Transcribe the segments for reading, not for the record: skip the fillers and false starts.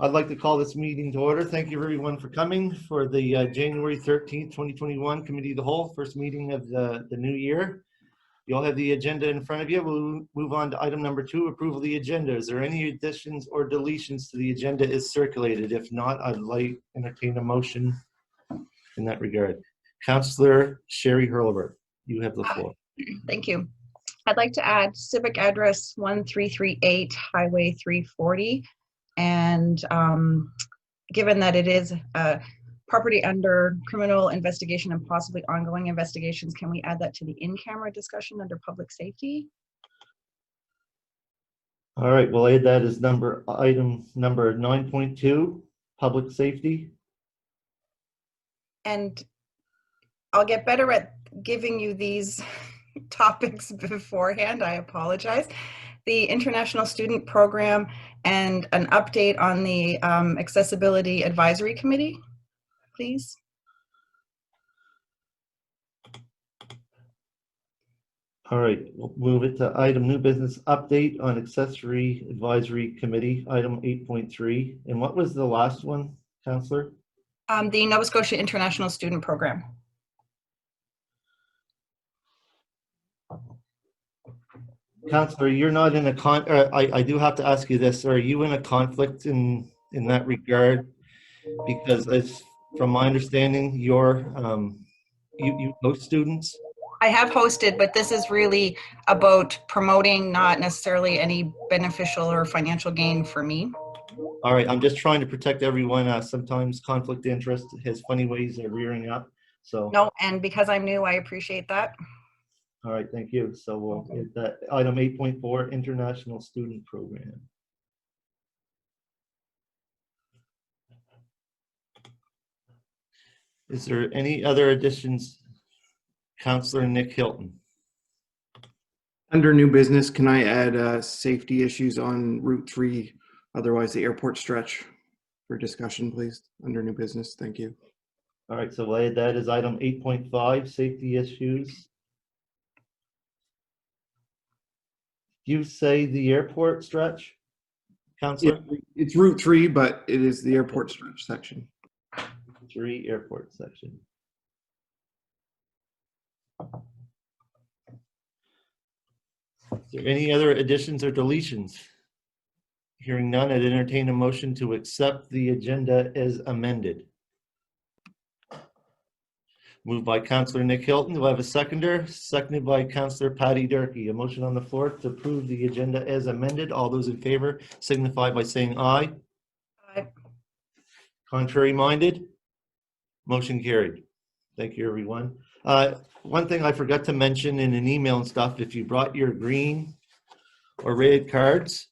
I'd like to call this meeting to order. Thank you everyone for coming for the January 13th, 2021 Committee of the Whole, first meeting of the new year. You all have the agenda in front of you. We'll move on to item number 2, approval of the agenda. Is there any additions or deletions to the agenda is circulated? If not, I'd like to entertain a motion in that regard. Councillor Sherry Hurlbert, you have the floor. Thank you. I'd like to add civic address 1338 Highway 340. And given that it is property under criminal investigation and possibly ongoing investigations, can we add that to the in-camera discussion under public safety? All right, we'll add that as item number 9.2, public safety. And I'll get better at giving you these topics beforehand. I apologize. The International Student Program and an update on the Accessibility Advisory Committee, please. All right, we'll move it to item new business update on Accessory Advisory Committee, item 8.3. And what was the last one, Councillor? The Nova Scotia International Student Program. Councillor, you're not in a I do have to ask you this. Are you in a conflict in that regard? Because as from my understanding, you're you host students. I have hosted, but this is really about promoting, not necessarily any beneficial or financial gain for me. All right, I'm just trying to protect everyone. Sometimes conflict of interest has funny ways of rearing up. So no, and because I'm new, I appreciate that. All right, thank you. So we'll hit that item 8.4, International Student Program. Is there any other additions? Councillor Nick Hilton. Under new business, can I add safety issues on Route 3, otherwise the airport stretch, for discussion, please, under new business? Thank you. All right, so we'll add that as item 8.5, safety issues. You say the airport stretch, Councillor? It's Route 3, but it is the airport stretch section. 3 airport section. Is there any other additions or deletions? Hearing none, I'd entertain a motion to accept the agenda as amended. Moved by Councillor Nick Hilton. Do I have a seconder? Seconded by Councillor Patty Durkee. A motion on the floor to approve the agenda as amended. All those in favor signify by saying aye. Aye. Contrary minded? Motion carried. Thank you, everyone. One thing I forgot to mention in an email and stuff, if you brought your green or red cards,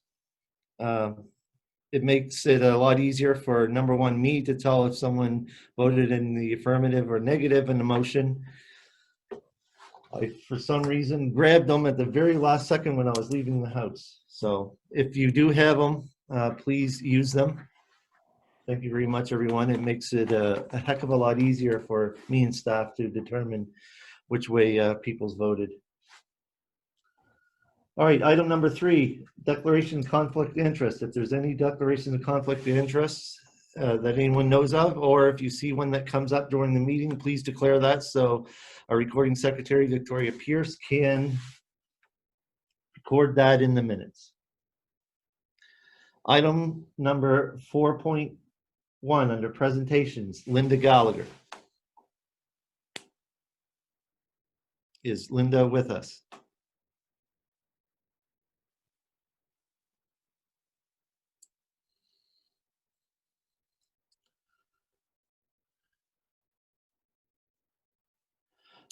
it makes it a lot easier for number one, me to tell if someone voted in the affirmative or negative in the motion. I, for some reason, grabbed them at the very last second when I was leaving the house. So if you do have them, please use them. Thank you very much, everyone. It makes it a heck of a lot easier for me and staff to determine which way people's voted. All right, item number 3, declaration of conflict of interest. If there's any declaration of conflict of interest that anyone knows of, or if you see one that comes up during the meeting, please declare that so our recording secretary, Victoria Pierce, can record that in the minutes. Item number 4.1 under presentations, Linda Gallagher. Is Linda with us?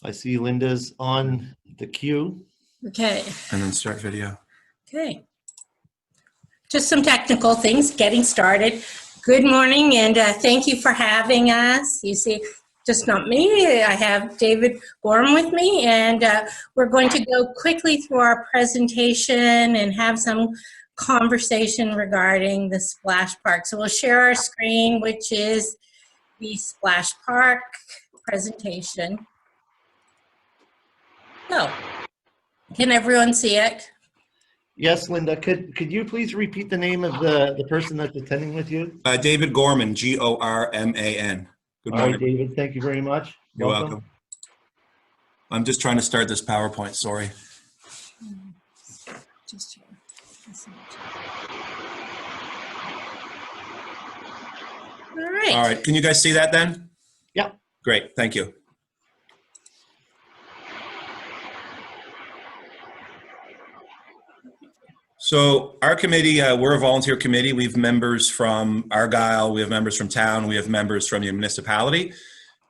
I see Linda's on the queue. Okay. And then start video. Okay. Just some technical things, getting started. Good morning, and thank you for having us. You see, just not me, I have David Gorham with me, and we're going to go quickly through our presentation and have some conversation regarding the Splash Park. So we'll share our screen, which is the Splash Park presentation. So, can everyone see it? Yes, Linda, could you please repeat the name of the person that's attending with you? David Gorman, Gorman. Good All right, morning. David, thank you very much. You're welcome. I'm just trying to start this PowerPoint, sorry. Just here. All right. All right, can you guys see that then? Yep. Great, thank you. So our committee, we're a volunteer committee. We have members from Argyle, we have members from town, we have members from the municipality.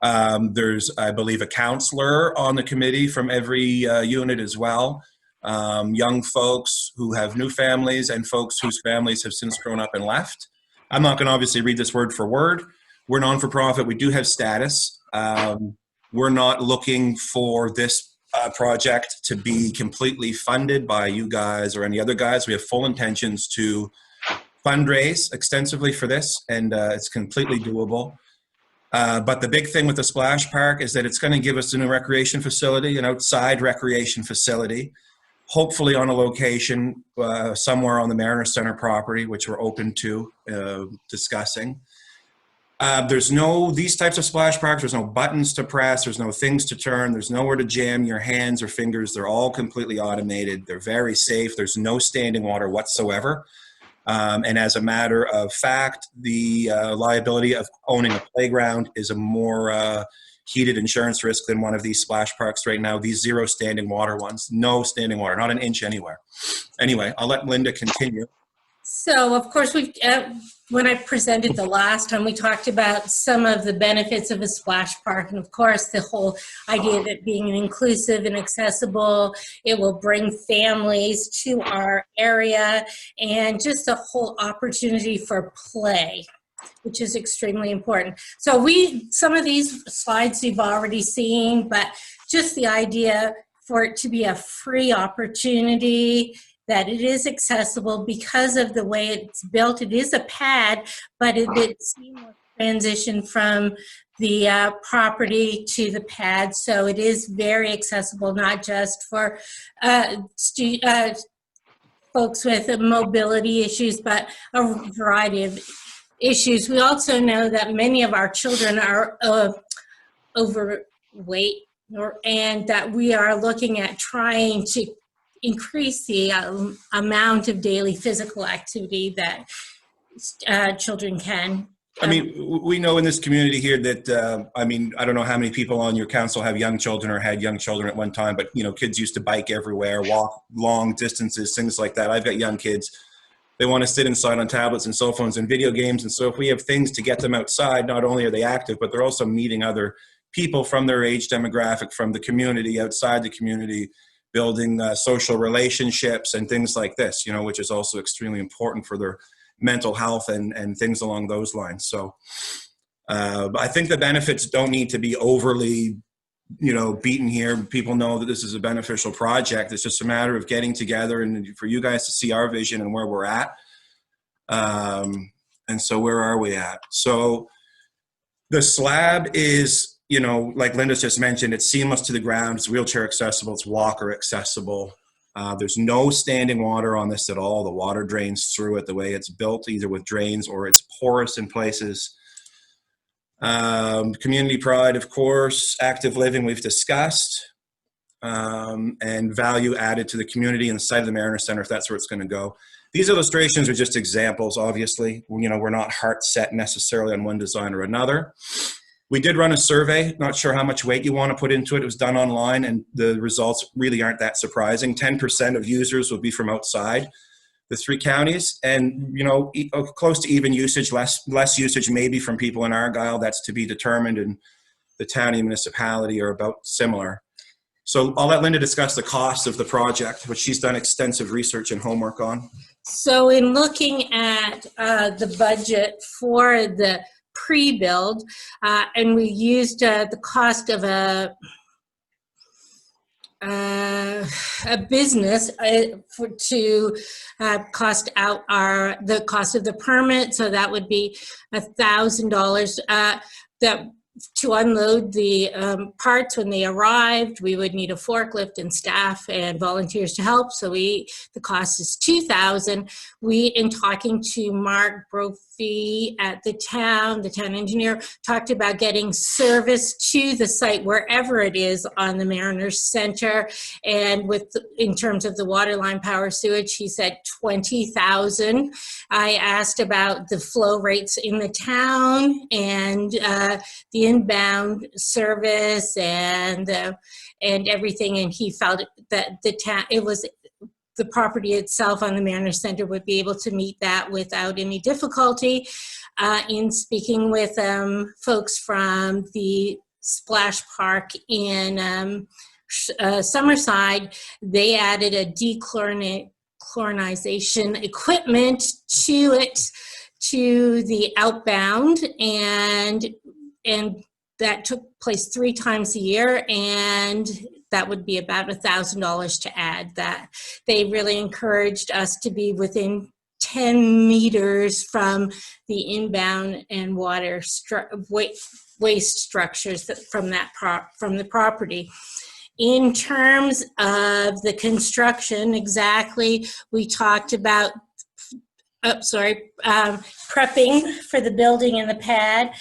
There's, I believe, a counselor on the committee from every unit as well. Young folks who have new families and folks whose families have since grown up and left. I'm not going to obviously read this word for word. We're non-for-profit. We do have status. We're not looking for this project to be completely funded by you guys or any other guys. We have full intentions to fundraise extensively for this, and it's completely doable. But the big thing with the splash park is that it's going to give us a new recreation facility, an outside recreation facility, hopefully on a location somewhere on the Mariner Center property, which we're open to discussing. There's no, these types of splash parks, there's no buttons to press, there's no things to turn, there's nowhere to jam your hands or fingers. They're all completely automated. They're very safe. There's no standing water whatsoever. And as a matter of fact, the liability of owning a playground is a more heated insurance risk than one of these splash parks right now. These zero standing water ones, no standing water, not an inch anywhere. Anyway, I'll let Linda continue. So, of course, we've when I presented the last time, we talked about some of the benefits of a splash park, and of course, the whole idea of it being inclusive and accessible. It will bring families to our area, and just a whole opportunity for play, which is extremely important. So some of these slides you've already seen, but just the idea for it to be a free opportunity, that it is accessible because of the way it's built. It is a pad, but it's seamless transition from the property to the pad. So it is very accessible, not just for folks with mobility issues, but a variety of issues. We also know that many of our children are overweight, and that we are looking at trying to increase the amount of daily physical activity that children can. I mean, we know in this community here that, I mean, I don't know how many people on your council have young children or had young children at one time, but, you know, kids used to bike everywhere, walk long distances, things like that. I've got young kids. They want to sit inside on tablets and cell phones and video games. And so if we have things to get them outside, not only are they active, but they're also meeting other people from their age demographic, from the community, outside the community, building social relationships and things like this, you know, which is also extremely important for their mental health and things along those lines. So I think the benefits don't need to be overly, you know, beaten here. People know that this is a beneficial project. It's just a matter of getting together and for you guys to see our vision and where we're at. And so where are we at? So the slab is, you know, like Linda's just mentioned, it's seamless to the ground, it's wheelchair accessible, it's walker accessible. There's no standing water on this at all. The water drains through it the way it's built, either with drains or it's porous in places. Community pride, of course, active living we've discussed, and value added to the community and the site of the Mariner Center if that's where it's going to go. These illustrations are just examples, obviously. You know, we're not heart set necessarily on one design or another. We did run a survey, not sure how much weight you want to put into it. It was done online and the results really aren't that surprising. 10% of users will be from outside the 3 counties and, you know, close to even usage, less usage maybe from people in Argyle. That's to be determined, and the town and municipality are about similar. So I'll let Linda discuss the cost of the project, which she's done extensive research and homework on. So in looking at the budget for the pre-build, and we used the cost of a business to cost out the cost of the permit, so that would be $1,000. That to unload the parts when they arrived, we would need a forklift and staff and volunteers to help. So the cost is $2,000. We, in talking to Mark Brophy at the town engineer, talked about getting service to the site wherever it is on the Mariners Center. And in terms of the water line, power, sewage, he said $20,000. I asked about the flow rates in the town and the inbound service and everything, and he felt that the property itself on the Mariner Center would be able to meet that without any difficulty. In speaking with folks from the Splash Park in Summerside, they added a dechlorinization equipment to it, to the outbound, and that took place 3 times a year, and that would be about $1,000 to add that. They really encouraged us to be within 10 meters from the inbound and water waste structures from the property. In terms of the construction, exactly, we talked about prepping for the building and the pad.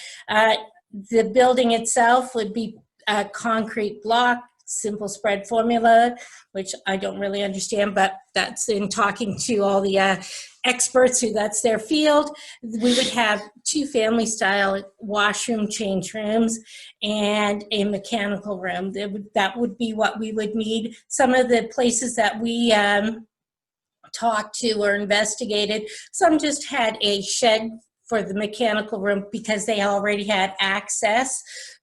The building itself would be a concrete block, simple spread formula, which I don't really understand, but that's in talking to all the experts who that's their field. We would have 2 family style washroom change rooms and a mechanical room. That would be what we would need. Some of the places that we talked to or investigated, some just had a shed for the mechanical room because they already had access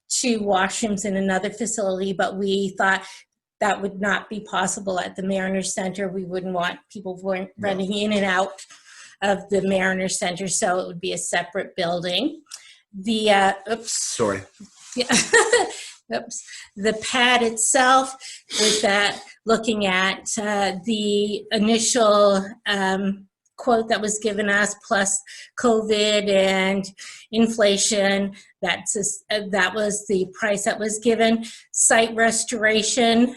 to washrooms in another facility, but we thought that would not be possible at the Mariners Center. We wouldn't want people running in and out of the Mariners Center, so it would be a separate building. The Sorry. Yeah. Oops. The pad itself, with that, looking at the initial quote that was given us, plus COVID and inflation, that was the price that was given. Site restoration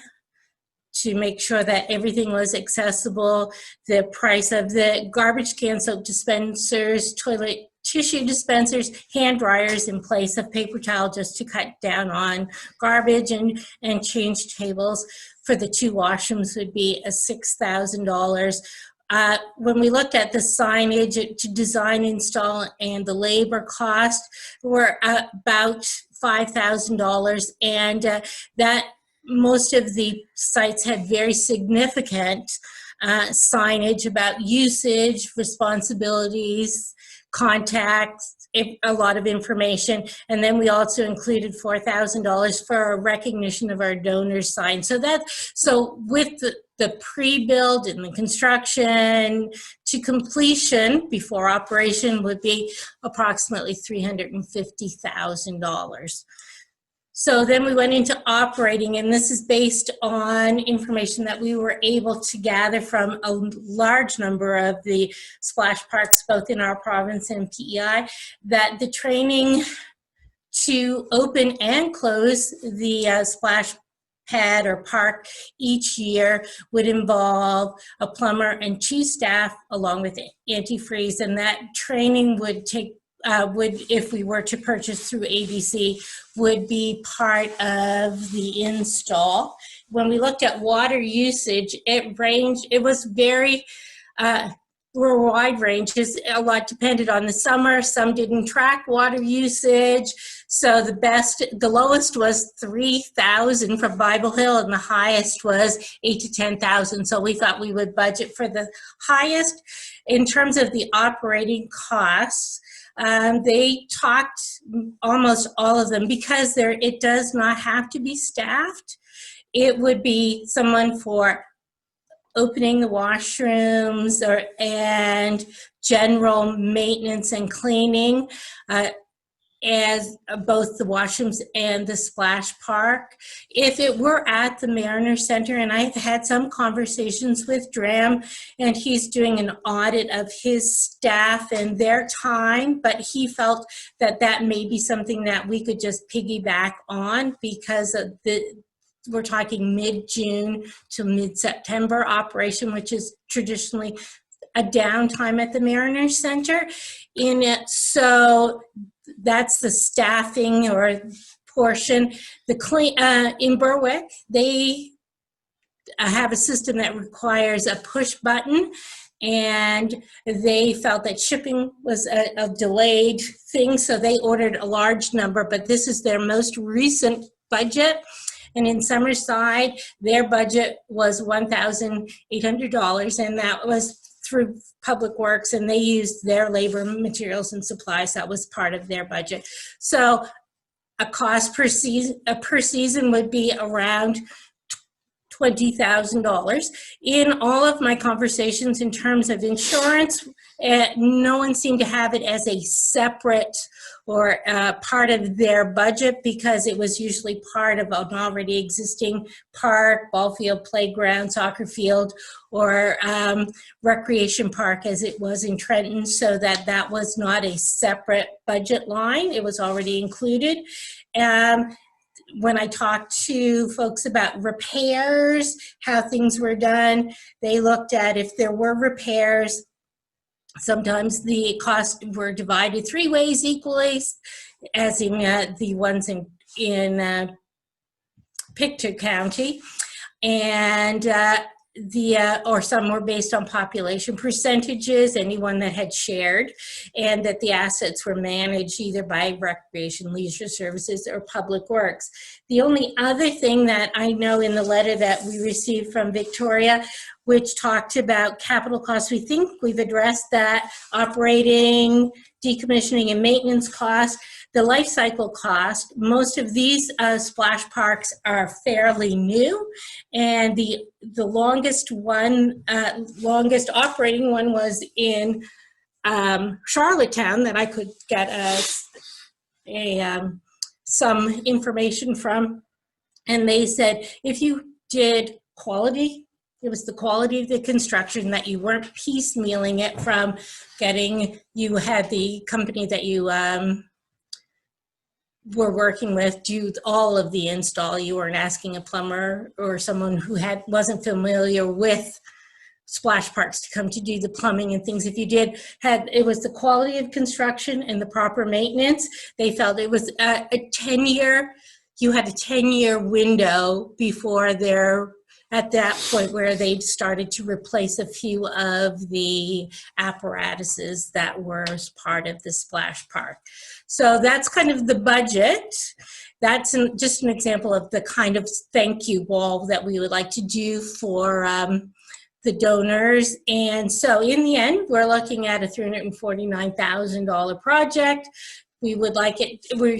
to make sure that everything was accessible. The price of the garbage can, soap dispensers, toilet tissue dispensers, hand dryers in place of paper towel, just to cut down on garbage, and change tables for the 2 washrooms would be $6,000. When we looked at the signage to design, install, and the labor cost, were about $5,000, and that most of the sites had very significant signage about usage, responsibilities, contacts, a lot of information. And then we also included $4,000 for a recognition of our donors sign. So with the pre-build and the construction to completion before operation would be approximately $350,000. So then we went into operating, and this is based on information that we were able to gather from a large number of the splash parks, both in our province and PEI, that the training to open and close the splash pad or park each year would involve a plumber and 2 staff along with antifreeze, and that training would take if we were to purchase through ABC, would be part of the install. When we looked at water usage, it was very, were wide ranges. A lot depended on the summer. Some didn't track water usage. So the lowest was 3,000 from Bible Hill, and the highest was 8,000 to 10,000. So we thought we would budget for the highest. In terms of the operating costs, they talked, almost all of them, because it does not have to be staffed. It would be someone for opening the washrooms and general maintenance and cleaning. as both the washrooms and the splash park. If it were at the Mariner Center, and I've had some conversations with Dram, and he's doing an audit of his staff and their time, but he felt that that may be something that we could just piggyback on because of we're talking mid-June to mid-September operation, which is traditionally a downtime at the Mariner Center in it. So that's the staffing or portion. In Berwick, they have a system that requires a push button, and they felt that shipping was a delayed thing, so they ordered a large number, but this is their most recent budget. And in Summerside, their budget was $1,800, and that was through Public Works, and they used their labor, materials, and supplies. That was part of their budget. So a cost per season would be around $20,000. In all of my conversations in terms of insurance, no one seemed to have it as a separate or part of their budget because it was usually part of an already existing park, ball field, playground, soccer field, or recreation park as it was in Trenton, so that was not a separate budget line. It was already included. When I talked to folks about repairs, how things were done, they looked at if there were repairs. Sometimes the costs were divided 3 ways equally, as in the ones in Pictou County, and or some were based on population percentages, anyone that had shared, and that the assets were managed either by Recreation, Leisure Services, or Public Works. The only other thing that I know in the letter that we received from Victoria, which talked about capital costs, we think we've addressed that, operating, decommissioning, and maintenance costs. The life cycle cost, most of these splash parks are fairly new, and the longest longest operating one was in Charlottetown that I could get some information from, and they said if you did quality, it was the quality of the construction, that you weren't piecemealing it from you had the company that you were working with do all of the install. You weren't asking a plumber or someone who wasn't familiar with splash parks to come to do the plumbing and things. If you it was the quality of construction and the proper maintenance. They felt it was a 10-year, you had a 10-year window before they're at that point where they started to replace a few of the apparatuses that were part of the splash park. So that's kind of the budget. That's just an example of the kind of thank you wall that we would like to do for the donors. And so in the end, we're looking at a $349,000 project. We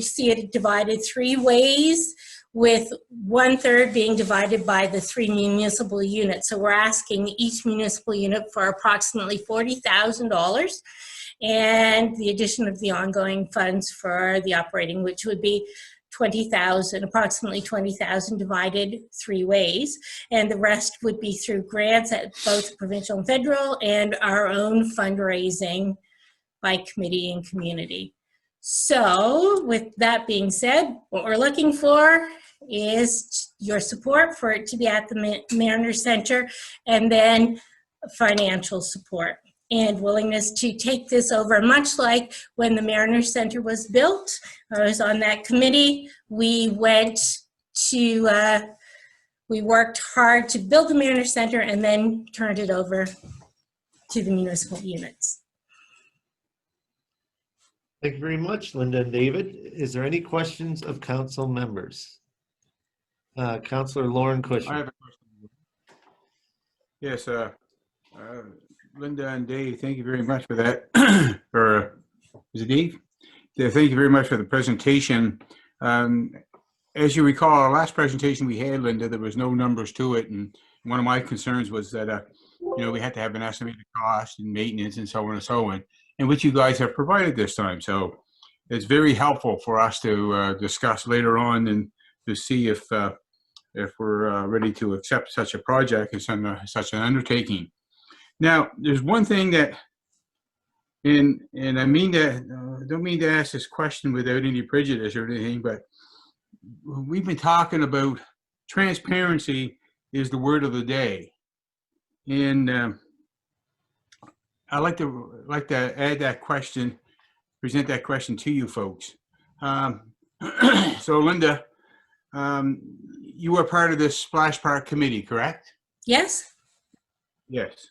see it divided 3 ways, with 1/3 being divided by the 3 municipal units. So we're asking each municipal unit for approximately $40,000, and the addition of the ongoing funds for the operating, which would be approximately 20,000 divided 3 ways. And the rest would be through grants at both provincial and federal, and our own fundraising by committee and community. So with that being said, what we're looking for is your support for it to be at the Mariner Center, and then financial support and willingness to take this over, much like when the Mariner Center was built. I was on that committee. We worked hard to build the Mariner Center and then turned it over to the municipal units. Thank you very much, Linda and David. Is there any questions of council members? Councillor Lauren I Cushing. have a question. Yes, Linda and Dave, thank you very much for that. Is it Dave? Yeah, thank you very much for the presentation. As you recall, our last presentation we had, Linda, there was no numbers to it, and one of my concerns was that we had to have an estimated cost and maintenance and so on and so on, and which you guys have provided this time. So it's very helpful for us to discuss later on and to see if we're ready to accept such a project and such an undertaking. Now, there's one thing that, and I mean that, don't mean to ask this question without any prejudice or anything, but we've been talking about transparency is the word of the day, and I'd like to add that question, present that question to you folks. So, Linda, you were part of this Splash Park committee, correct? Yes? Yes.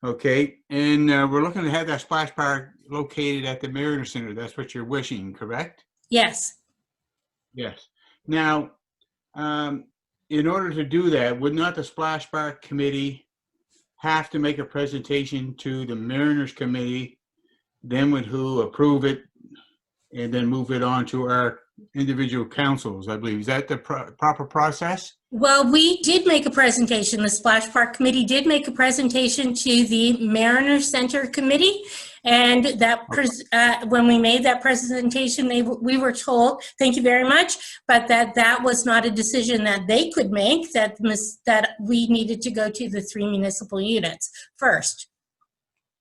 Okay, and we're looking to have that splash park located at the Mariner Center. That's what you're wishing, correct? Yes. Yes. Now, in order to do that, would not the Splash Park Committee have to make a presentation to the Mariners Committee, then would who approve it, and then move it on to our individual councils, I believe. Is that the proper process? Well, we did make a presentation. The Splash Park Committee did make a presentation to the Mariner Center Committee. And that when we made that presentation, we were told, thank you very much, but that was not a decision that they could make, that we needed to go to the 3 municipal units first.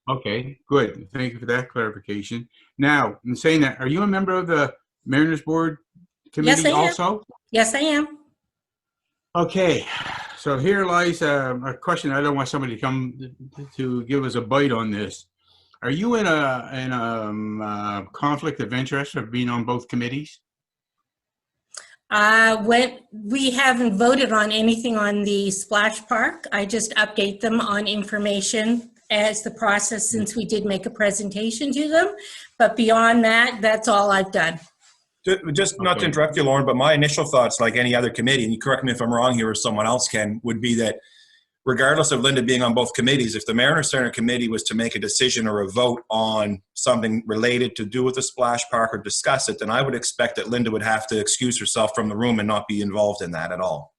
Okay, good. Thank you for that clarification. Now, in saying that, are you a member of the Mariners Board Committee Yes, I am. also? Yes, I am. Okay, so here lies a question. I don't want somebody to come to give us a bite on this. Are you in a conflict of interest of being on both committees? When we haven't voted on anything on the Splash Park, I just update them on information as the process, since we did make a presentation to them. But beyond that, that's all I've done. Just not to interrupt you, Lauren, but my initial thoughts, like any other committee, and you correct me if I'm wrong here or someone else can, would be that regardless of Linda being on both committees, if the Mariner Center Committee was to make a decision or a vote on something related to do with the splash park or discuss it, then I would expect that Linda would have to excuse herself from the room and not be involved in that at all.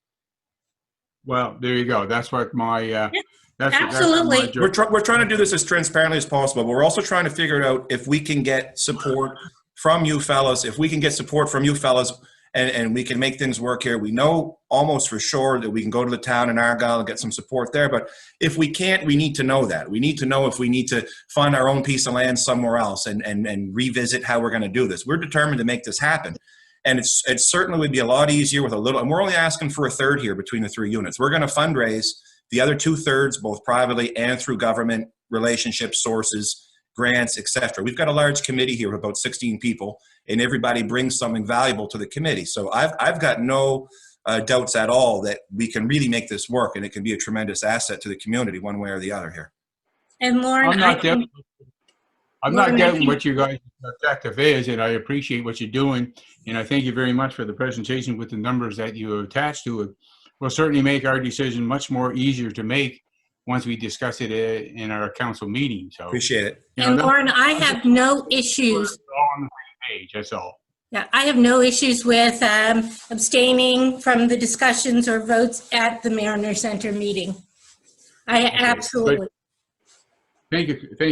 Well, there you go. That's what my Absolutely. We're trying to do this as transparently as possible, but we're also trying to figure out if we can get support from you fellas, and we can make things work here. We know almost for sure that we can go to the town in Argyle and get some support there, but if we can't, we need to know that. We need to know if we need to find our own piece of land somewhere else and revisit how we're going to do this. We're determined to make this happen. And it certainly would be a lot easier with a little, and we're only asking for a third here between the 3 units. We're going to fundraise the other 2/3, both privately and through government relationships, sources, grants, etc. We've got a large committee here of about 16 people, and everybody brings something valuable to the committee. So I've got no doubts at all that we can really make this work, and it can be a tremendous asset to the community one way or the other here. And Lauren, I'm not doubting what you guys' objective is, and I appreciate what you're doing, and I thank you very much for the presentation with the numbers that you attached to it. Will certainly make our decision much more easier to make once we discuss it in our council meeting. So Appreciate it. and Lauren, I have no issues. All on the same page, that's all. Yeah, I have no issues with abstaining from the discussions or votes at the Mariner Center meeting. Absolutely. Thank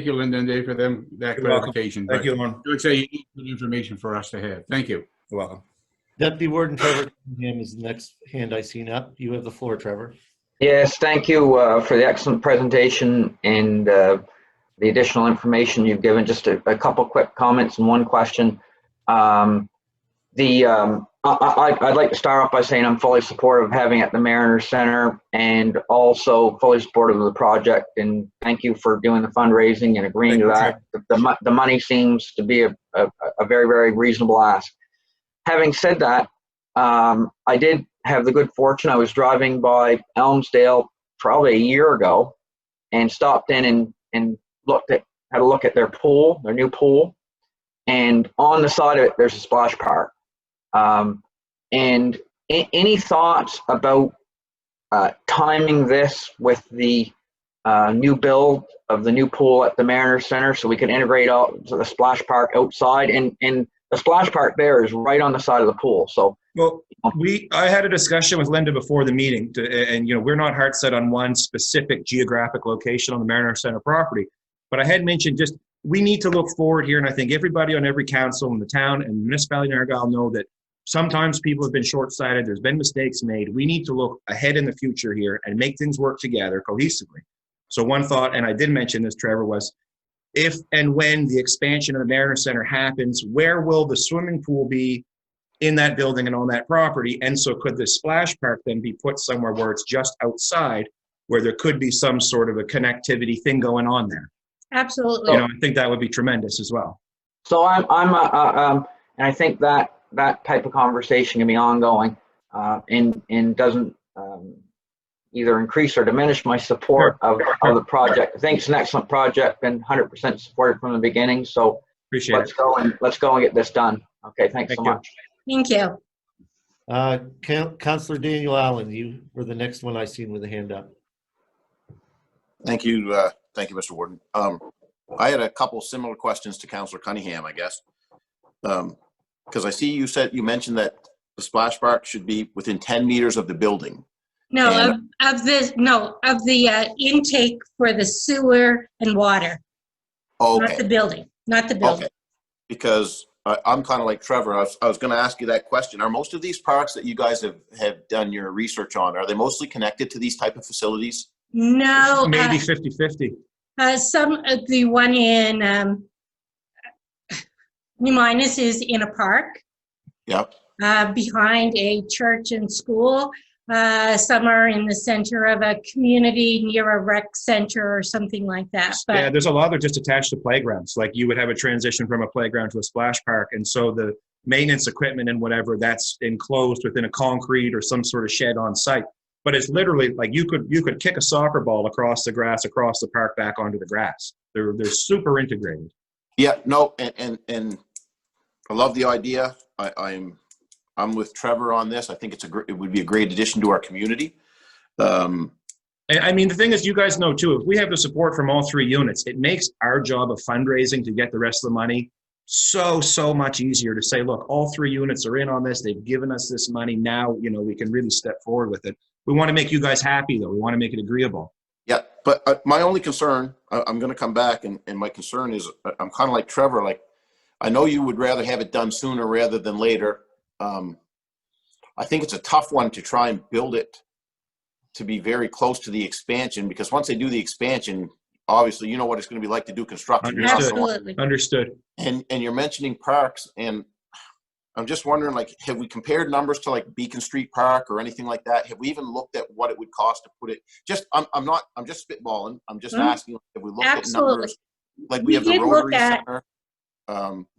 you, Linda and Dave, for that clarification. Thank you, Lauren. Like I say, you need good information for us to have. Thank you. You're welcome. Deputy Warden Trevor Cunningham is the next hand I see now. You have the floor, Trevor. Yes, thank you for the excellent presentation and the additional information you've given. Just a couple quick comments and one question. I'd like to start off by saying I'm fully supportive of having it at the Mariner Center, and also fully supportive of the project. And thank you for doing the fundraising and agreeing to that. The money seems to be a very, very reasonable ask. Having said that, I did have the good fortune. I was driving by Elmsdale probably a year ago and stopped in and had a look at their pool, their new pool. And on the side of it, there's a splash park. And any thoughts about timing this with the new build of the new pool at the Mariner Center so we can integrate out to the splash park outside? And the splash park there is right on the side of the pool. So, well, I had a discussion with Linda before the meeting, and we're not hard set on one specific geographic location on the Mariner Center property, but I had mentioned just we need to look forward here, and I think everybody on every council in the town and municipality in Argyle know that sometimes people have been short-sighted, there's been mistakes made. We need to look ahead in the future here and make things work together cohesively. So one thought, and I did mention this, Trevor, was if and when the expansion of the Mariner Center happens, where will the swimming pool be in that building and on that property? And so could the splash park then be put somewhere where it's just outside, where there could be some sort of a connectivity thing going on there? Absolutely. You know, I think that would be tremendous as well. So and I think that type of conversation can be ongoing, and doesn't either increase or diminish my support of the project. I think it's an excellent project and 100% supported from the beginning. So Appreciate it. let's go and get this done. Okay, thanks so Thank you. much. Thank you. Councillor Daniel Allen, you were the next one I seen with a hand up. Thank you, Mr. Warden. I had a couple similar questions to Councillor Cunningham, I guess. Because I see you mentioned that the splash park should be within 10 meters of the building. No, of the intake for the sewer and water, not the building, Okay. Because I'm kind of like Trevor. I was going to ask you that question. Are most of these parks that you guys have done your research on, are they mostly connected to these type of facilities? No. Maybe 50-50. Some of the one in New Minas is in a park. Yep. Behind a church and school. Some are in the center of a community near a rec center or something like that. But Yeah, there's a lot that are just attached to playgrounds. Like you would have a transition from a playground to a splash park. And so the maintenance equipment and whatever, that's enclosed within a concrete or some sort of shed on site. But it's literally like you could kick a soccer ball across the grass, across the park, back onto the grass. They're super integrated. Yeah, no, and I love the idea. I'm with Trevor on this. I think it would be a great addition to our community. And I mean, the thing is, you guys know too, if we have the support from all three units, it makes our job of fundraising to get the rest of the money so much easier to say, look, all three units are in on this. They've given us this money. Now, you know, we can really step forward with it. We want to make you guys happy though. We want to make it agreeable. Yeah, but my only concern, I'm going to come back, and my concern is I'm kind of like Trevor. Like, I know you would rather have it done sooner rather than later. I think it's a tough one to try and build it to be very close to the expansion, because once they do the expansion, obviously, you know what it's going to be like to do construction. absolutely. Understood. And you're mentioning parks, and I'm just wondering, like, have we compared numbers to like Beacon Street Park or anything like that? Have we even looked at what it would cost to put it? I'm just spitballing. I'm just asking, have we looked at numbers? Like we have the Rotary Center,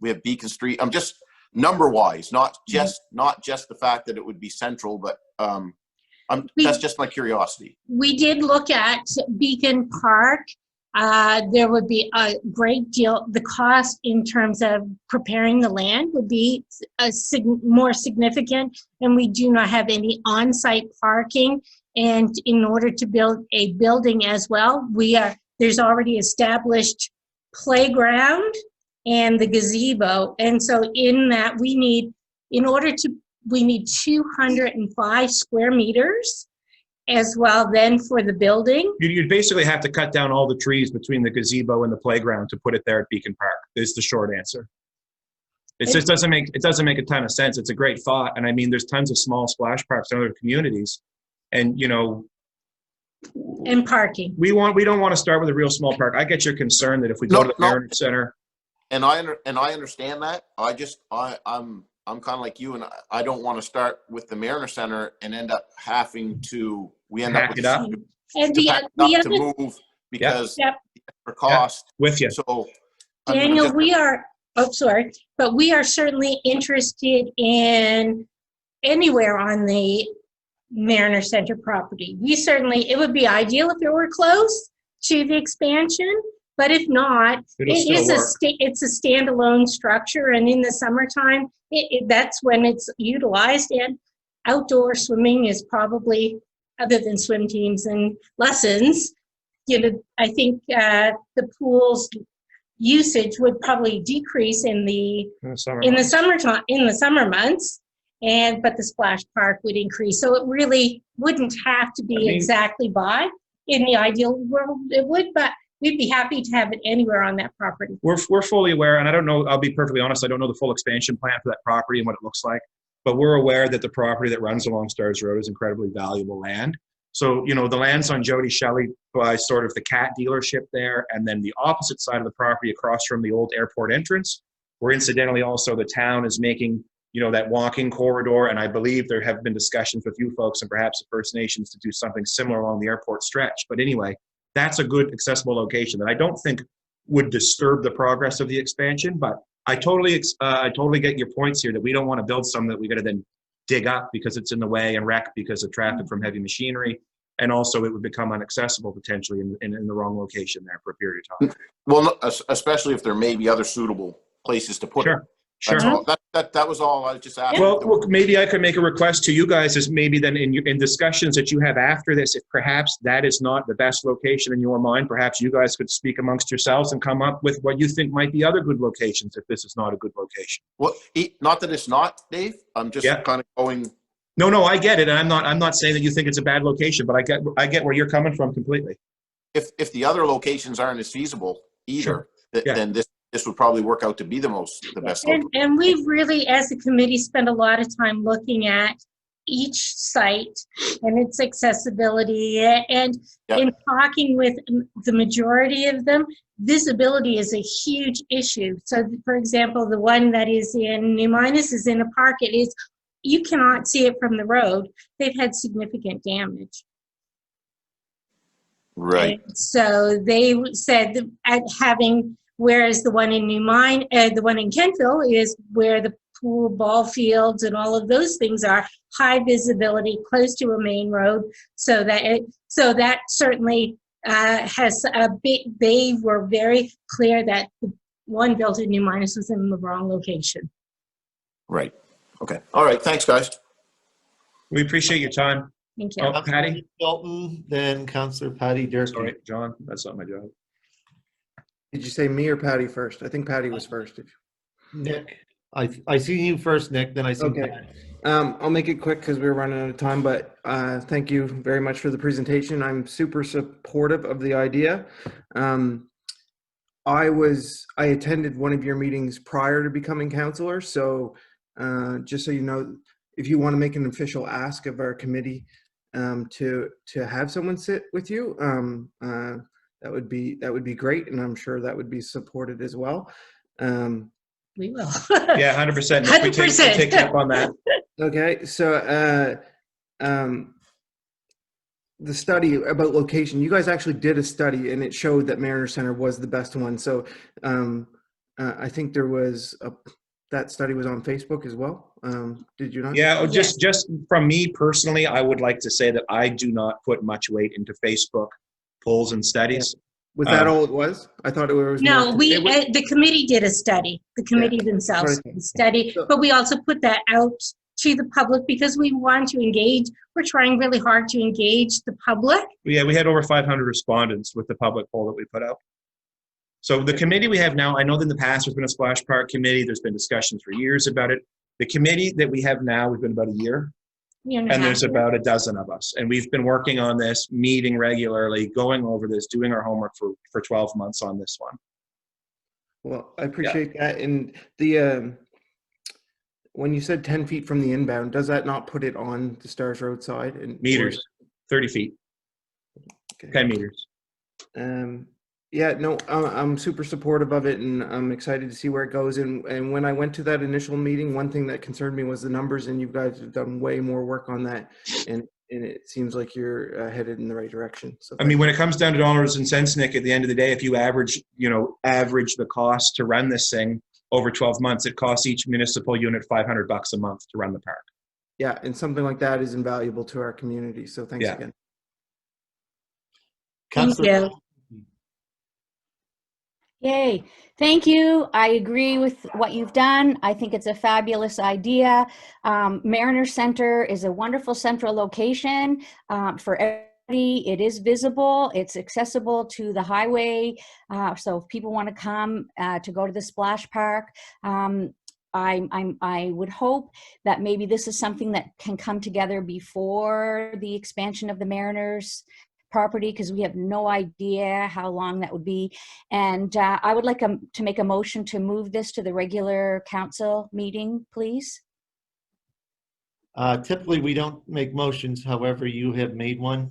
we have Beacon Street. I'm just number wise, not just the fact that it would be central, but that's just my curiosity. We did look at Beacon Park. There would be a great deal, the cost in terms of preparing the land would be more significant, and we do not have any on-site parking. And in order to build a building as well, there's already established playground and the gazebo. And so in that we need 205 square meters as well then for the building. You'd basically have to cut down all the trees between the gazebo and the playground to put it there at Beacon Park, is the short answer. It just doesn't make a ton of sense. It's a great thought. And I mean, there's tons of small splash parks in other communities. And, you know, And parking. we don't want to start with a real small park. I get your concern that if we go to the Mariner Center. And I understand that. I'm kind of like you, and I don't want to start with the Mariner Center and end up having to, Hack it up. And to move because for cost. With you. So Daniel, we are certainly interested in anywhere on the Mariner Center property. It would be ideal if it were close to the expansion, but if not, it's a standalone structure, and in the summertime, that's when it's utilized. And outdoor swimming is probably, other than swim teams and lessons, you know, I think the pool's usage would probably decrease in the summer months, but the splash park would increase. So it really wouldn't have to be exactly by. In the ideal world, it would, but we'd be happy to have it anywhere on that property. We're fully aware, and I don't know, I'll be perfectly honest, I don't know the full expansion plan for that property and what it looks like, but we're aware that the property that runs along Stars Road is incredibly valuable land. So, the land's on Jody Shelley by sort of the cat dealership there, and then the opposite side of the property across from the old airport entrance, where incidentally also the town is making, that walking corridor, and I believe there have been discussions with you folks and perhaps the First Nations to do something similar along the airport stretch. But anyway, that's a good accessible location that I don't think would disturb the progress of the expansion, but I totally get your points here that we don't want to build something that we got to then dig up because it's in the way and wreck because of traffic from heavy machinery. And also it would become inaccessible potentially in the wrong location there for a period of time. Well, no, especially if there may be other suitable places to put it. Sure. That's all. That was all I was just asking. Well, maybe I could make a request to you guys is maybe then in discussions that you have after this, if perhaps that is not the best location in your mind, perhaps you guys could speak amongst yourselves and come up with what you think might be other good locations if this is not a good location. Well, not that it's not, Dave. I'm just kind of going. No, I get it. And I'm not saying that you think it's a bad location, but I get where you're coming from completely. If the other locations aren't as feasible either, then this would probably work out to be the best. And we've really, as a committee, spent a lot of time looking at each site and its accessibility. And in talking with the majority of them, visibility is a huge issue. So, for example, the one that is in New Minas is in a park. You cannot see it from the road. They've had significant damage. Right. And so they said whereas the one in the one in Kentville is where the pool, ball fields, and all of those things are high visibility, close to a main road. So that certainly has they were very clear that the one built in New Minas was in the wrong location. Right. Okay. All right. Thanks, guys. We appreciate your time. Thank you. Oh, Patty? Dalton, then Councillor Patty Durkee. Sorry, John, that's not my job. Did you say me or Patty first? I think Patty was first. Nick, I see you first, Nick, then I see Okay. Pat. I'll make it quick because we're running out of time, but thank you very much for the presentation. I'm super supportive of the idea. I attended one of your meetings prior to becoming councillor, so just so you know, if you want to make an official ask of our committee to have someone sit with you, that would be great, and I'm sure that would be supported as well. We will. Yeah, 100%. 100%. Take you up on that. Okay, so the study about location, you guys actually did a study, and it showed that Mariner Center was the best one. So I think that study was on Facebook as well. Did you not? Yeah, just from me personally, I would like to say that I do not put much weight into Facebook polls and studies. Was that all it was? I thought it was. No, the committee did a study. The committee themselves did a study, but we also put that out to the public because we want to engage. We're trying really hard to engage the public. Yeah, we had over 500 respondents with the public poll that we put out. So the committee we have now, I know that in the past there's been a splash park committee. There's been discussions for years about it. The committee that we have now, we've been about a year. And there's about a dozen of us. And we've been working on this, meeting regularly, going over this, doing our homework for 12 months on this one. Well, I appreciate that. And the when you said 10 feet from the inbound, does that not put it on the Stars Road side? And meters, 30 feet, okay. 10 meters. Yeah, no, I'm super supportive of it, and I'm excited to see where it goes. And when I went to that initial meeting, one thing that concerned me was the numbers, and you guys have done way more work on that, and it seems like you're headed in the right direction. So I mean, when it comes down to dollars and cents, Nick, at the end of the day, if you average the cost to run this thing over 12 months, it costs each municipal unit $500 a month to run the park. Yeah, and something like that is invaluable to our community. So thanks again. Thank you. Yay. Thank you. I agree with what you've done. I think it's a fabulous idea. Mariner Center is a wonderful central location for everybody. It is visible. It's accessible to the highway. So if people want to come to go to the splash park, I would hope that maybe this is something that can come together before the expansion of the Mariners property because we have no idea how long that would be. And I would like to make a motion to move this to the regular council meeting, please. Typically, we don't make motions. However, you have made one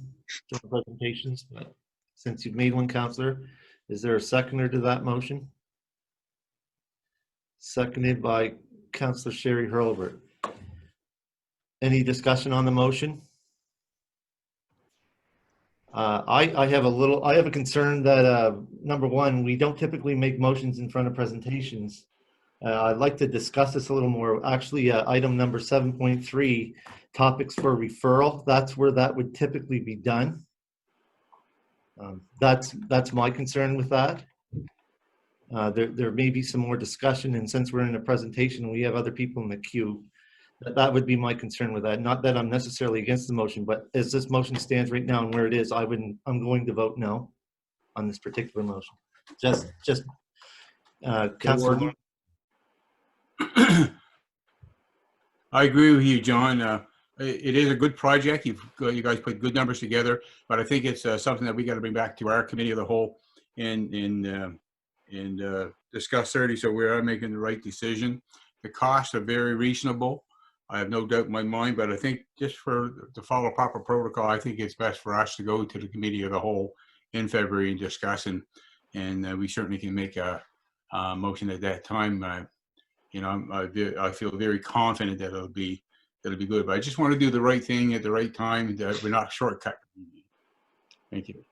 during presentations, but since you've made one, Counselor, is there a seconder to that motion? Seconded by Counselor Sherry Hurlbert. Any discussion on the motion? I have a concern that, number one, we don't typically make motions in front of presentations. I'd like to discuss this a little more. Actually, item number 7.3, topics for referral, that's where that would typically be done. That's my concern with that. There may be some more discussion, and since we're in a presentation and we have other people in the queue, that would be my concern with that. Not that I'm necessarily against the motion, but as this motion stands right now and where it is, I'm going to vote no on this particular motion. Councilor. I agree with you, John. It is a good project. You guys put good numbers together, but I think it's something that we got to bring back to our committee of the whole and discuss thoroughly, so we are making the right decision. The costs are very reasonable. I have no doubt in my mind, but I think just to follow proper protocol, I think it's best for us to go to the committee of the whole in February and discuss, and we certainly can make a motion at that time. I feel very confident that it'll be good, but I just want to do the right thing at the right time, and that we're not shortcut. Thank you.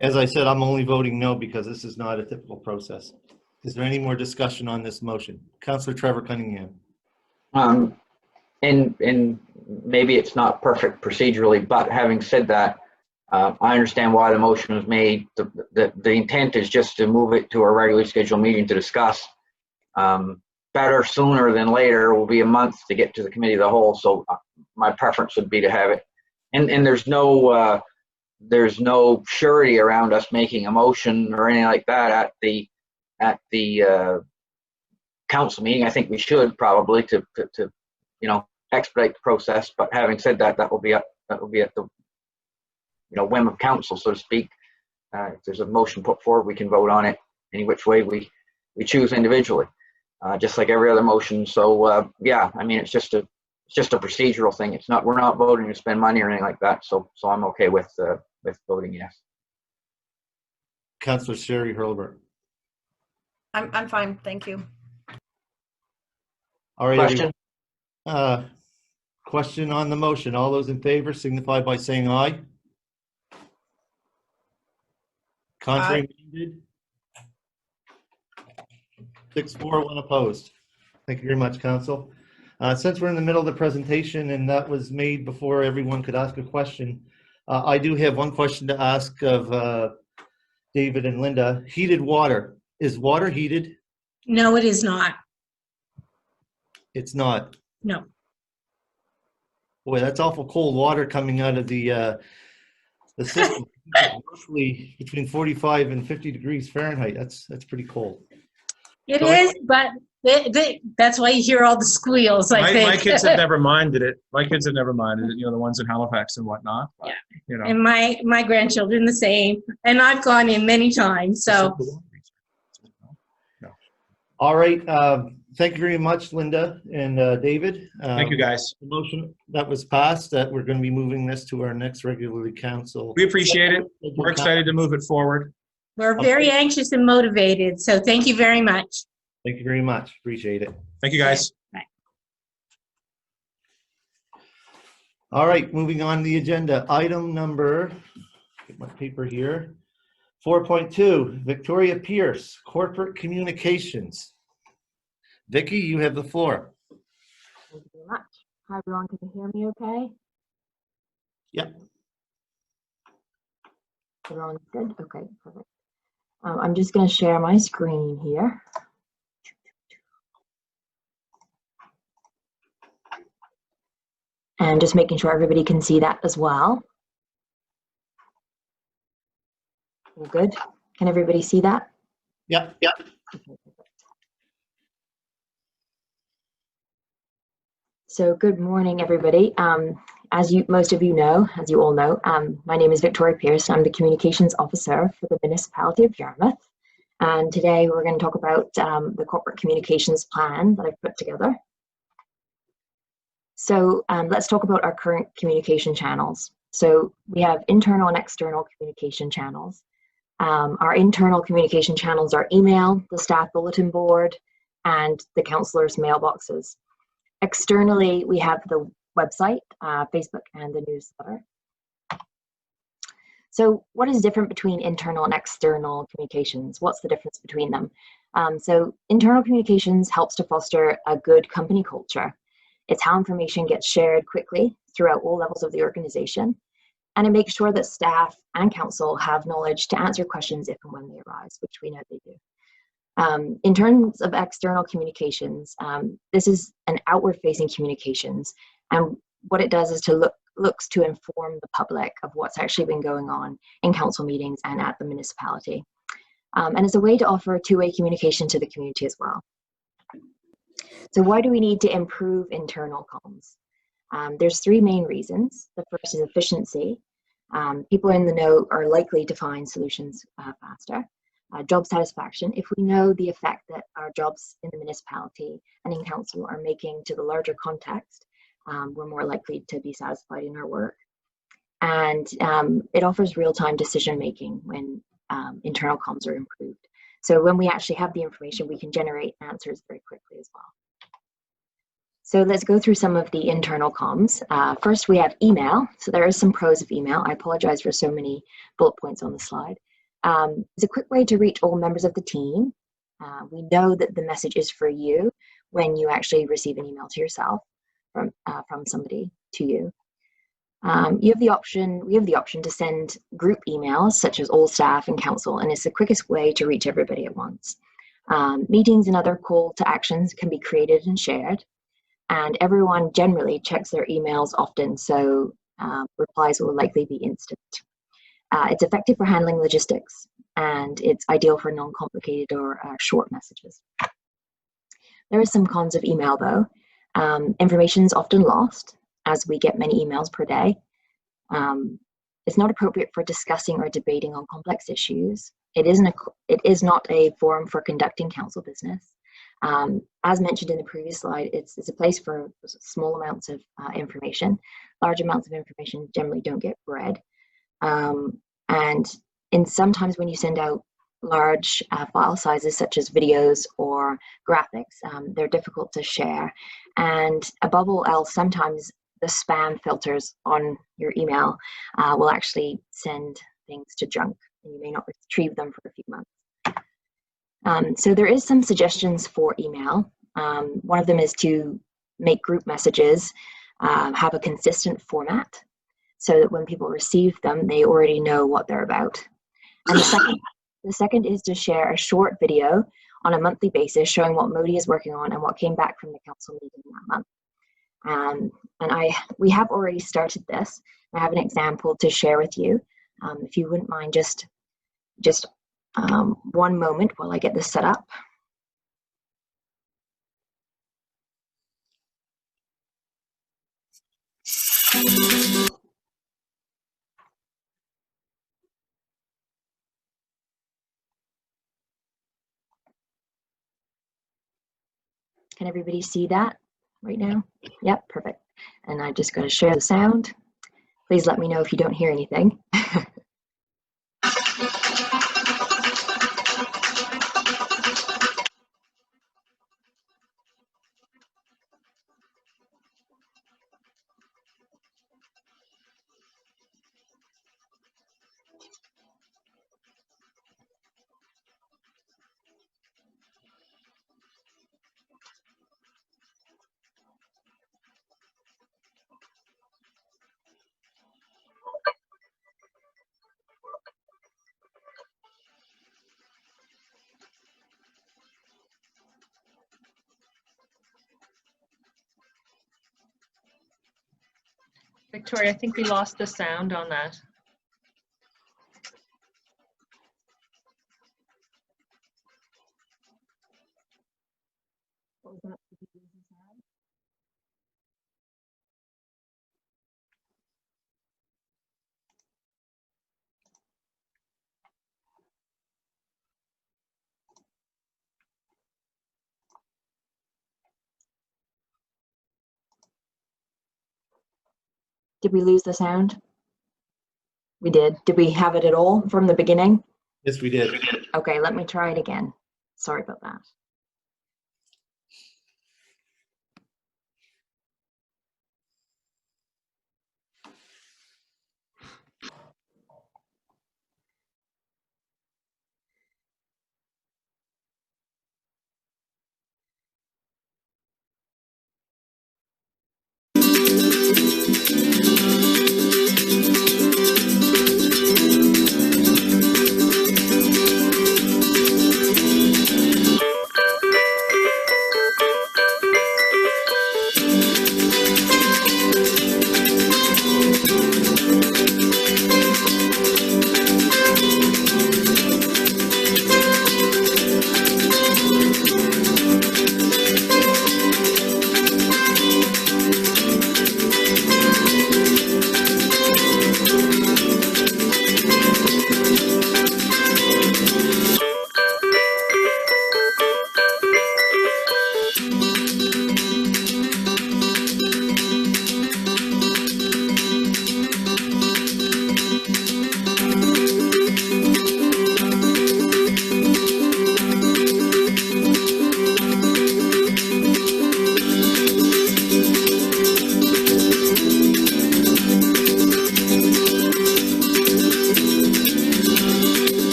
As I said, I'm only voting no because this is not a typical process. Is there any more discussion on this motion? Councillor Trevor Cunningham. And maybe it's not perfect procedurally, but having said that, I understand why the motion was made. The intent is just to move it to a regularly scheduled meeting to discuss. Better sooner than later will be a month to get to the committee of the whole. So my preference would be to have it. And there's no surety around us making a motion or anything like that at the council meeting. I think we should probably to expedite the process. But having said that, that will be at the whim of council, so to speak. If there's a motion put forward, we can vote on it any which way we choose individually, just like every other motion. So yeah, I mean, it's just a procedural thing. We're not voting to spend money or anything like that. So I'm okay with voting yes. Councillor Sherry Hurlbert. I'm fine, thank you. All right. Question? Question on the motion. All those in favor signify by saying aye. Contrary minded? 6-4, 1 opposed. Thank you very much, Council. Since we're in the middle of the presentation and that was made before everyone could ask a question, I do have one question to ask of David and Linda. Heated water. Is water heated? No, it is not. It's not. No. Boy, that's awful cold water coming out of the system. Roughly between 45 and 50 degrees Fahrenheit. That's pretty cold. It is, but that's why you hear all the squeals, I think. My kids have never minded it. My kids have never minded it, the ones in Halifax and whatnot. But, Yeah. And my grandchildren the same. And I've gone in many times, so. All right. Thank you very much, Linda and David. Thank you, guys. The motion that was passed that we're going to be moving this to our next regularly council. We appreciate it. We're excited to move it forward. We're very anxious and motivated, so thank you very much. Thank you very much. Appreciate it. Thank you, guys. Bye. All right, moving on to the agenda. Item number, get my paper here, 4.2, Victoria Pierce, Corporate Communications. Vicki, you have the floor. Thank you very much. Hi, everyone. Can you hear me okay? Yep. Everyone's good? Okay, perfect. I'm just going to share my screen here. And just making sure everybody can see that as well. We're good? Can everybody see that? Yep. So good morning, everybody. most of you know, as you all know, my name is Victoria Pierce. I'm the Communications Officer for the Municipality of Yarmouth. And today we're going to talk about the corporate communications plan that I've put together. So let's talk about our current communication channels. So we have internal and external communication channels. Our internal communication channels are email, the staff bulletin board, and the councillors' mailboxes. Externally, we have the website, Facebook, and the newsletter. So what is different between internal and external communications? What's the difference between them? So internal communications helps to foster a good company culture. It's how information gets shared quickly throughout all levels of the organization. And it makes sure that staff and council have knowledge to answer questions if and when they arise, which we know they do. In terms of external communications, this is an outward-facing communications. And what it does is looks to inform the public of what's actually been going on in council meetings and at the municipality. And it's a way to offer two-way communication to the community as well. So why do we need to improve internal comms? There's three main reasons. The first is efficiency. People in the know are likely to find solutions faster. Job satisfaction. If we know the effect that our jobs in the municipality and in council are making to the larger context, we're more likely to be satisfied in our work. And it offers real-time decision-making when internal comms are improved. So when we actually have the information, we can generate answers very quickly as well. So let's go through some of the internal comms. First, we have email. So there are some pros of email. I apologize for so many bullet points on the slide. It's a quick way to reach all members of the team. We know that the message is for you when you actually receive an email to yourself from somebody to you. We have the option to send group emails, such as all staff and council, and it's the quickest way to reach everybody at once. Meetings and other call to actions can be created and shared. And everyone generally checks their emails often, so replies will likely be instant. It's effective for handling logistics, and it's ideal for non-complicated or short messages. There are some cons of email though. Information is often lost, as we get many emails per day. It's not appropriate for discussing or debating on complex issues. It is not a forum for conducting council business. As mentioned in the previous slide, it's a place for small amounts of information. Large amounts of information generally don't get read. And sometimes when you send out large file sizes, such as videos or graphics, they're difficult to share. And above all else, sometimes the spam filters on your email will actually send things to junk, and you may not retrieve them for a few months. So there is some suggestions for email. One of them is to make group messages have a consistent format so that when people receive them, they already know what they're about. And the second is to share a short video on a monthly basis showing what Modi is working on and what came back from the council meeting that month. And we have already started this. I have an example to share with you. If you wouldn't mind just one moment while I get this set up. Can everybody see that right now? Yep, perfect. And I just got to share the sound. Please let me know if you don't hear anything. Victoria, I think we lost the sound on that. Did we lose the sound? We did. Did we have it at all from the beginning? Yes, we did. Okay, let me try it again. Sorry about that.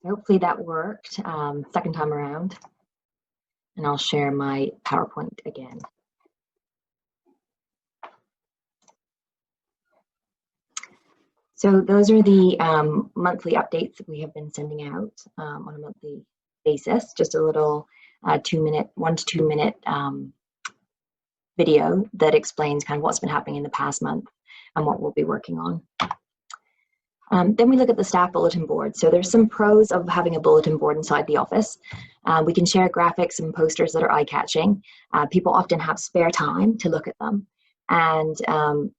Hopefully that worked second time around. And I'll share my PowerPoint again. So those are the monthly updates that we have been sending out on a monthly basis. Just a little 1 to 2 minute video that explains kind of what's been happening in the past month and what we'll be working on. Then we look at the staff bulletin board. So there's some pros of having a bulletin board inside the office. We can share graphics and posters that are eye-catching. People often have spare time to look at them, and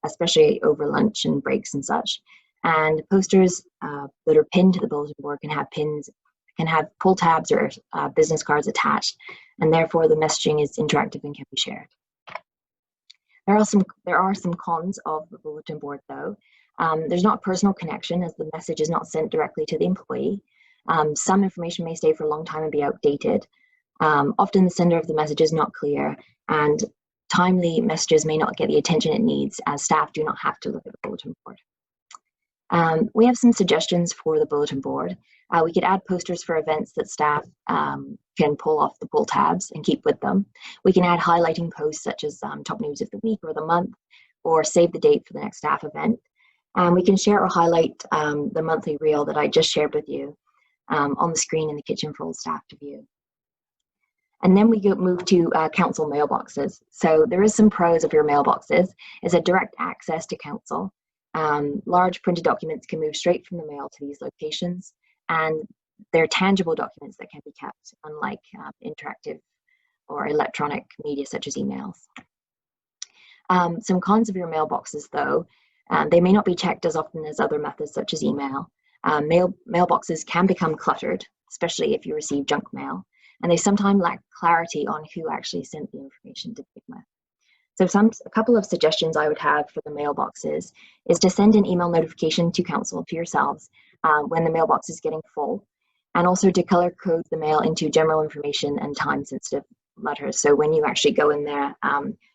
especially over lunch and breaks and such. And posters that are pinned to the bulletin board can have pull tabs or business cards attached, and therefore the messaging is interactive and can be shared. There are some cons of the bulletin board though. There's not a personal connection as the message is not sent directly to the employee. Some information may stay for a long time and be outdated. Often the sender of the message is not clear, and timely messages may not get the attention it needs as staff do not have to look at the bulletin board. We have some suggestions for the bulletin board. We could add posters for events that staff can pull off the pull tabs and keep with them. We can add highlighting posts such as top news of the week or the month, or save the date for the next staff event. We can share or highlight the monthly reel that I just shared with you on the screen in the kitchen for all staff to view. And then we move to council mailboxes. So there is some pros of your mailboxes. It's a direct access to council. Large printed documents can move straight from the mail to these locations, and they're tangible documents that can be kept, unlike interactive or electronic media such as emails. Some cons of your mailboxes, though, they may not be checked as often as other methods such as email. Mailboxes can become cluttered, especially if you receive junk mail, and they sometimes lack clarity on who actually sent the information to begin with. So a couple of suggestions I would have for the mailboxes is to send an email notification to council, to yourselves, when the mailbox is getting full, and also to color code the mail into general information and time sensitive letters. So when you actually go in there,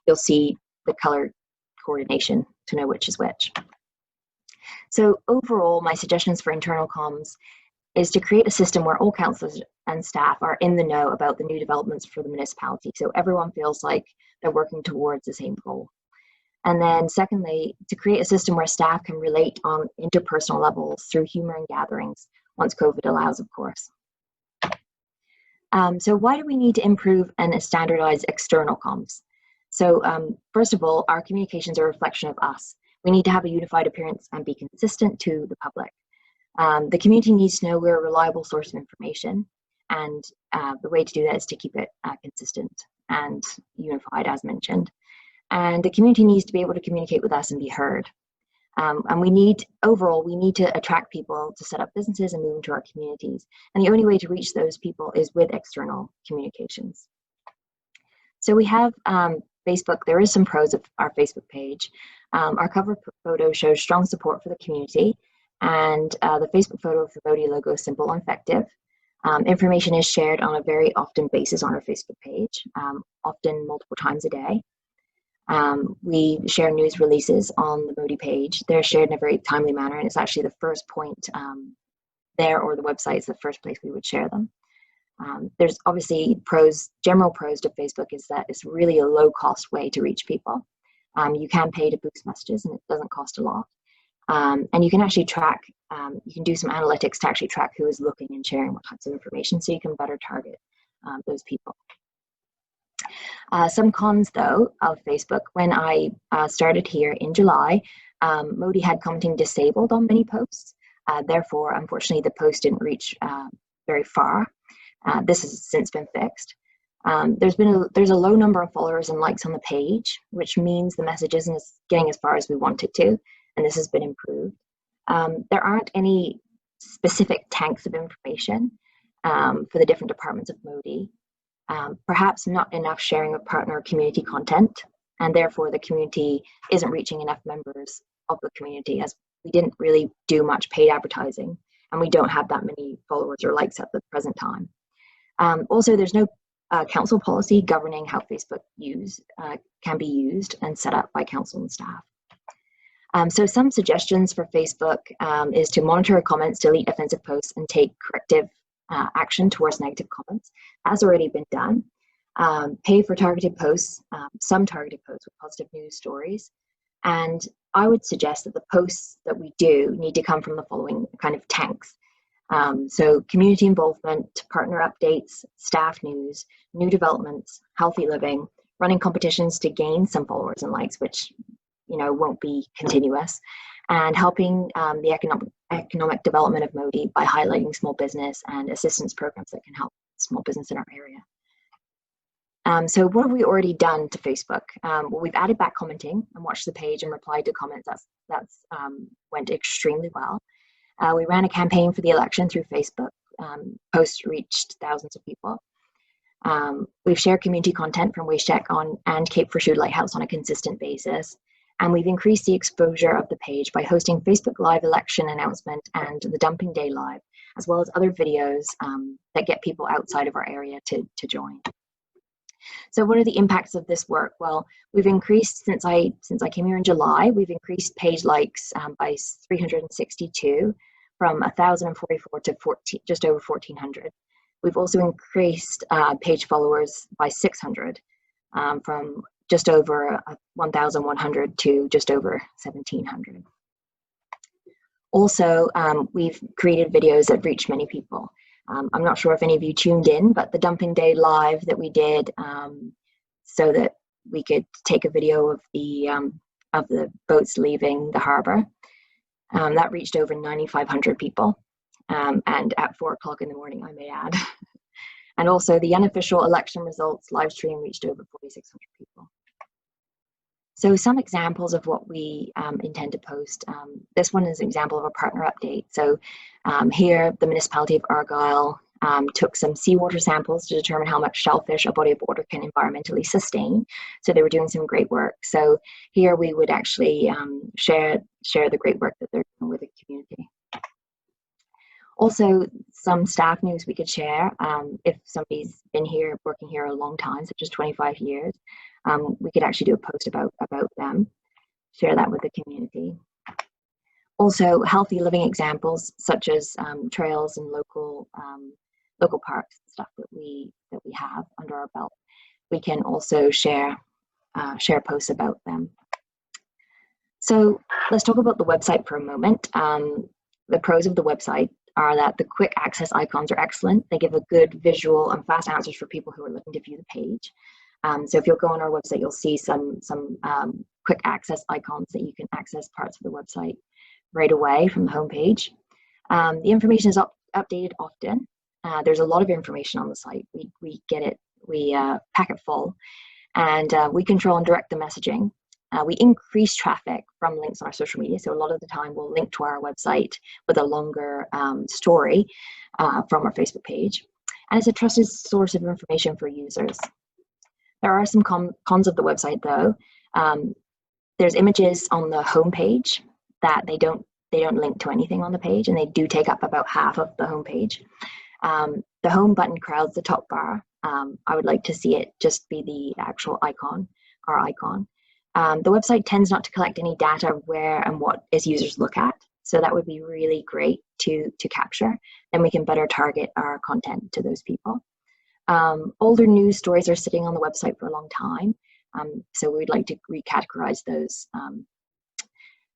you'll see the color coordination to know which is which. So overall, my suggestions for internal comms is to create a system where all councillors and staff are in the know about the new developments for the municipality, so everyone feels like they're working towards the same goal. And then secondly, to create a system where staff can relate on interpersonal levels through humour and gatherings, once COVID allows, of course. So why do we need to improve and standardize external comms? So first of all, our communications are a reflection of us. We need to have a unified appearance and be consistent to the public. The community needs to know we're a reliable source of information, and the way to do that is to keep it consistent and unified, as mentioned. And the community needs to be able to communicate with us and be heard. And we need to attract people to set up businesses and move into our communities. And the only way to reach those people is with external communications. So we have Facebook. There is some pros of our Facebook page. Our cover photo shows strong support for the community, and the Facebook photo of the Modi logo is simple and effective. Information is shared on a very often basis on our Facebook page, often multiple times a day. We share news releases on the Modi page. They're shared in a very timely manner, and it's actually the first point there, or the website is the first place we would share them. There's obviously general pros to Facebook is that it's really a low cost way to reach people. You can pay to boost messages and it doesn't cost a lot. And you can actually track, you can do some analytics to actually track who is looking and sharing what types of information, so you can better target those people. Some cons, though, of Facebook. When I started here in July, Modi had commenting disabled on many posts. Therefore, unfortunately, the post didn't reach very far. This has since been fixed. There's a low number of followers and likes on the page, which means the message isn't getting as far as we want it to, and this has been improved. There aren't any specific tanks of information for the different departments of Modi. Perhaps not enough sharing of partner community content, and therefore the community isn't reaching enough members of the community, as we didn't really do much paid advertising, and we don't have that many followers or likes at the present time. Also, there's no council policy governing how Facebook can be used and set up by council and staff. So some suggestions for Facebook is to monitor comments, delete offensive posts, and take corrective action towards negative comments. That's already been done. Pay for targeted posts, some targeted posts with positive news stories. And I would suggest that the posts that we do need to come from the following kind of tanks. So community involvement, partner updates, staff news, new developments, healthy living, running competitions to gain some followers and likes, which won't be continuous, and helping the economic development of Modi by highlighting small business and assistance programs that can help small business in our area. So what have we already done to Facebook? Well, we've added back commenting and watched the page and replied to comments. That's went extremely well. We ran a campaign for the election through Facebook. Posts reached thousands of people. We've shared community content from WasteCheck and Cape for Shoe Lighthouse on a consistent basis. And we've increased the exposure of the page by hosting Facebook Live election announcement and the Dumping Day Live, as well as other videos that get people outside of our area to join. So what are the impacts of this work? Well, we've increased, since I came here in July, we've increased page likes by 362 from 1,044 to just over 1,400. We've also increased page followers by 600 from just over 1,100 to just over 1,700. Also, we've created videos that reach many people. I'm not sure if any of you tuned in, but the Dumping Day Live that we did so that we could take a video of the boats leaving the harbour. That reached over 9,500 people. And at 4 o'clock in the morning, I may add. And also the unofficial election results live stream reached over 4,600 people. So some examples of what we intend to post. This one is an example of a partner update. So here, the municipality of Argyll took some seawater samples to determine how much shellfish a body of water can environmentally sustain. So they were doing some great work. So here we would actually share the great work that they're doing with the community. Also, some staff news we could share. If somebody's been here, working here a long time, such as 25 years, we could actually do a post about them, share that with the community. Also, healthy living examples such as trails and local parks and stuff that we have under our belt. We can also share posts about them. So let's talk about the website for a moment. The pros of the website are that the quick access icons are excellent. They give a good visual and fast answers for people who are looking to view the page. So if you'll go on our website, you'll see some quick access icons that you can access parts of the website right away from the homepage. The information is updated often. There's a lot of information on the site. We get it, we pack it full, and we control and direct the messaging. We increase traffic from links on our social media. So a lot of the time we'll link to our website with a longer story from our Facebook page. And it's a trusted source of information for users. There are some cons of the website though. There's images on the homepage that they don't link to anything on the page, and they do take up about half of the homepage. The home button crowds the top bar. I would like to see it just be the actual icon, our icon. The website tends not to collect any data where and what its users look at. So that would be really great to capture. Then we can better target our content to those people. Older news stories are sitting on the website for a long time. So we'd like to recategorize those.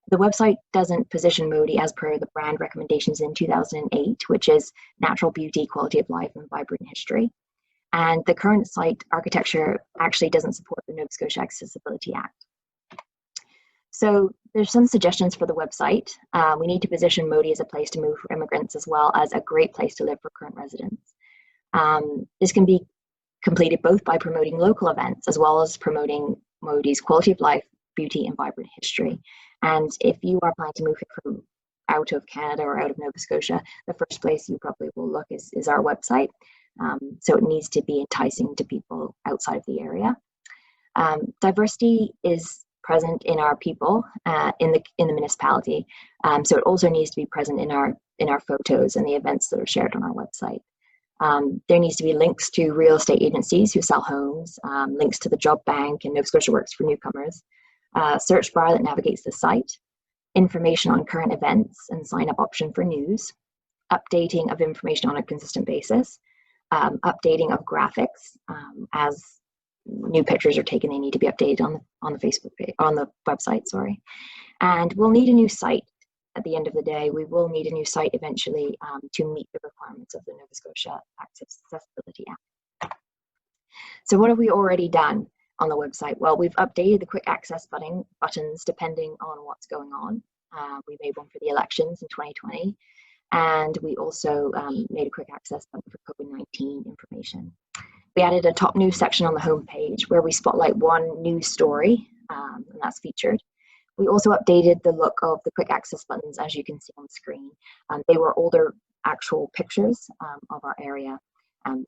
The website doesn't position Modi as per the brand recommendations in 2008, which is natural beauty, quality of life, and vibrant history. And the current site architecture actually doesn't support the Nova Scotia Accessibility Act. So there's some suggestions for the website. We need to position Modi as a place to move for immigrants as well as a great place to live for current residents. This can be completed both by promoting local events as well as promoting Modi's quality of life, beauty, and vibrant history. And if you are planning to move from out of Canada or out of Nova Scotia, the first place you probably will look is our website. So it needs to be enticing to people outside of the area. Diversity is present in our people in the municipality. So it also needs to be present in our photos and the events that are shared on our website. There needs to be links to real estate agencies who sell homes, links to the job bank and Nova Scotia Works for newcomers, search bar that navigates the site, information on current events and sign up option for news, updating of information on a consistent basis, updating of graphics as new pictures are taken. They need to be updated on the Facebook page, on the website, sorry. And we'll need a new site at the end of the day. We will need a new site eventually to meet the requirements of the Nova Scotia Accessibility Act. So what have we already done on the website? Well, we've updated the quick access buttons depending on what's going on. We made one for the elections in 2020. And we also made a quick access button for COVID-19 information. We added a top news section on the homepage where we spotlight one news story, and that's featured. We also updated the look of the quick access buttons, as you can see on the screen. They were older actual pictures of our area,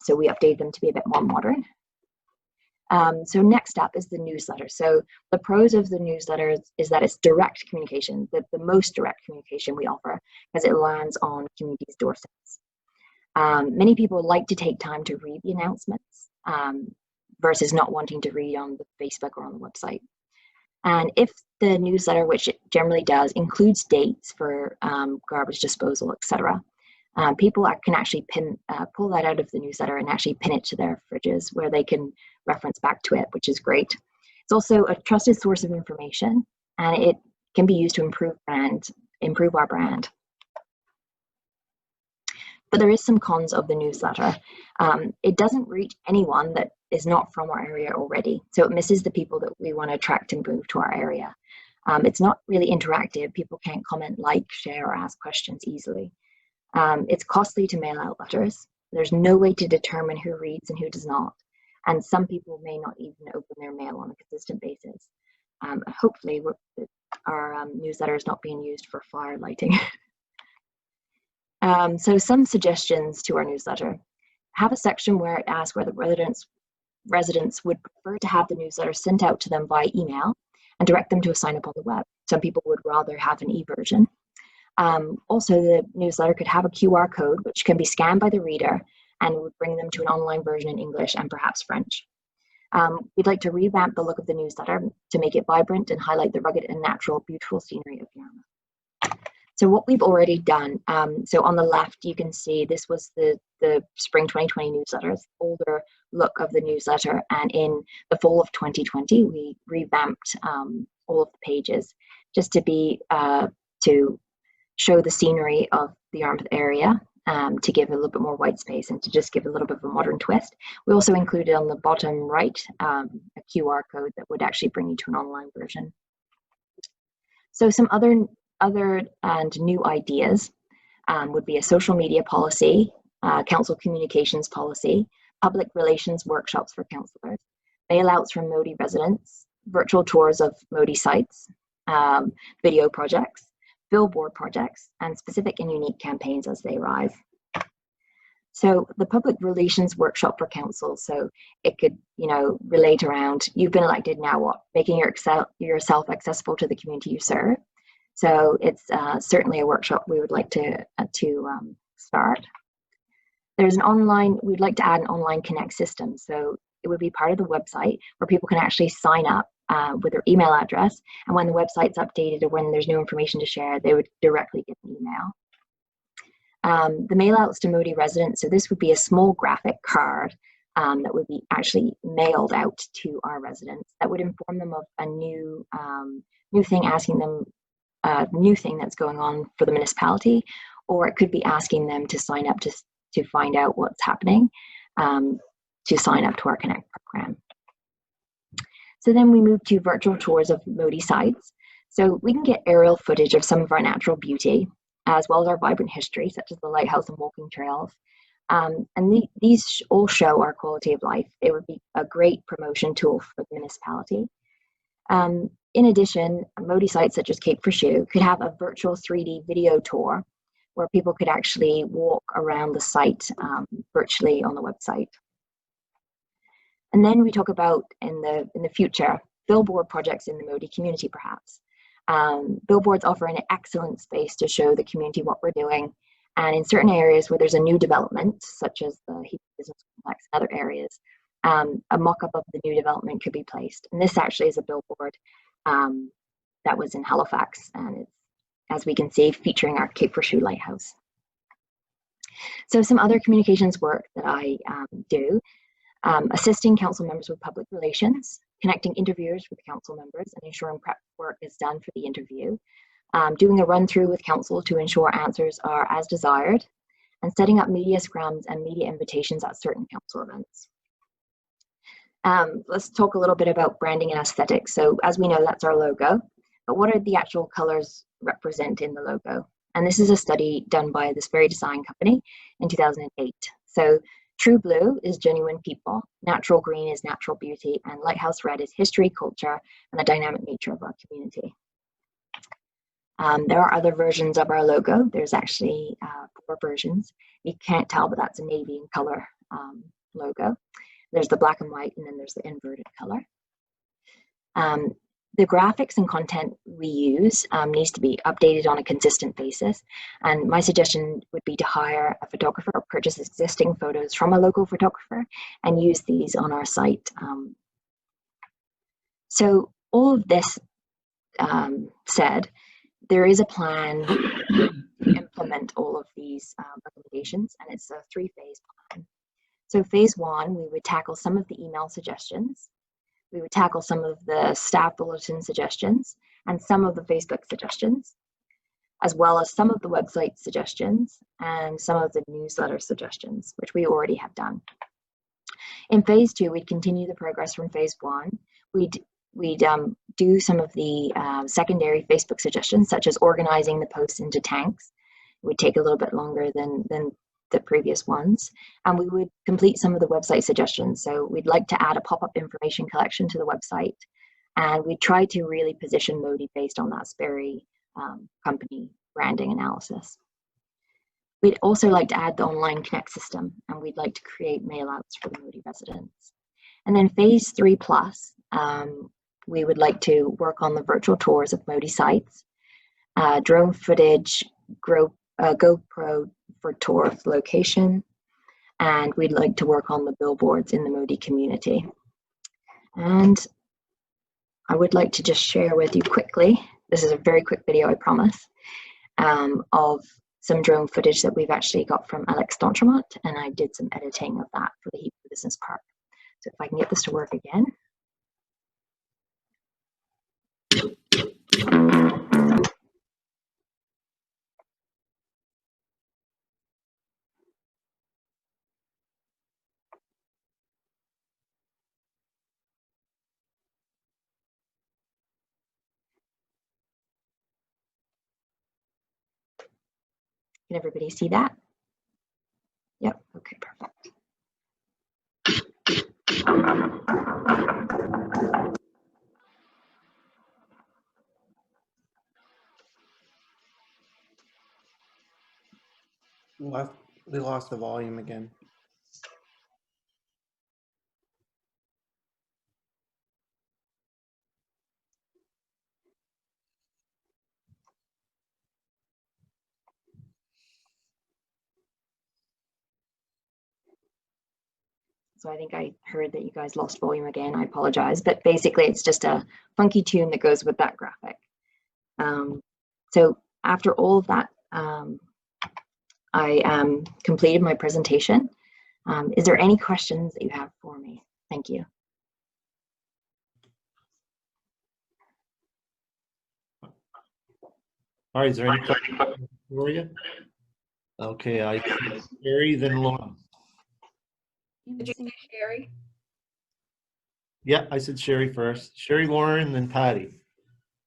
so we updated them to be a bit more modern. So next up is the newsletter. So the pros of the newsletter is that it's direct communication, the most direct communication we offer, because it lands on communities' doorsteps. Many people like to take time to read the announcements versus not wanting to read on the Facebook or on the website. And if the newsletter, which it generally does, includes dates for garbage disposal, etc., people can actually pull that out of the newsletter and actually pin it to their fridges where they can reference back to it, which is great. It's also a trusted source of information, and it can be used to improve our brand. But there is some cons of the newsletter. It doesn't reach anyone that is not from our area already. So it misses the people that we want to attract and move to our area. It's not really interactive. People can't comment, like, share, or ask questions easily. It's costly to mail out letters. There's no way to determine who reads and who does not. And some people may not even open their mail on a consistent basis. Hopefully, our newsletter is not being used for fire lighting. So some suggestions to our newsletter. Have a section where it asks whether residents would prefer to have the newsletter sent out to them by email and direct them to a sign up on the web. Some people would rather have an e-version. Also, the newsletter could have a QR code which can be scanned by the reader and would bring them to an online version in English and perhaps French. We'd like to revamp the look of the newsletter to make it vibrant and highlight the rugged and natural, beautiful scenery of Yarmouth. So what we've already done, so on the left, you can see this was the spring 2020 newsletter, older look of the newsletter. And in the fall of 2020, we revamped all of the pages just to show the scenery of the Yarmouth area, to give a little bit more white space and to just give a little bit of a modern twist. We also included on the bottom right a QR code that would actually bring you to an online version. So some other and new ideas would be a social media policy, council communications policy, public relations workshops for councillors, bailouts from Modi residents, virtual tours of Modi sites, video projects, billboard projects, and specific and unique campaigns as they arrive. So the public relations workshop for council, so it could, relate around, you've been elected, now what? Making yourself accessible to the community you serve. So it's certainly a workshop we would like to start. There's we'd like to add an online connect system. So it would be part of the website where people can actually sign up with their email address, and when the website's updated or when there's new information to share, they would directly get an email. The mail outs to Modi residents, so this would be a small graphic card that would be actually mailed out to our residents that would inform them of a new thing, asking them a new thing that's going on for the municipality, or it could be asking them to sign up to find out what's happening, to sign up to our Connect program. So then we move to virtual tours of Modi sites. So we can get aerial footage of some of our natural beauty, as well as our vibrant history, such as the lighthouse and walking trails. And these all show our quality of life. It would be a great promotion tool for the municipality. In addition, Modi sites such as Cape Freshoo could have a virtual 3D video tour where people could actually walk around the site virtually on the website. And then we talk about, in the future, billboard projects in the Modi community, perhaps. Billboards offer an excellent space to show the community what we're doing. And in certain areas where there's a new development, such as the Heath Business Complex and other areas, a mock-up of the new development could be placed. And this actually is a billboard that was in Halifax, and it's, as we can see, featuring our Cape Freshoo Lighthouse. So some other communications work that I do. Assisting council members with public relations, connecting interviewers with council members and ensuring prep work is done for the interview, doing a run through with council to ensure answers are as desired, and setting up media scrums and media invitations at certain council events. Let's talk a little bit about branding and aesthetics. So as we know, that's our logo, but what are the actual colors represent in the logo? And this is a study done by this very design company in 2008. So True blue is genuine people, natural green is natural beauty, and lighthouse red is history, culture, and the dynamic nature of our community. There are other versions of our logo. There's actually 4 versions. You can't tell, but that's a navy in color logo. There's the black and white, and then there's the inverted color. The graphics and content we use needs to be updated on a consistent basis. And my suggestion would be to hire a photographer or purchase existing photos from a local photographer and use these on our site. So all of this said, there is a plan to implement all of these recommendations, and it's a 3-phase plan. So phase 1, we would tackle some of the email suggestions. We would tackle some of the staff bulletin suggestions and some of the Facebook suggestions, as well as some of the website suggestions and some of the newsletter suggestions, which we already have done. In phase 2, we'd continue the progress from phase 1. We'd We'd do some of the secondary Facebook suggestions, such as organizing the posts into tanks. It would take a little bit longer than the previous ones. And we would complete some of the website suggestions. So we'd like to add a pop-up information collection to the website. And we try to really position Modi based on that Sperry company branding analysis. We'd also like to add the online Connect system, and we'd like to create mailouts for the Modi residents. And then phase 3 plus, we would like to work on the virtual tours of Modi sites, drone footage, GoPro for tour of location, and we'd like to work on the billboards in the Modi community. And I would like to just share with you quickly, this is a very quick video, I promise, of some drone footage that we've actually got from Alex D'Entremont, and I did some editing of that for the Hebrew Business Park. So if I can get this to work again. Can everybody see that? Yep, okay, perfect. We lost the volume again. So I think I heard that you guys lost volume again. I apologize, but basically it's just a funky tune that goes with that graphic. So after all of that, I completed my presentation. Is there any questions that you have for me? Thank you. All right, is there any questions for you? Okay, I see Sherry, then Lauren. Did you say Sherry? Yeah, I said Sherry first. Sherry, Lauren, then Patty.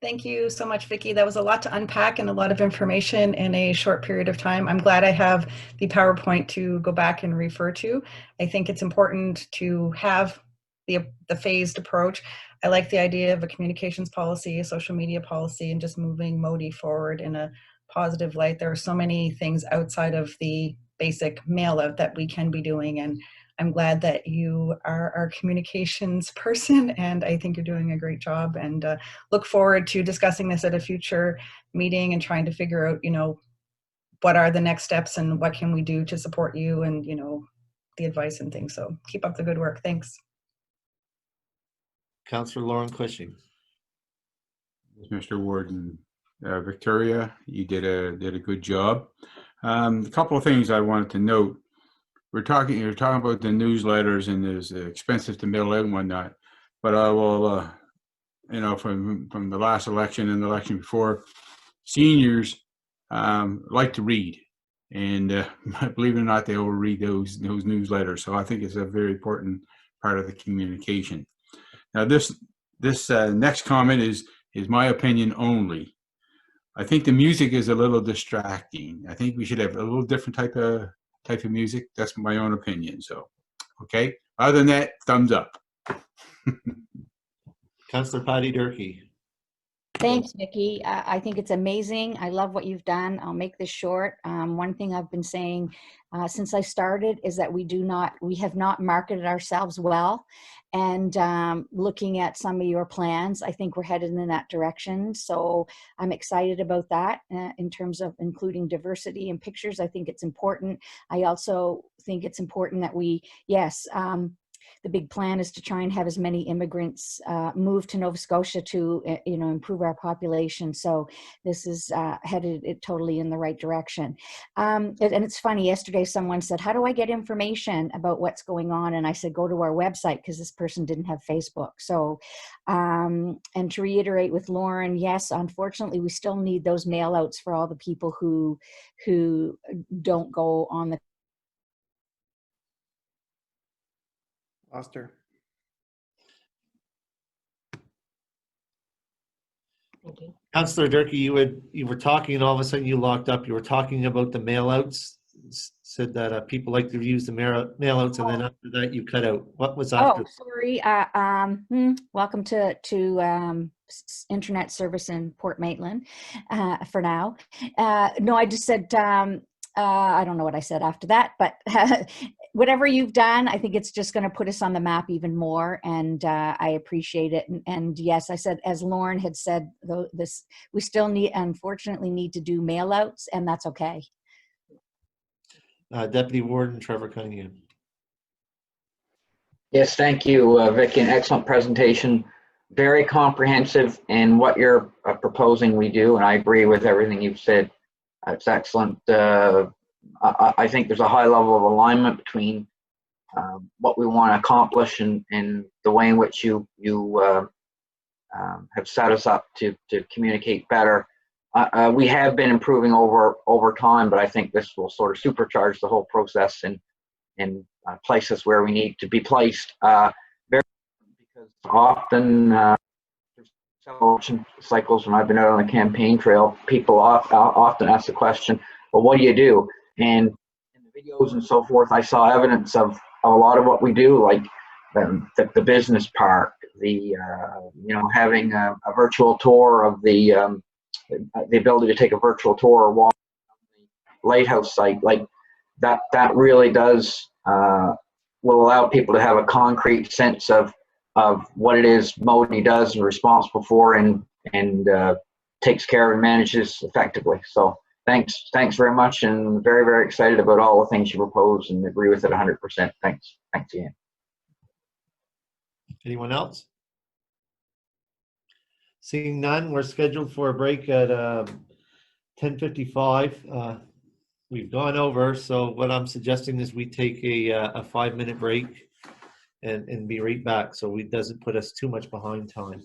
Thank you so much, Vicki. That was a lot to unpack and a lot of information in a short period of time. I'm glad I have the PowerPoint to go back and refer to. I think it's important to have the phased approach. I like the idea of a communications policy, a social media policy, and just moving Modi forward in a positive light. There are so many things outside of the basic mail out that we can be doing, and I'm glad that you are our communications person, and I think you're doing a great job, and look forward to discussing this at a future meeting and trying to figure out, what are the next steps and what can we do to support you and, the advice and things. So keep up the good work. Thanks. Councillor Lauren Cushing. Mr. Warden. Victoria, you did a good job. A couple of things I wanted to note. You're talking about the newsletters and it's expensive to mail out and whatnot, but I will, from the last election and the election before, seniors like to read, and believe it or not, they overread those newsletters. So I think it's a very important part of the communication. Now, this next comment is my opinion only. I think the music is a little distracting. I think we should have a little different type of music. That's my own opinion. So, okay. Other than that, thumbs up. Councillor Patty Durkee. Thanks, Vicki. I think it's amazing. I love what you've done. I'll make this short. One thing I've been saying since I started is that we have not marketed ourselves well. And looking at some of your plans, I think we're headed in that direction. So I'm excited about that in terms of including diversity in pictures. I think it's important. I also think it's important that the big plan is to try and have as many immigrants move to Nova Scotia to, improve our population. So this is headed totally in the right direction. And it's funny, yesterday someone said, how do I get information about what's going on? And I said, go to our website, because this person didn't have Facebook. So, and to reiterate with Lauren, yes, unfortunately, we still need those mail outs for all the people who don't go on the Lost her. Thank you. Councillor Durkee, you were talking and all of a sudden you locked up. You were talking about the mailouts. Said that people like to use the mailouts, and then after that you cut out. What was after? Oh, sorry. Welcome to Internet Service in Port Maitland for now. No, I just said, I don't know what I said after that, but whatever you've done, I think it's just going to put us on the map even more, and I appreciate it. And yes, I said, as Lauren had said, we still unfortunately need to do mail outs, and that's okay. Deputy Warden Trevor Cunningham. Yes, thank you, Vicky. An excellent presentation. Very comprehensive in what you're proposing we do, and I agree with everything you've said. It's excellent. I think there's a high level of alignment between what we want to accomplish and the way in which you have set us up to communicate better. We have been improving over time, but I think this will sort of supercharge the whole process and place us where we need to be placed. Very because often election cycles when I've been out on the campaign trail, people often ask the question, well, what do you do? And in the videos and so forth, I saw evidence of a lot of what we do, like the business park, having a virtual tour of the ability to take a virtual tour or walk the lighthouse site, like that really does will allow people to have a concrete sense of what it is Modi does and responsible for and takes care and manages effectively. So thanks very much, and very, very excited about all the things you propose and agree with it 100%. Thanks Ian. Anyone else? Seeing none, we're scheduled for a break at 10:55. We've gone over, so what I'm suggesting is we take a 5-minute break and be right back, so it doesn't put us too much behind time.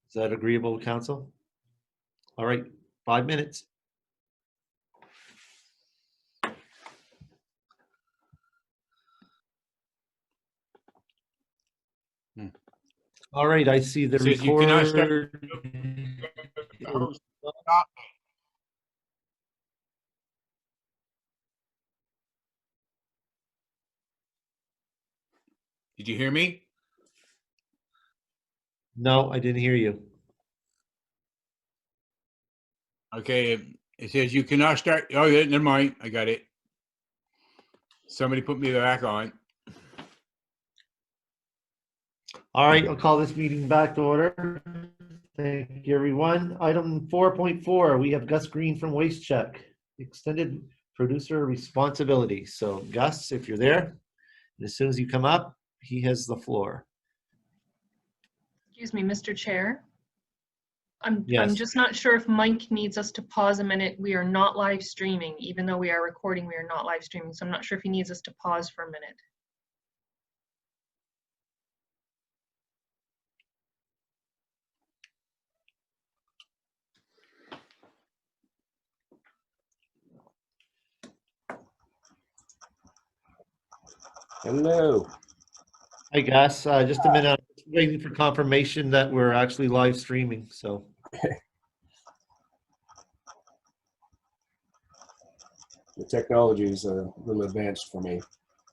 Is that agreeable, council? All right, 5 minutes. All right, I see the Says you cannot start- record. Did you hear me? No, I didn't hear you. Okay, it says you cannot start. Oh, yeah, never mind. I got it. Somebody put me back on. All right, I'll call this meeting back to order. Thank you, everyone. Item 4.4, we have Gus Green from Waste Check, extended producer responsibility. So Gus, if you're there, and as soon as you come up, he has the floor. Excuse me, Mr. Chair. I'm Yes. just not sure if Mike needs us to pause a minute. We are not live streaming. Even though we are recording, we are not live streaming. So I'm not sure if he needs us to pause for a minute. Hello. Hi, Gus. Just a minute. I'm waiting for confirmation that we're actually live streaming. So. The technology is a little advanced for me.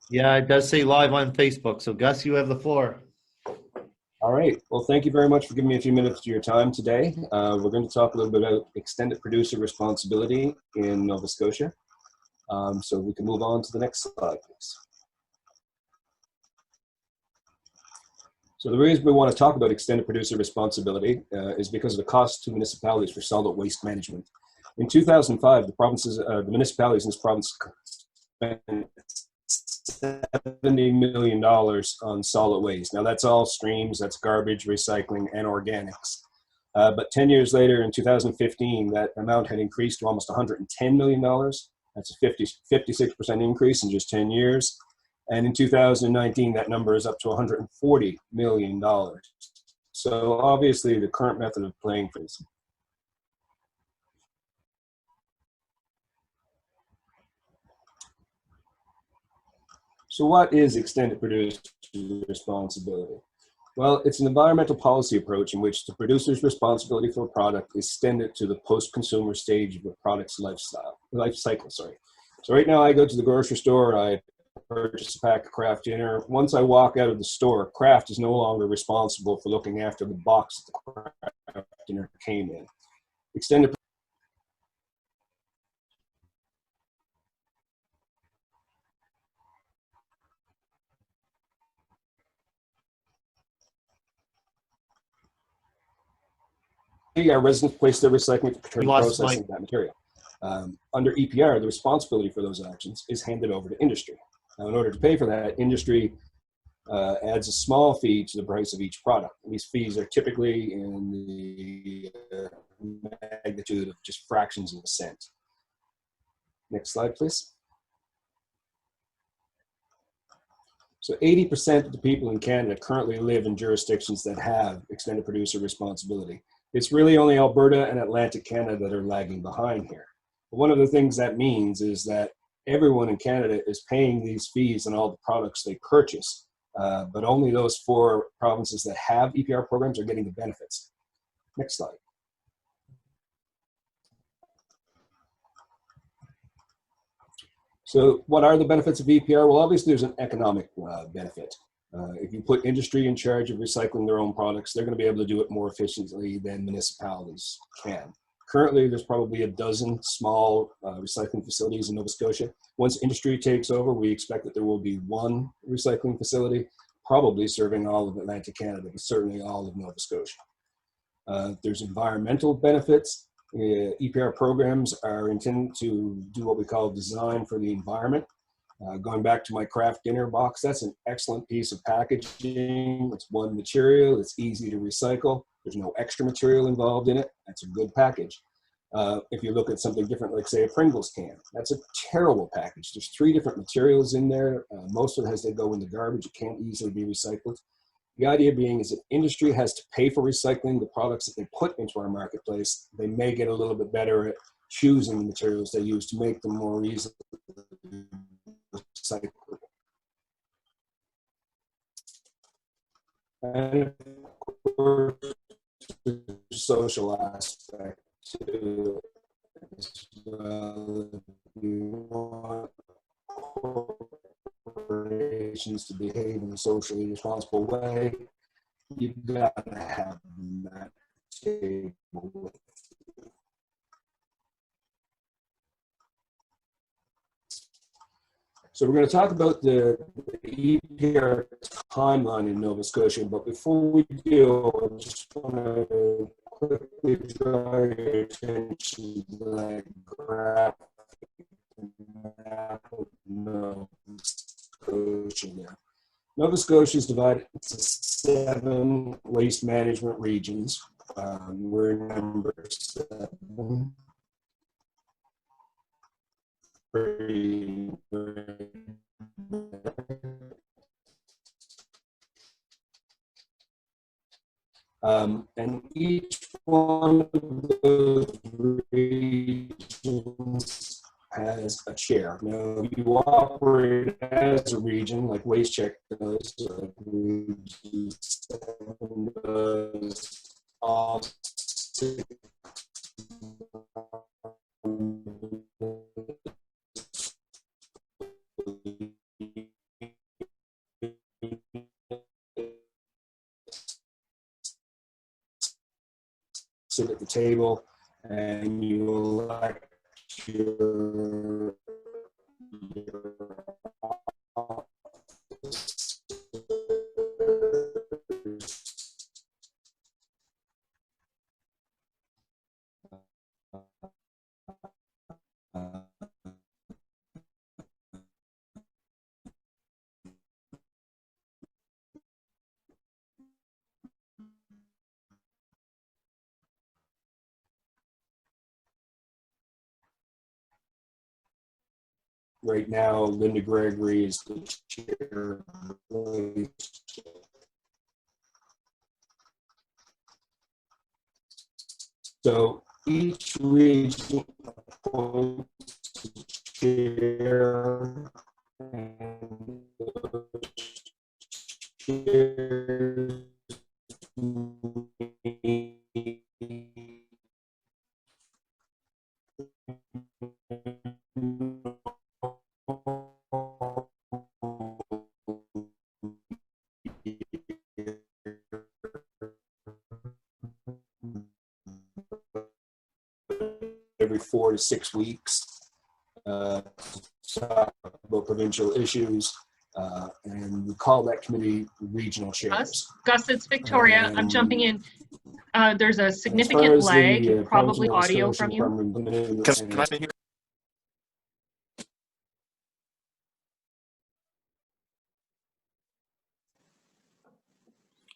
Yeah, it does say live on Facebook. So Gus, you have the floor. All right. Well, thank you very much for giving me a few minutes of your time today. We're going to talk a little bit about extended producer responsibility in Nova Scotia. So we can move on to the next slide, please. So the reason we want to talk about extended producer responsibility is because of the cost to municipalities for solid waste management. In 2005, the municipalities in this province spent $70 million on solid waste. Now that's all streams, that's garbage, recycling, and organics. But 10 years later, in 2015, that amount had increased to almost $110 million. That's a 56% increase in just 10 years. And in 2019, that number is up to $140 million. So obviously, the current method of playing for this. So what is extended producer responsibility? Well, it's an environmental policy approach in which the producer's responsibility for a product is extended to the post-consumer stage of a product's life cycle. So right now I go to the grocery store, I purchase a pack of Kraft Dinner. Once I walk out of the store, Kraft is no longer responsible for looking after the box that the Kraft Dinner came in. Extended our residents place their recycling to return We the lost processing of that material. Under EPR, the responsibility for those actions is handed over to industry. Now, in order to pay for that, industry adds a small fee to the price of each product. These fees are typically in the magnitude of just fractions of a cent. Next slide, please. So 80% of the people in Canada currently live in jurisdictions that have extended producer responsibility. It's really only Alberta and Atlantic Canada that are lagging behind here. But one of the things that means is that everyone in Canada is paying these fees on all the products they purchase, but only those 4 provinces that have EPR programs are getting the benefits. Next slide. So what are the benefits of EPR? Well, obviously there's an economic benefit. If you put industry in charge of recycling their own products, they're going to be able to do it more efficiently than municipalities can. Currently, there's probably a dozen small recycling facilities in Nova Scotia. Once industry takes over, we expect that there will be 1 recycling facility, probably serving all of Atlantic Canada, but certainly all of Nova Scotia. There's environmental benefits. EPR programs are intended to do what we call design for the environment. Going back to my Kraft Dinner box, that's an excellent piece of packaging. It's one material, it's easy to recycle. There's no extra material involved in it. That's a good package. If you look at something different, like say a Pringles can, that's a terrible package. There's 3 different materials in there. Most of it has to go in the garbage. It can't easily be recycled. The idea being is if industry has to pay for recycling the products that they put into our marketplace, they may get a little bit better at choosing the materials they use to make them more easily recyclable. And of course, the social aspect too, as well. If you want corporations to behave in a socially responsible way, you've got to have them at the table with you. So we're going to talk about the EPR timeline in Nova Scotia, but before we do, I just want to quickly draw your attention to that graphic map of Nova Scotia there. Nova Scotia is divided into 7 waste management regions. We're number 7. And each one of those regions has a chair. Now, if you operate as a region, like Waste Check does, like Region 7 does, all 6 sit at the table and you elect your right now, Linda Gregory is the chair. So each region appoints a chair, and those chairs every 4 to 6 weeks to talk about provincial issues, and we call that committee regional chairs. Gus, it's Victoria. I'm jumping in. There's a As far significant as the, lag, probably Province of Nova audio Scotia from you. Department of Limited Can I stay here?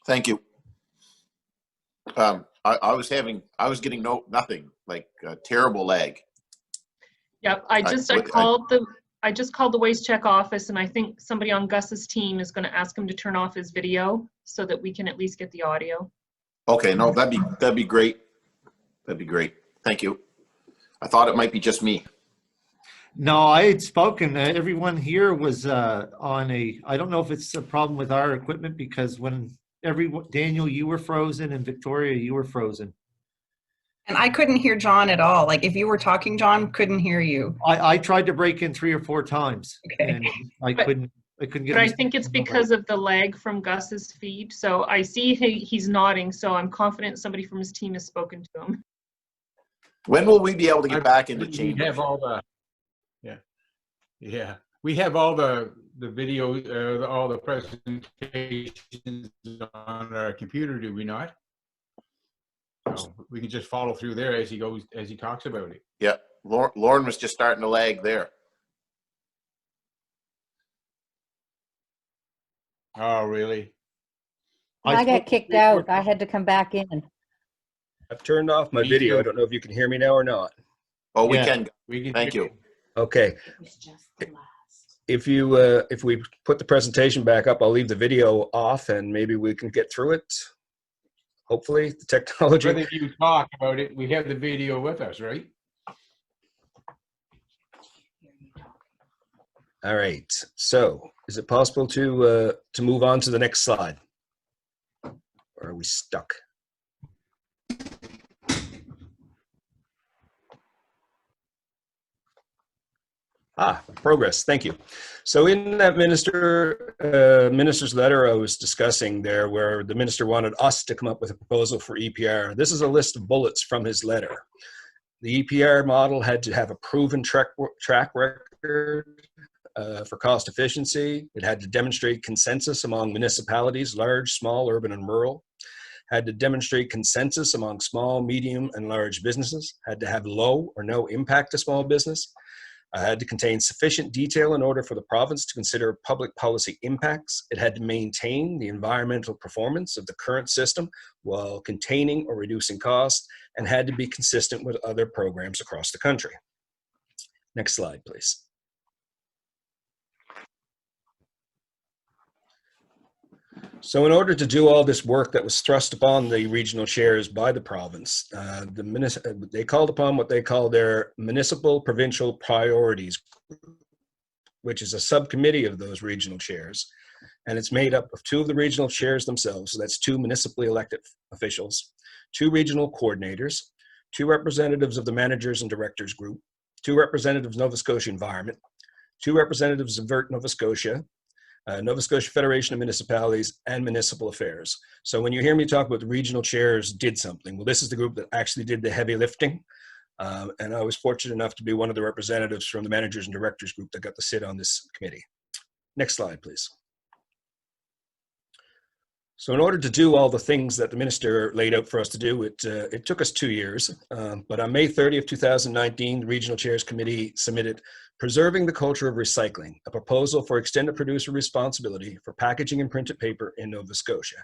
Thank you. I was getting nothing, like terrible lag. Yep, I just called the Waste Check office, and I think somebody on Gus's team is going to ask him to turn off his video so that we can at least get the audio. Okay, no, that'd be great. That'd be great. Thank you. I thought it might be just me. No, I had spoken. Everyone here was on a, I don't know if it's a problem with our equipment, because when Daniel, you were frozen, and Victoria, you were frozen. And I couldn't hear John at all. Like if you were talking, John, couldn't hear you. I tried to break in 3 or 4 times, Okay. and I couldn't get. But I think it's because of the lag from Gus's feed. So I see he's nodding, so I'm confident somebody from his team has spoken to him. When will we be able to get back into We chambers? have all the, yeah. We have all the video, all the presentations on our computer, do we not? So we can just follow through there as he talks about it. Yeah, Lauren was just starting to lag there. Oh, really? I got kicked out. I had to come back in. I've turned off my Me video. too. I don't know if you can hear me now or not. Oh, we Yeah. can. We can Thank you. Okay. If we put the presentation back up, I'll leave the video off, and maybe we can get through it. Hopefully, the technology. Whether you talk about it, we have the video with us, right? All right. So, is it possible to move on to the next slide? Or are we stuck? Progress. Thank you. So in that minister's letter I was discussing there, where the minister wanted us to come up with a proposal for EPR, this is a list of bullets from his letter. The EPR model had to have a proven track record for cost efficiency. It had to demonstrate consensus among municipalities, large, small, urban, and rural. Had to demonstrate consensus among small, medium, and large businesses. Had to have low or no impact to small business. Had to contain sufficient detail in order for the province to consider public policy impacts. It had to maintain the environmental performance of the current system while containing or reducing costs, and had to be consistent with other programs across the country. Next slide, please. So in order to do all this work that was thrust upon the regional chairs by the province, they called upon what they call their Municipal Provincial Priorities Group, which is a subcommittee of those regional chairs. And it's made up of 2 of the regional chairs themselves. So that's 2 municipally elected officials, 2 regional coordinators, 2 representatives of the Managers and Directors Group, 2 representatives of Nova Scotia Environment, 2 representatives of Vert Nova Scotia, Nova Scotia Federation of Municipalities, and Municipal Affairs. So when you hear me talk about the regional chairs did something, well, this is the group that actually did the heavy lifting. And I was fortunate enough to be one of the representatives from the Managers and Directors Group that got to sit on this committee. Next slide, please. So in order to do all the things that the minister laid out for us to do, it took us 2 years. But on May 30th, 2019, the Regional Chairs Committee submitted Preserving the Culture of Recycling, a proposal for extended producer responsibility for packaging and printed paper in Nova Scotia.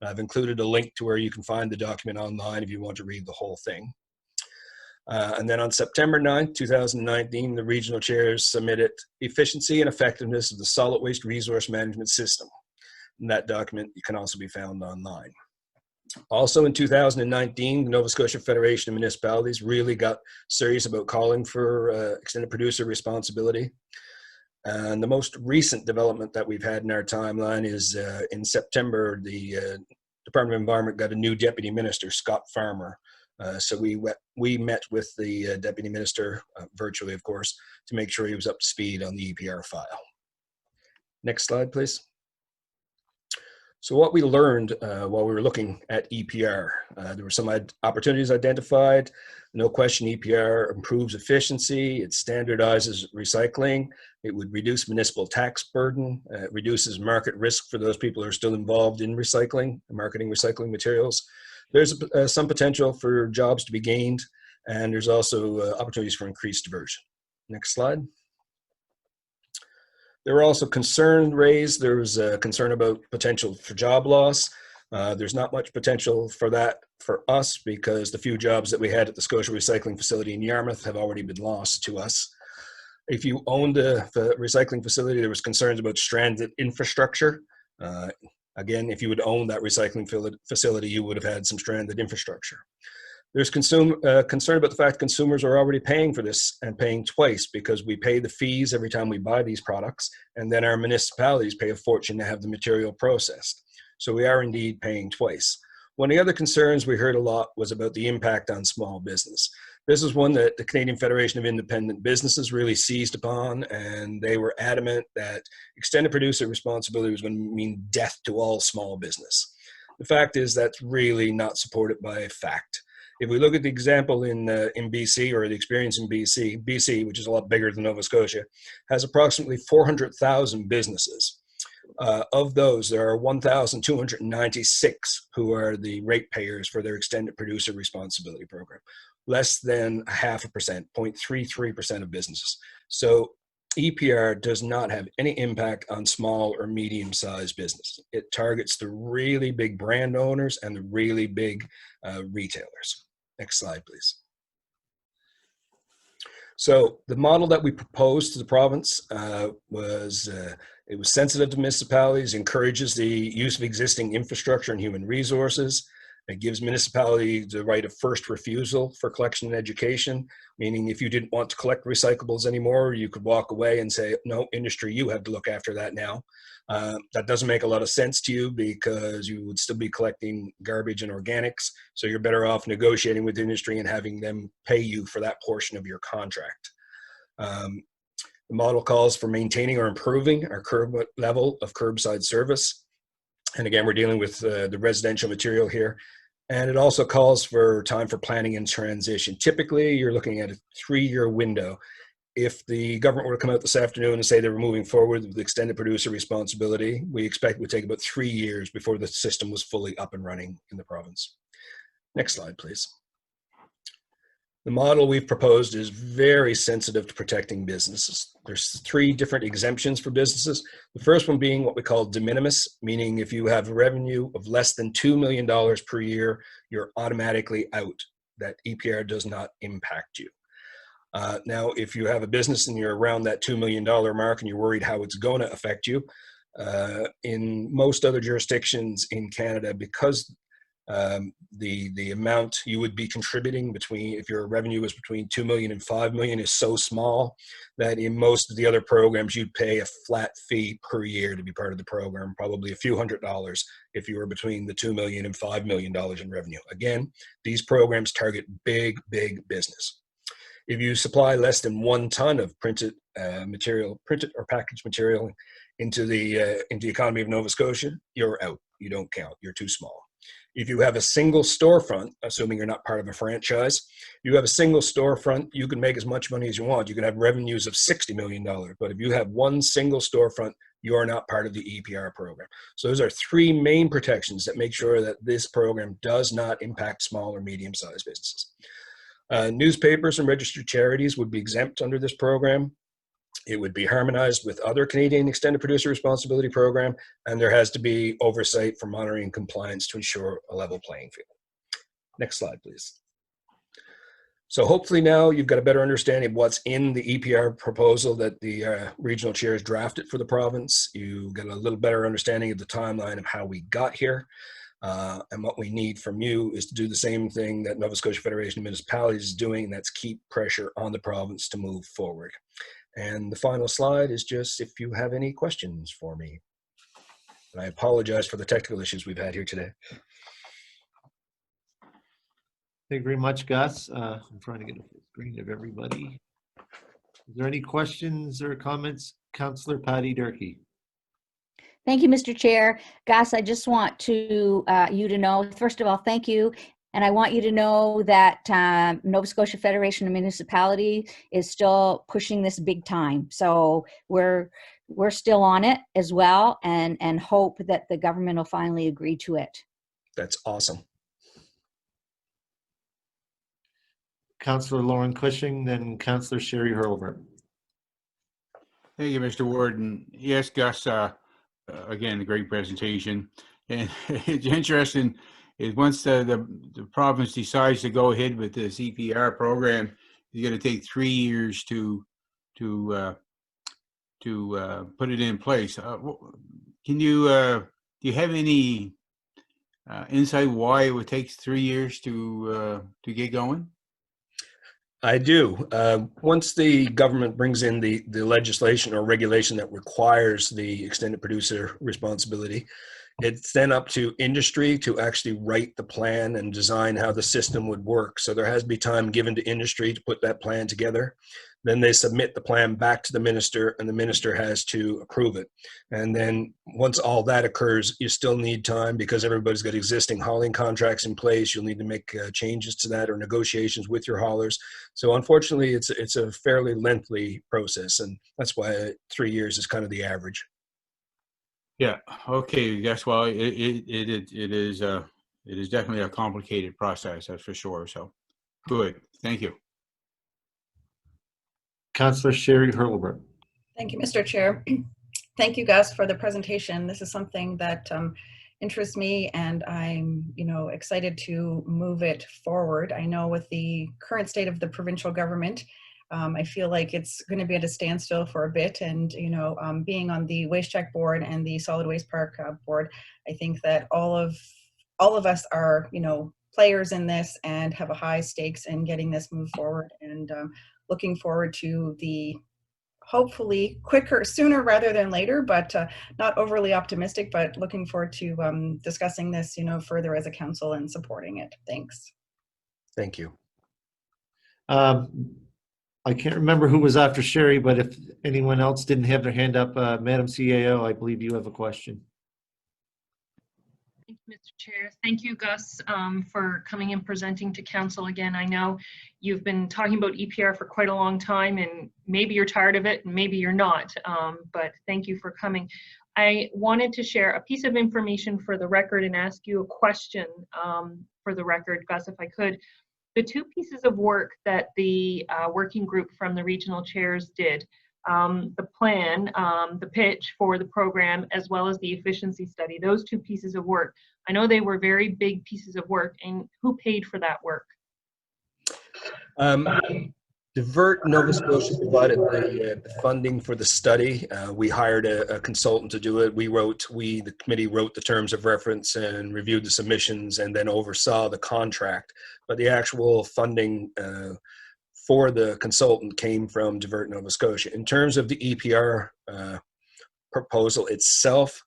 I've included a link to where you can find the document online if you want to read the whole thing. And then on September 9th, 2019, the regional chairs submitted Efficiency and Effectiveness of the Solid Waste Resource Management System. And that document can also be found online. Also in 2019, the Nova Scotia Federation of Municipalities really got serious about calling for extended producer responsibility. And the most recent development that we've had in our timeline is in September, the Department of Environment got a new deputy minister, Scott Farmer. So we met with the deputy minister, virtually of course, to make sure he was up to speed on the EPR file. Next slide, please. So what we learned while we were looking at EPR, there were some opportunities identified. No question, EPR improves efficiency, it standardizes recycling, it would reduce municipal tax burden, it reduces market risk for those people who are still involved in recycling, marketing recycling materials. There's some potential for jobs to be gained, and there's also opportunities for increased diversion. Next slide. There were also concerns raised. There was a concern about potential for job loss. There's not much potential for that for us because the few jobs that we had at the Scotia Recycling Facility in Yarmouth have already been lost to us. If you owned the recycling facility, there was concerns about stranded infrastructure. Again, if you would own that recycling facility, you would have had some stranded infrastructure. There's concern about the fact consumers are already paying for this and paying twice because we pay the fees every time we buy these products, and then our municipalities pay a fortune to have the material processed. So we are indeed paying twice. One of the other concerns we heard a lot was about the impact on small business. This is one that the Canadian Federation of Independent Businesses really seized upon, and they were adamant that extended producer responsibility was going to mean death to all small business. The fact is that's really not supported by fact. If we look at the example in BC, or the experience in BC, which is a lot bigger than Nova Scotia, has approximately 400,000 businesses. Of those, there are 1,296 who are the ratepayers for their extended producer responsibility program. Less than 0.5%, 0.33% of businesses. So EPR does not have any impact on small or medium-sized business. It targets the really big brand owners and the really big retailers. Next slide, please. So the model that we proposed to the province was sensitive to municipalities, encourages the use of existing infrastructure and human resources. It gives municipalities the right of first refusal for collection and education, meaning if you didn't want to collect recyclables anymore, you could walk away and say, no, industry, you have to look after that now. That doesn't make a lot of sense to you because you would still be collecting garbage and organics. So you're better off negotiating with industry and having them pay you for that portion of your contract. The model calls for maintaining or improving our curb level of curbside service. And again, we're dealing with the residential material here. And it also calls for time for planning and transition. Typically, you're looking at a 3-year window. If the government were to come out this afternoon and say they were moving forward with extended producer responsibility, we expect it would take about 3 years before the system was fully up and running in the province. Next slide, please. The model we've proposed is very sensitive to protecting businesses. There's 3 different exemptions for businesses. The first one being what we call de minimis, meaning if you have a revenue of less than $2 million per year, you're automatically out. That EPR does not impact you. Now, if you have a business and you're around that $2 million mark and you're worried how it's going to affect you, in most other jurisdictions in Canada, because the amount you would be contributing between, if your revenue is between 2 million and 5 million, is so small that in most of the other programs you'd pay a flat fee per year to be part of the program, probably a few $100s if you were between the 2 million and $5 million in revenue. Again, these programs target big business. If you supply less than 1 ton of printed or packaged material into the economy of Nova Scotia, you're out. You don't count. You're too small. If you have a single storefront, assuming you're not part of a franchise, you have a single storefront, you can make as much money as you want. You can have revenues of $60 million. But if you have one single storefront, you are not part of the EPR program. So those are 3 main protections that make sure that this program does not impact small or medium-sized businesses. Newspapers and registered charities would be exempt under this program. It would be harmonized with other Canadian Extended Producer Responsibility Program, and there has to be oversight for monitoring and compliance to ensure a level playing field. Next slide, please. So hopefully now you've got a better understanding of what's in the EPR proposal that the regional chairs drafted for the province. You get a little better understanding of the timeline of how we got here. And what we need from you is to do the same thing that Nova Scotia Federation of Municipalities is doing, and that's keep pressure on the province to move forward. And the final slide is just if you have any questions for me. And I apologize for the technical issues we've had here today. Thank you very much, Gus. I'm trying to get a full screen of everybody. Is there any questions or comments? Councillor Patty Durkee. Thank you, Mr. Chair. Gus, I just want to you to know, first of all, thank you. And I want you to know that Nova Scotia Federation of Municipalities is still pushing this big time. So we're still on it as well, and hope that the government will finally agree to it. That's awesome. Councillor Lauren Cushing, then Councillor Sherry Hurlbert. Thank you, Mr. Warden. Yes, Gus, again, a great presentation. And it's interesting is once the province decides to go ahead with the CPR program, it's going to take 3 years to put it in place. Can you do you have any insight why it would take 3 years to get going? I do. Once the government brings in the legislation or regulation that requires the extended producer responsibility, it's then up to industry to actually write the plan and design how the system would work. So there has to be time given to industry to put that plan together. Then they submit the plan back to the minister, and the minister has to approve it. And then once all that occurs, you still need time because everybody's got existing hauling contracts in place. You'll need to make changes to that or negotiations with your haulers. So unfortunately, it's a fairly lengthy process, and that's why 3 years is kind of the average. Yeah. Okay. Yes. Well, it is definitely a complicated process, that's for sure. So, good. Thank you. Councillor Sherry Hurlbert. Thank you, Mr. Chair. Thank you, Gus, for the presentation. This is something that interests me, and I'm, excited to move it forward. I know with the current state of the provincial government, I feel like it's going to be at a standstill for a bit, and being on the Waste Check board and the Solid Waste Park board, I think that all of us are players in this and have a high stakes in getting this moved forward, and looking forward to the hopefully sooner rather than later, but not overly optimistic, but looking forward to discussing this further as a council and supporting it. Thanks. Thank you. I can't remember who was after Sherry, but if anyone else didn't have their hand up, Madam CAO, I believe you have a question. Thank you, Mr. Chair. Thank you, Gus, for coming and presenting to council again. I know you've been talking about EPR for quite a long time, and maybe you're tired of it and maybe you're not, but thank you for coming. I wanted to share a piece of information for the record and ask you a question for the record, Gus, if I could. The two pieces of work that the working group from the regional chairs did, the plan, the pitch for the program, as well as the efficiency study, those two pieces of work, I know they were very big pieces of work, and who paid for that work? Divert Nova Scotia provided the funding for the study. We hired a consultant to do it. The committee wrote the terms of reference and reviewed the submissions and then oversaw the contract. But the actual funding for the consultant came from Divert Nova Scotia. In terms of the EPR proposal itself,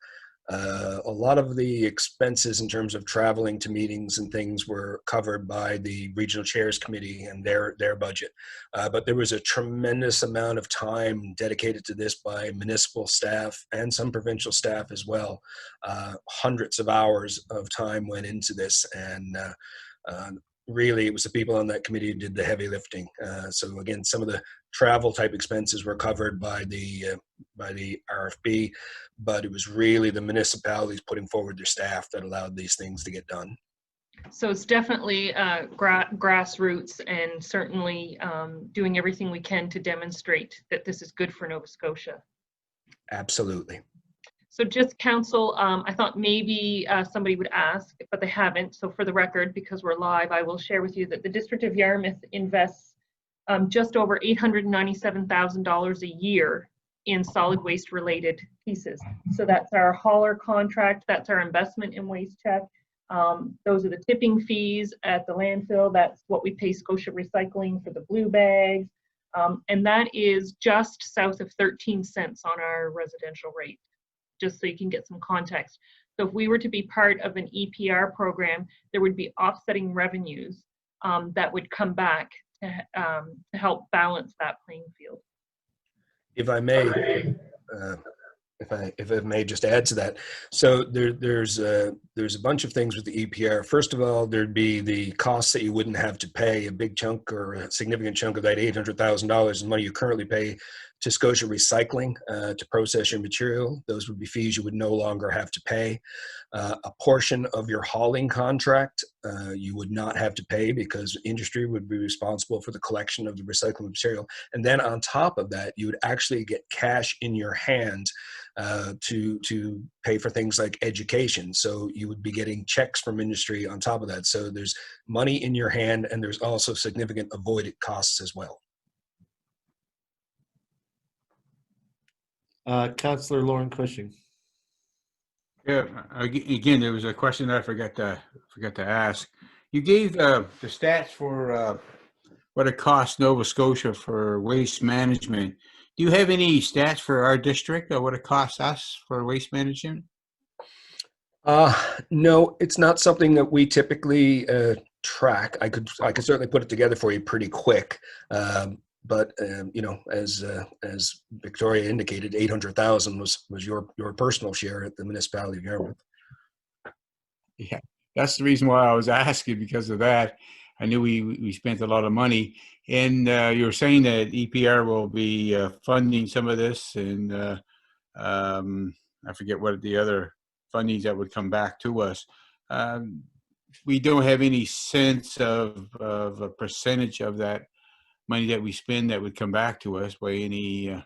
a lot of the expenses in terms of traveling to meetings and things were covered by the regional chairs committee and their budget. But there was a tremendous amount of time dedicated to this by municipal staff and some provincial staff as well. Hundreds of hours of time went into this, and really it was the people on that committee who did the heavy lifting. So again, some of the travel type expenses were covered by the RFB, but it was really the municipalities putting forward their staff that allowed these things to get done. So it's definitely grassroots, and certainly doing everything we can to demonstrate that this is good for Nova Scotia. Absolutely. So just council, I thought maybe somebody would ask, but they haven't. So for the record, because we're live, I will share with you that the District of Yarmouth invests just over $897,000 a year in solid waste related pieces. So that's our hauler contract, that's our investment in Waste Check. Those are the tipping fees at the landfill. That's what we pay Scotia Recycling for the blue bags. And that is just south of 13 cents on our residential rate, just so you can get some context. So if we were to be part of an EPR program, there would be offsetting revenues that would come back to help balance that playing field. If I may, if I may just add to that. So there's a bunch of things with the EPR. First of all, there'd be the costs that you wouldn't have to pay. A big chunk or a significant chunk of that $800,000 is money you currently pay to Scotia Recycling to process your material. Those would be fees you would no longer have to pay. A portion of your hauling contract you would not have to pay because industry would be responsible for the collection of the recyclable material. And then on top of that, you would actually get cash in your hand to pay for things like education. So you would be getting checks from industry on top of that. So there's money in your hand, and there's also significant avoided costs as well. Councillor Lauren Cushing. Yeah, again, there was a question that I forgot to ask. You gave the stats for what it costs Nova Scotia for waste management. Do you have any stats for our district or what it costs us for waste management? No, it's not something that we typically track. I could certainly put it together for you pretty quick. But you know, as Victoria indicated, 800,000 was your personal share at the municipality of Yarmouth. Yeah, that's the reason why I was asking, because of that. I knew we spent a lot of money, and you were saying that EPR will be funding some of this, and I forget what the other fundings that would come back to us. We don't have any sense of a percentage of that money that we spend that would come back to us by any,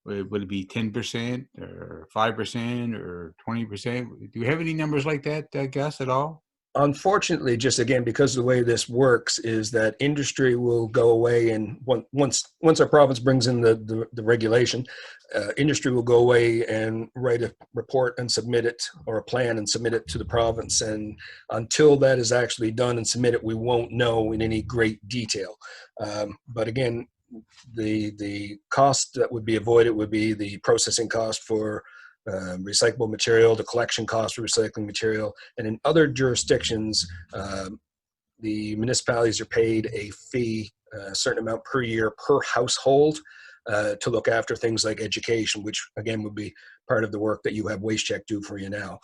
would it be 10% or 5% or 20%? Do you have any numbers like that, Gus, at all? Unfortunately, just again, because of the way this works is that industry will go away, and once our province brings in the regulation, industry will go away and write a report and submit it, or a plan and submit it to the province. And until that is actually done and submitted, we won't know in any great detail. But again, the cost that would be avoided would be the processing cost for recyclable material, the collection cost for recycling material. And in other jurisdictions, the municipalities are paid a fee, a certain amount per year per household, to look after things like education, which again would be part of the work that you have WasteCheck do for you now.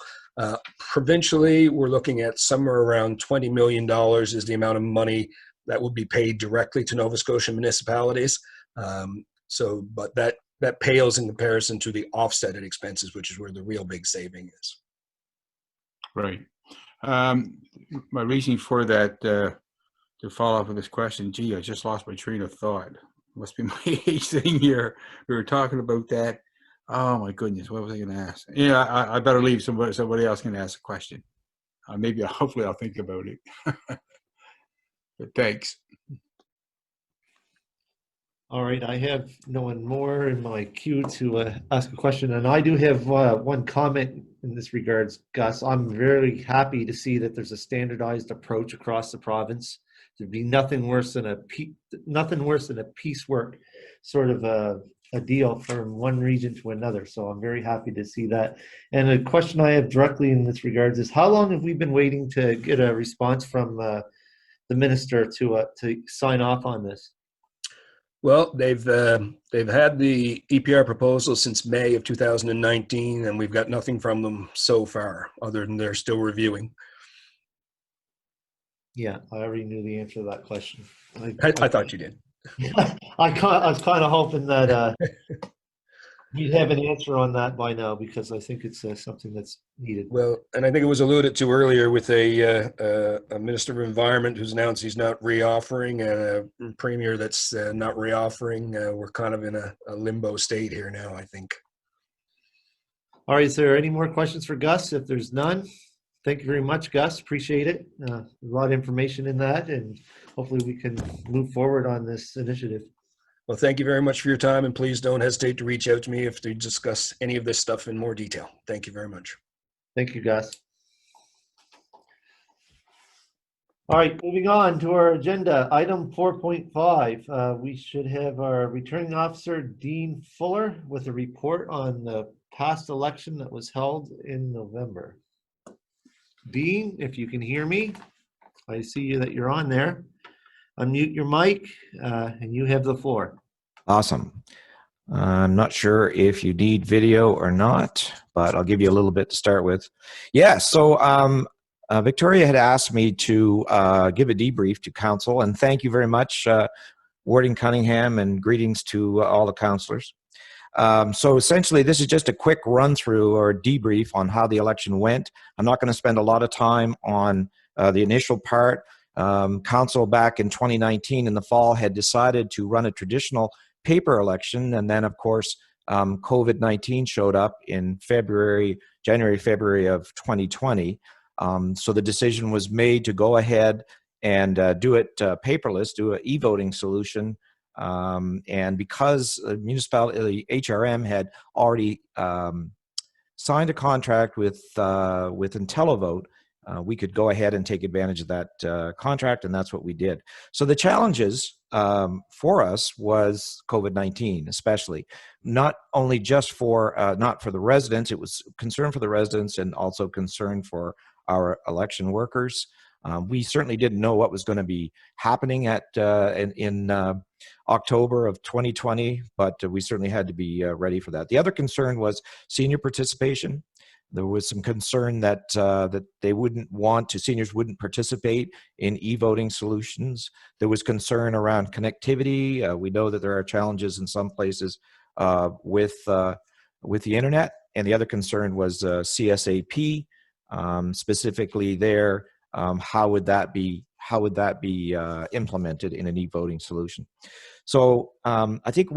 Provincially, we're looking at somewhere around $20 million is the amount of money that would be paid directly to Nova Scotia municipalities. But that pales in comparison to the offsetted expenses, which is where the real big saving is. Right. My reason for that, to follow up with this question, gee, I just lost my train of thought. Must be my age thing here. We were talking about that. Oh my goodness, what was I going to ask? Yeah, I better leave. Somebody else can ask a question. Hopefully I'll think about it. But thanks. All right, I have no one more in my queue to ask a question, and I do have one comment in this regards, Gus. I'm very happy to see that there's a standardized approach across the province. There'd be nothing worse than a piecework sort of a deal from one region to another. So I'm very happy to see that. And a question I have directly in this regards is, how long have we been waiting to get a response from the minister to sign off on this? Well, they've had the EPR proposal since May of 2019, and we've got nothing from them so far, other than they're still reviewing. Yeah, I already knew the answer to that question. I thought you did. I was kind of hoping that you'd have an answer on that by now, because I think it's something that's needed. Well, and I think it was alluded to earlier with a Minister of Environment who's announced he's not reoffering, and a Premier that's not reoffering. We're kind of in a limbo state here now, I think. All right, is there any more questions for Gus? If there's none, thank you very much, Gus. Appreciate it. A lot of information in that, and hopefully we can move forward on this initiative. Well, thank you very much for your time, and please don't hesitate to reach out to me if to discuss any of this stuff in more detail. Thank you very much. Thank you, Gus. All right, moving on to our agenda, item 4.5. We should have our returning officer, Dean Fuller, with a report on the past election that was held in November. Dean, if you can hear me. I see that you're on there. Unmute your mic, and you have the floor. Awesome. I'm not sure if you need video or not, but I'll give you a little bit to start with. Yeah, so Victoria had asked me to give a debrief to council, and thank you very much, Warden Cunningham, and greetings to all the councillors. So essentially, this is just a quick run through or debrief on how the election went. I'm not going to spend a lot of time on the initial part. Council back in 2019 in the fall had decided to run a traditional paper election, and then of course COVID-19 showed up in January, February of 2020. So the decision was made to go ahead and do it paperless, do an e-voting solution. And because the municipality, HRM, had already signed a contract with IntelliVote, we could go ahead and take advantage of that contract, and that's what we did. So the challenges for us was COVID-19, especially. Not only just for, not for the residents, it was concern for the residents and also concern for our election workers. We certainly didn't know what was going to be happening in October of 2020, but we certainly had to be ready for that. The other concern was senior participation. There was some concern that seniors wouldn't participate in e-voting solutions. There was concern around connectivity. We know that there are challenges in some places with the internet, and the other concern was CSAP, specifically there. How would that be implemented in an e-voting solution? So I think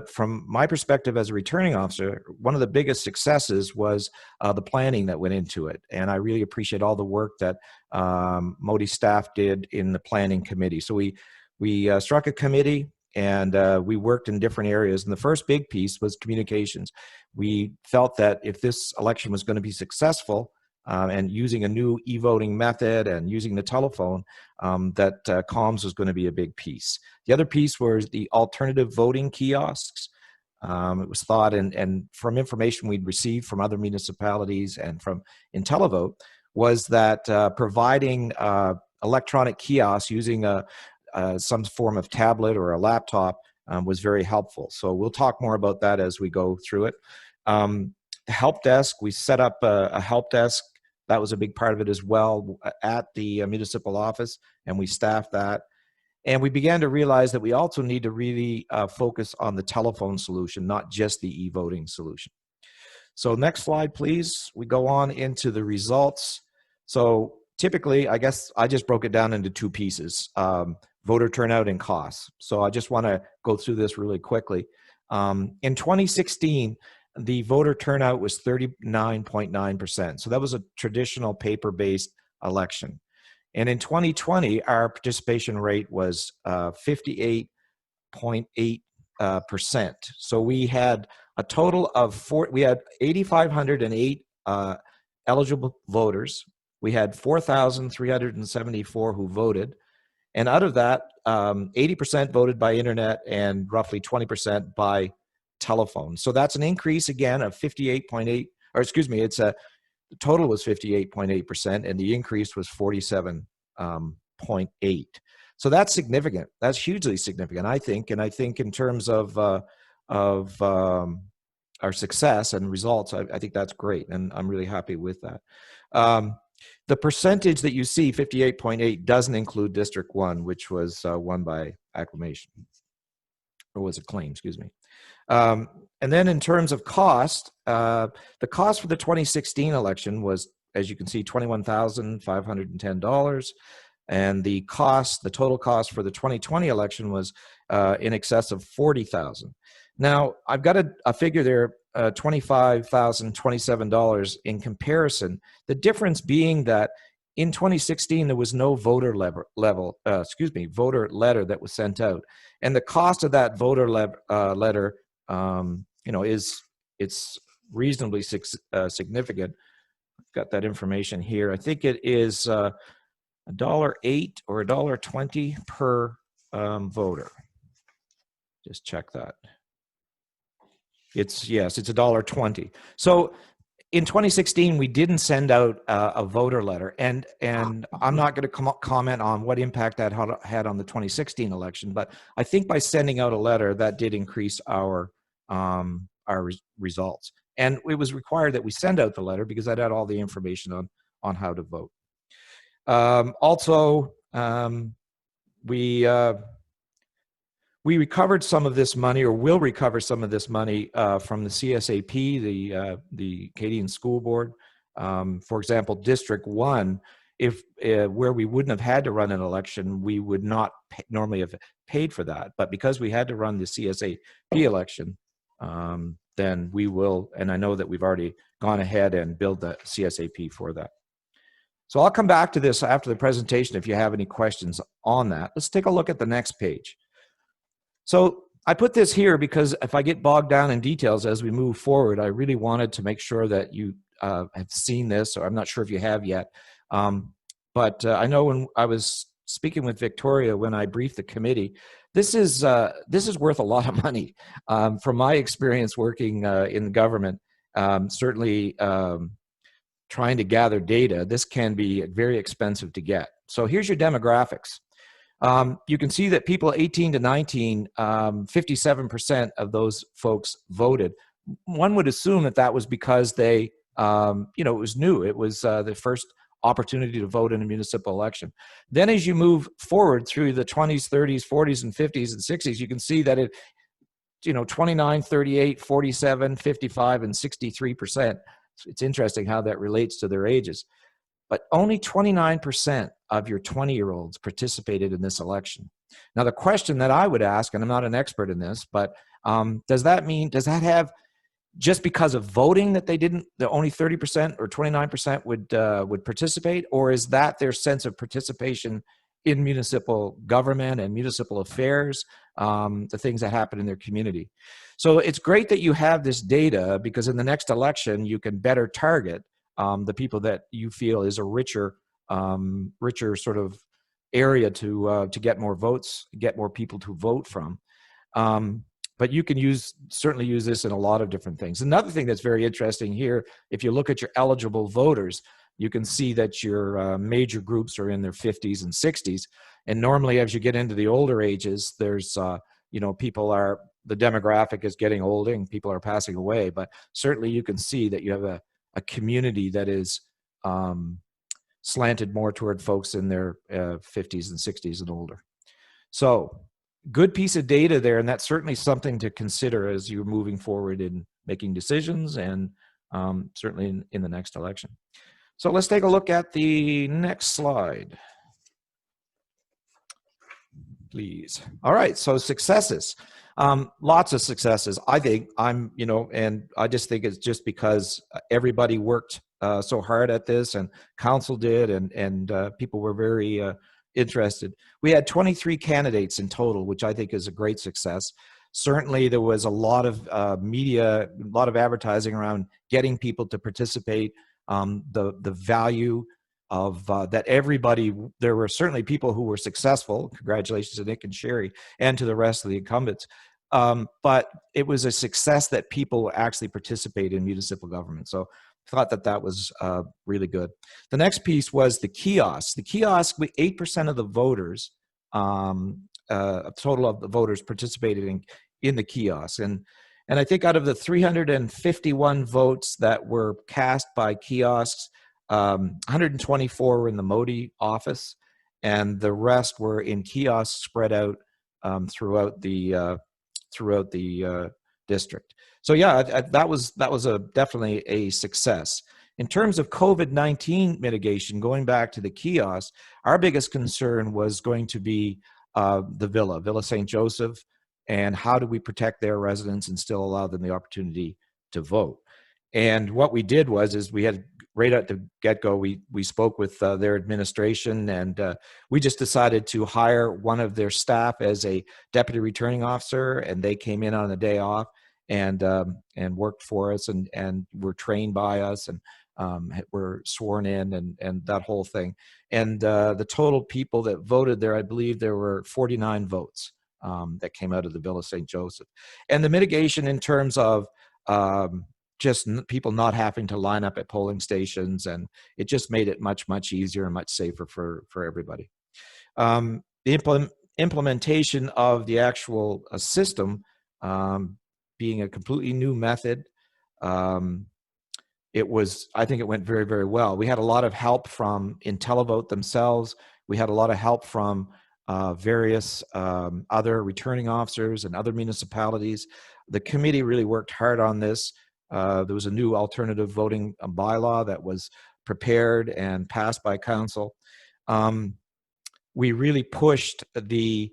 from my perspective as a returning officer, one of the biggest successes was the planning that went into it. And I really appreciate all the work that Modi staff did in the planning committee. So we struck a committee, and we worked in different areas. And the first big piece was communications. We felt that if this election was going to be successful, and using a new e-voting method and using the telephone, that comms was going to be a big piece. The other piece was the alternative voting kiosks. It was thought, and from information we'd received from other municipalities and from IntelliVote, was that providing electronic kiosks using some form of tablet or a laptop was very helpful. So we'll talk more about that as we go through it. The help desk, we set up a help desk. That was a big part of it as well at the municipal office, and we staffed that. And we began to realize that we also need to really focus on the telephone solution, not just the e-voting solution. So next slide, please. We go on into the results. So typically, I guess I just broke it down into two pieces, voter turnout and costs. So I just want to go through this really quickly. In 2016, the voter turnout was 39.9%. So that was a traditional paper-based election. And in 2020, our participation rate was 58.8%. So we had a total of 8,508 eligible voters. We had 4,374 who voted. And out of that, 80% voted by internet and roughly 20% by telephone. So that's an increase again of 58.8, or excuse me, the total was 58.8% and the increase was 47.8. So that's significant. That's hugely significant, I think. And I think in terms of our success and results, I think that's great. And I'm really happy with that. The percentage that you see, 58.8, doesn't include District 1, which was won by acclamation, or was a claim, excuse me. And then in terms of cost, the cost for the 2016 election was, as you can see, $21,510. And the total cost for the 2020 election was in excess of $40,000. Now, I've got a figure there, $25,027 in comparison. The difference being that in 2016, there was no voter letter that was sent out. And the cost of that voter letter, it's reasonably significant. I've got that information here. I think it is $1.08 or $1.20 per voter. Just check that. It's $1.20. So in 2016, we didn't send out a voter letter, and I'm not going to comment on what impact that had on the 2016 election, but I think by sending out a letter, that did increase our results. And it was required that we send out the letter because that had all the information on how to vote. Also, we recovered some of this money, or will recover some of this money from the CSAP, the Acadian School Board. For example, District 1, where we wouldn't have had to run an election, we would not normally have paid for that. But because we had to run the CSAP election, then we will, and I know that we've already gone ahead and billed the CSAP for that. So I'll come back to this after the presentation if you have any questions on that. Let's take a look at the next page. So I put this here because if I get bogged down in details as we move forward, I really wanted to make sure that you have seen this, or I'm not sure if you have yet. But I know when I was speaking with Victoria, when I briefed the committee, this is worth a lot of money. From my experience working in government, certainly trying to gather data, this can be very expensive to get. So here's your demographics. You can see that people 18 to 19, 57% of those folks voted. One would assume that that was because they, it was new. It was the first opportunity to vote in a municipal election. Then as you move forward through the 20s, 30s, 40s, and 50s and 60s, you can see that it, 29, 38, 47, 55, and 63%. It's interesting how that relates to their ages. But only 29% of your 20-year-olds participated in this election. Now, the question that I would ask, and I'm not an expert in this, but does that have, just because of voting that that only 30% or 29% would participate, or is that their sense of participation in municipal government and municipal affairs, the things that happen in their community? So it's great that you have this data, because in the next election, you can better target the people that you feel is a richer sort of area to get more votes, get more people to vote from. But you can certainly use this in a lot of different things. Another thing that's very interesting here, if you look at your eligible voters, you can see that your major groups are in their 50s and 60s. And normally as you get into the older ages, there's, the demographic is getting older and people are passing away. But certainly you can see that you have a community that is slanted more toward folks in their 50s and 60s and older. So good piece of data there, and that's certainly something to consider as you're moving forward in making decisions, and certainly in the next election. So let's take a look at the next slide, please. All right, so successes. Lots of successes. I think and I just think it's just because everybody worked so hard at this, and council did, and people were very interested. We had 23 candidates in total, which I think is a great success. Certainly there was a lot of media, a lot of advertising around getting people to participate. The value of that everybody, there were certainly people who were successful. Congratulations to Nick and Sherry and to the rest of the incumbents. But it was a success that people actually participate in municipal government. So I thought that was really good. The next piece was the kiosk. The kiosk, 8% of the voters, a total of the voters participated in the kiosk. And I think out of the 351 votes that were cast by kiosks, 124 were in the Modi office, and the rest were in kiosks spread out throughout the district. So yeah, that was definitely a success. In terms of COVID-19 mitigation, going back to the kiosk, our biggest concern was going to be the Villa St. Joseph, and how do we protect their residents and still allow them the opportunity to vote. And what we did was we had, right at the get-go, we spoke with their administration, and we just decided to hire one of their staff as a deputy returning officer, and they came in on a day off and worked for us and were trained by us and were sworn in and that whole thing. And the total people that voted there, I believe there were 49 votes that came out of the Villa St. Joseph. And the mitigation in terms of people not having to line up at polling stations, and it just made it much easier and much safer for everybody. The implementation of the actual system being a completely new method, I think it went very well. We had a lot of help from IntelliVote themselves. We had a lot of help from various other returning officers and other municipalities. The committee really worked hard on this. There was a new alternative voting bylaw that was prepared and passed by council. We really pushed the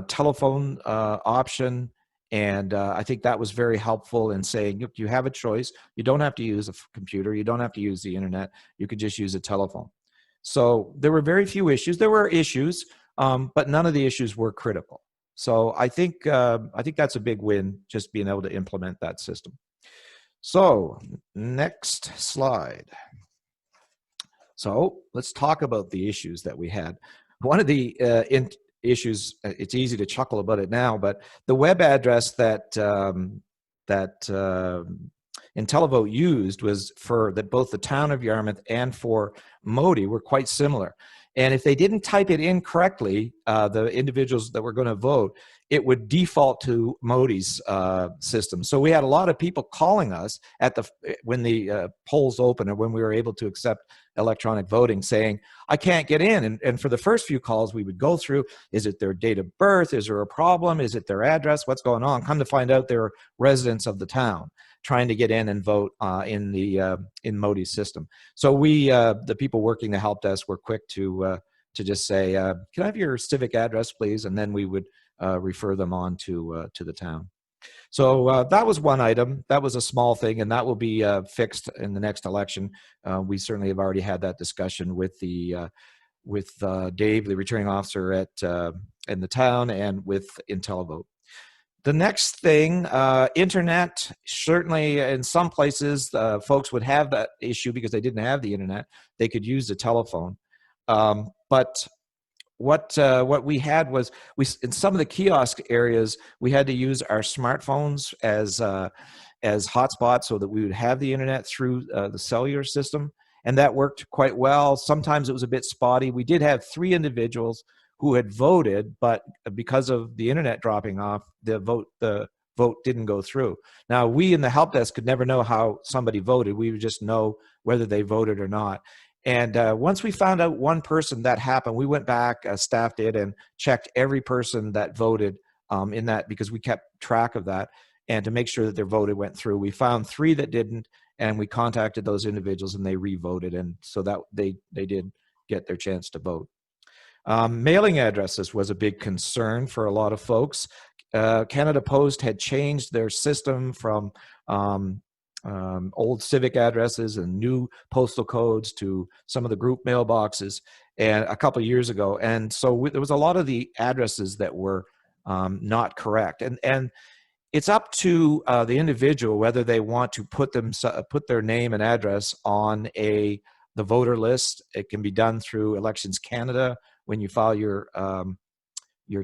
telephone option, and I think that was very helpful in saying, you have a choice. You don't have to use a computer. You don't have to use the internet. You could just use a telephone. So there were very few issues. There were issues, but none of the issues were critical. So I think that's a big win, just being able to implement that system. So next slide. So let's talk about the issues that we had. One of the issues, it's easy to chuckle about it now, but the web address that IntelliVote used was for both the town of Yarmouth and for Modi were quite similar. And if they didn't type it in correctly, the individuals that were going to vote, it would default to Modi's system. So we had a lot of people calling us when the polls opened, or when we were able to accept electronic voting, saying, I can't get in. And for the first few calls, we would go through, is it their date of birth? Is there a problem? Is it their address? What's going on? Come to find out they're residents of the town trying to get in and vote in Modi's system. So we, the people working the help desk, were quick to just say, can I have your civic address, please? And then we would refer them on to the town. So that was one item. That was a small thing, and that will be fixed in the next election. We certainly have already had that discussion with Dave, the returning officer in the town, and with IntelliVote. The next thing, internet. Certainly in some places, folks would have that issue because they didn't have the internet. They could use the telephone. But what we had was, in some of the kiosk areas, we had to use our smartphones as hotspots so that we would have the internet through the cellular system. And that worked quite well. Sometimes it was a bit spotty. We did have 3 individuals who had voted, but because of the internet dropping off, the vote didn't go through. Now, we in the help desk could never know how somebody voted. We would just know whether they voted or not. And once we found out one person that happened, we went back, staff did, and checked every person that voted in that, because we kept track of that, and to make sure that their vote went through. We found 3 that didn't, and we contacted those individuals, and they re-voted, and so that they did get their chance to vote. Mailing addresses was a big concern for a lot of folks. Canada Post had changed their system from old civic addresses and new postal codes to some of the group mailboxes, and a couple of years ago. And so there was a lot of the addresses that were not correct. And it's up to the individual whether they want to put their name and address on the voter list. It can be done through Elections Canada when you file your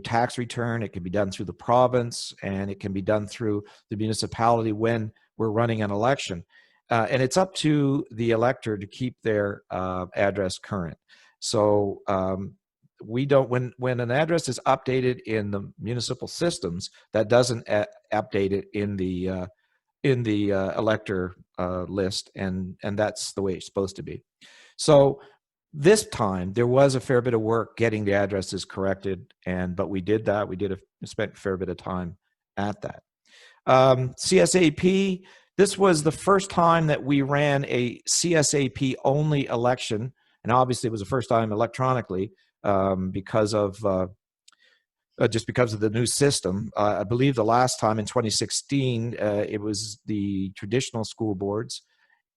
tax return. It can be done through the province, and it can be done through the municipality when we're running an election. And it's up to the elector to keep their address current. So we don't, when an address is updated in the municipal systems, that doesn't update it in the elector list, and that's the way it's supposed to be. So this time there was a fair bit of work getting the addresses corrected, but we did that. We spent a fair bit of time at that. CSAP, this was the first time that we ran a CSAP only election, and obviously it was the first time electronically because of the new system. I believe the last time in 2016 it was the traditional school boards,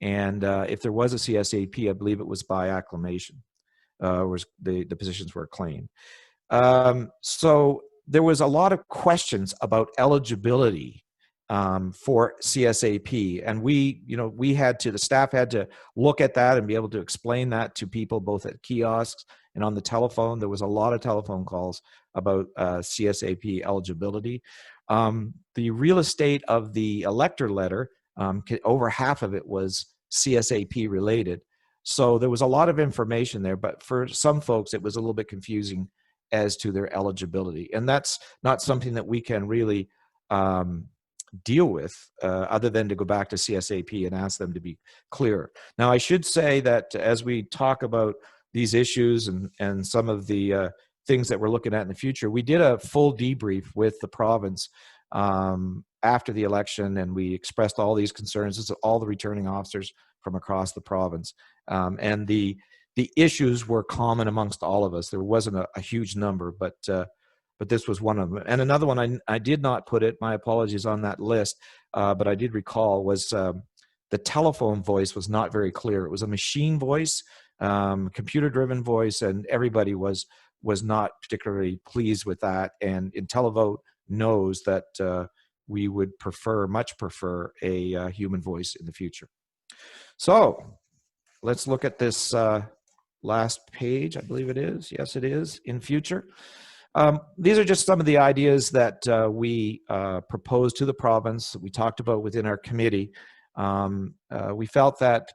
and if there was a CSAP, I believe it was by acclamation, the positions were acclaimed. So there was a lot of questions about eligibility for CSAP, and the staff had to look at that and be able to explain that to people both at kiosks and on the telephone. There was a lot of telephone calls about CSAP eligibility. The real estate of the elector letter over half of it was CSAP related. So there was a lot of information there, but for some folks, it was a little bit confusing as to their eligibility. And that's not something that we can really deal with other than to go back to CSAP and ask them to be clearer. Now, I should say that as we talk about these issues and some of the things that we're looking at in the future, we did a full debrief with the province after the election, and we expressed all these concerns. This is all the returning officers from across the province. And the issues were common amongst all of us. There wasn't a huge number, but this was one of them. And another one, I did not put it, my apologies, on that list, but I did recall, was the telephone voice was not very clear. It was a machine voice, computer-driven voice, and everybody was not particularly pleased with that. And IntelliVote knows that we would much prefer a human voice in the future. So let's look at this last page, I believe it is. Yes, it is, in future. These are just some of the ideas that we proposed to the province, that we talked about within our committee. We felt that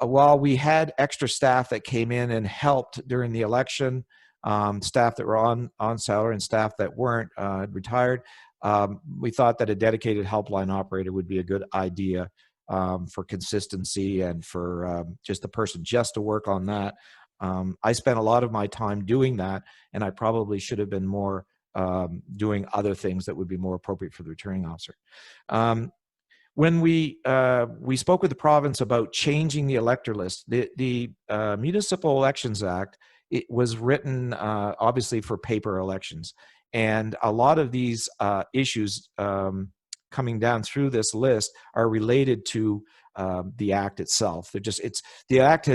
while we had extra staff that came in and helped during the election, staff that were on salary and staff that weren't retired, we thought that a dedicated helpline operator would be a good idea for consistency and for just the person just to work on that. I spent a lot of my time doing that, and I probably should have been more doing other things that would be more appropriate for the returning officer. When we spoke with the province about changing the elector list, the Municipal Elections Act, it was written obviously for paper elections, and a lot of these issues coming down through this list are related to the act itself. The act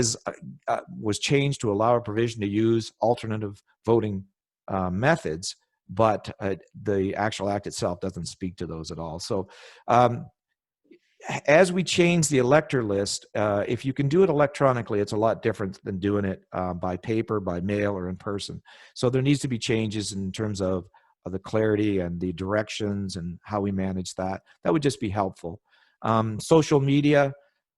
was changed to allow a provision to use alternative voting methods, but the actual act itself doesn't speak to those at all. So as we change the elector list, if you can do it electronically, it's a lot different than doing it by paper, by mail, or in person. So there needs to be changes in terms of the clarity and the directions and how we manage that. That would just be helpful. Social media,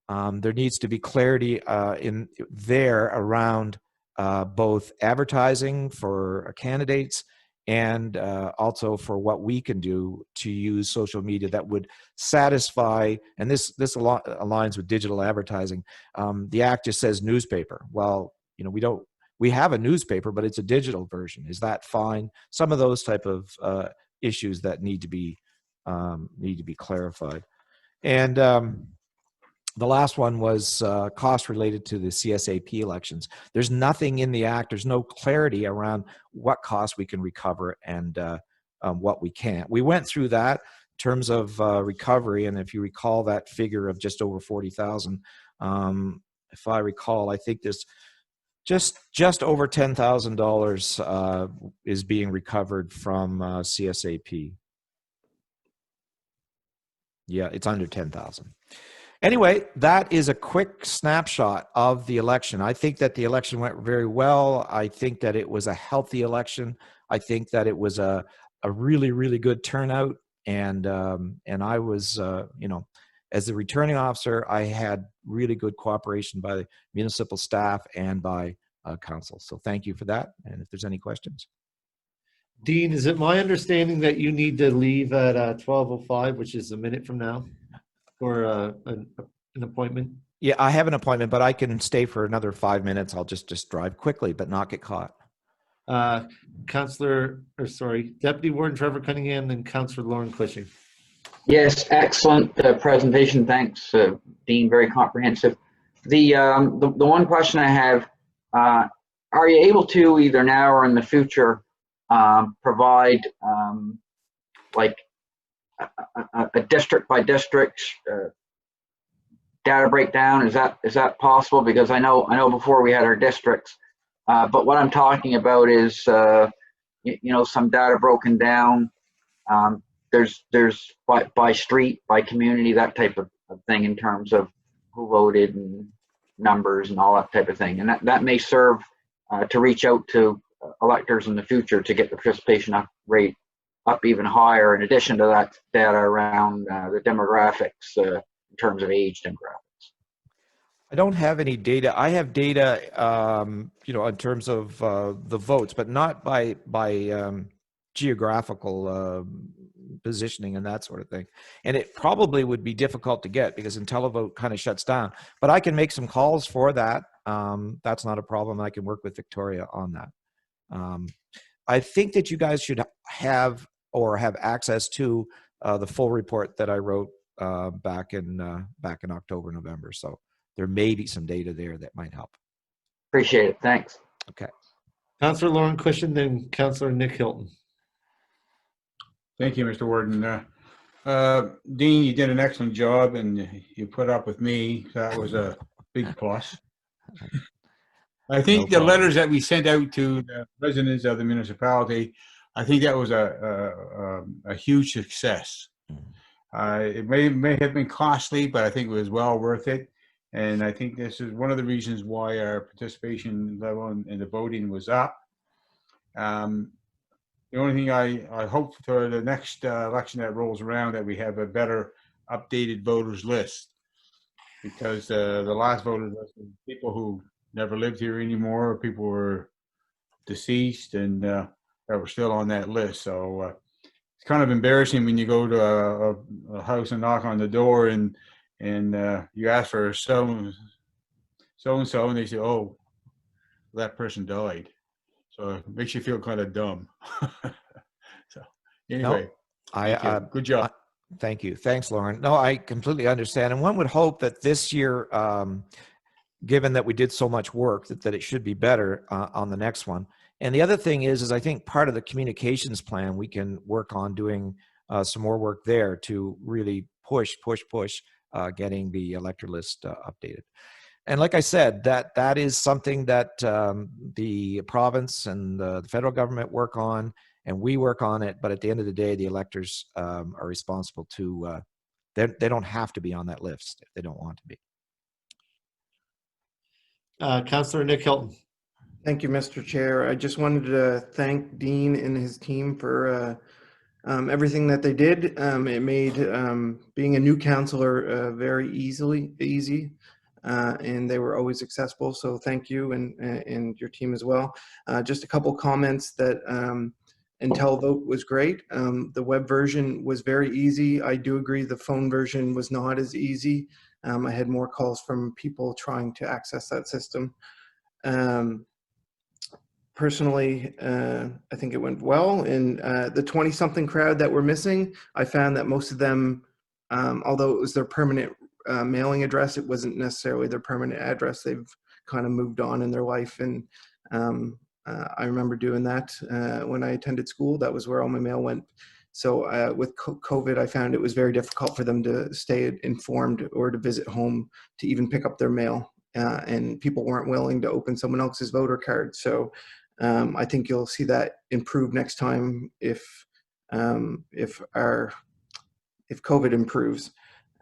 there needs to be clarity in there around both advertising for candidates and also for what we can do to use social media that would satisfy, and this aligns with digital advertising. The act just says newspaper. Well, we have a newspaper, but it's a digital version. Is that fine? Some of those type of issues that need to be clarified. And the last one was cost related to the CSAP elections. There's nothing in the act. There's no clarity around what costs we can recover and what we can't. We went through that in terms of recovery, and if you recall that figure of just over 40,000, if I recall, I think this just over $10,000 is being recovered from CSAP. Yeah, it's under 10,000. Anyway, that is a quick snapshot of the election. I think that the election went very well. I think that it was a healthy election. I think that it was a really, really good turnout. And I was, as the returning officer, I had really good cooperation by the municipal staff and by council. So thank you for that. And if there's any questions. Dean, is it my understanding that you need to leave at 12:05, which is a minute from now, for an appointment? Yeah, I have an appointment, but I can stay for another 5 minutes. I'll just drive quickly, but not get caught. Deputy Warden Trevor Cunningham and Councillor Lauren Cushing. Yes, excellent presentation. Thanks, Dean. Very comprehensive. The one question I have, are you able to, either now or in the future, provide like a district by district data breakdown? Is that possible? Because I know before we had our districts, but what I'm talking about is some data broken down. There's by street, by community, that type of thing in terms of who voted and numbers and all that type of thing, and that may serve to reach out to electors in the future to get the participation rate up even higher, in addition to that data around the demographics, in terms of age demographics? I don't have any data. I have data, in terms of the votes, but not by geographical positioning and that sort of thing. And it probably would be difficult to get because IntelliVote kind of shuts down. But I can make some calls for that. That's not a problem. I can work with Victoria on that. I think that you guys should have access to the full report that I wrote back in October, November. So there may be some data there that might help. Appreciate it. Thanks. Okay. Councillor Lauren Cushion, then Councillor Nick Hilton. Thank you, Mr. Warden. Dean, you did an excellent job and you put up with me. That was a big plus. I think the letters that we sent out to the residents of the municipality, I think that was a huge success. It may have been costly, but I think it was well worth it. And I think this is one of the reasons why our participation level in the voting was up. The only thing I hope for the next election that rolls around that we have a better updated voters list, because the last voters list was people who never lived here anymore, people were deceased and that were still on that list. So it's kind of embarrassing when you go to a house and knock on the door and you ask for so-and-so and they say, oh, that person died. So it makes you feel kind of dumb. So anyway, No, good job. Thank you. Thanks, Lauren. No, I completely understand. And one would hope that this year, given that we did so much work, that it should be better on the next one. And the other thing is I think part of the communications plan, we can work on doing some more work there to really push getting the elector list updated. And like I said, that is something that the province and the federal government work on, and we work on it. But at the end of the day, the electors are responsible to, they don't have to be on that list if they don't want to be. Councillor Nick Hilton. Thank you, Mr. Chair. I just wanted to thank Dean and his team for everything that they did. It made being a new councillor very easy. And they were always accessible. So thank you and your team as well. Just a couple comments that IntelliVote was great. The web version was very easy. I do agree the phone version was not as easy. I had more calls from people trying to access that system. Personally, I think it went well. And the 20-something crowd that were missing, I found that most of them, although it was their permanent mailing address, it wasn't necessarily their permanent address. They've kind of moved on in their life. And I remember doing that when I attended school. That was where all my mail went. So with COVID, I found it was very difficult for them to stay informed or to visit home to even pick up their mail. And people weren't willing to open someone else's voter card. So I think you'll see that improve next time if COVID improves.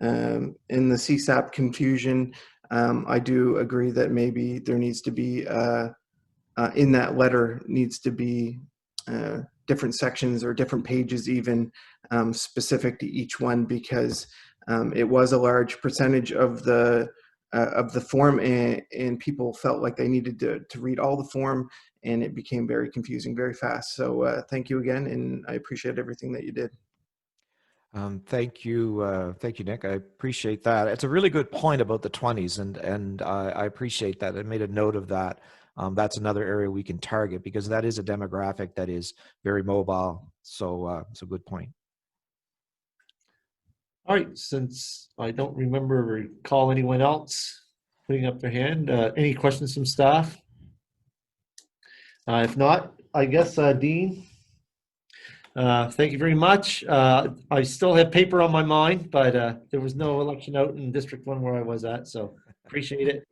In the CSAP confusion, I do agree that maybe there needs to be, in that letter, needs to be different sections or different pages even specific to each one, because it was a large percentage of the form and people felt like they needed to read all the form, and it became very confusing very fast. So thank you again, and I appreciate everything that you did. Thank you, Nick. I appreciate that. It's a really good point about the 20s, and I appreciate that. I made a note of that. That's another area we can target because that is a demographic that is very mobile. So it's a good point. All right, since I don't remember or recall anyone else putting up their hand, any questions from staff? If not, I guess, Dean, thank you very much. I still have paper on my mind, but there was no election out in District 1 where I was at, so appreciate it.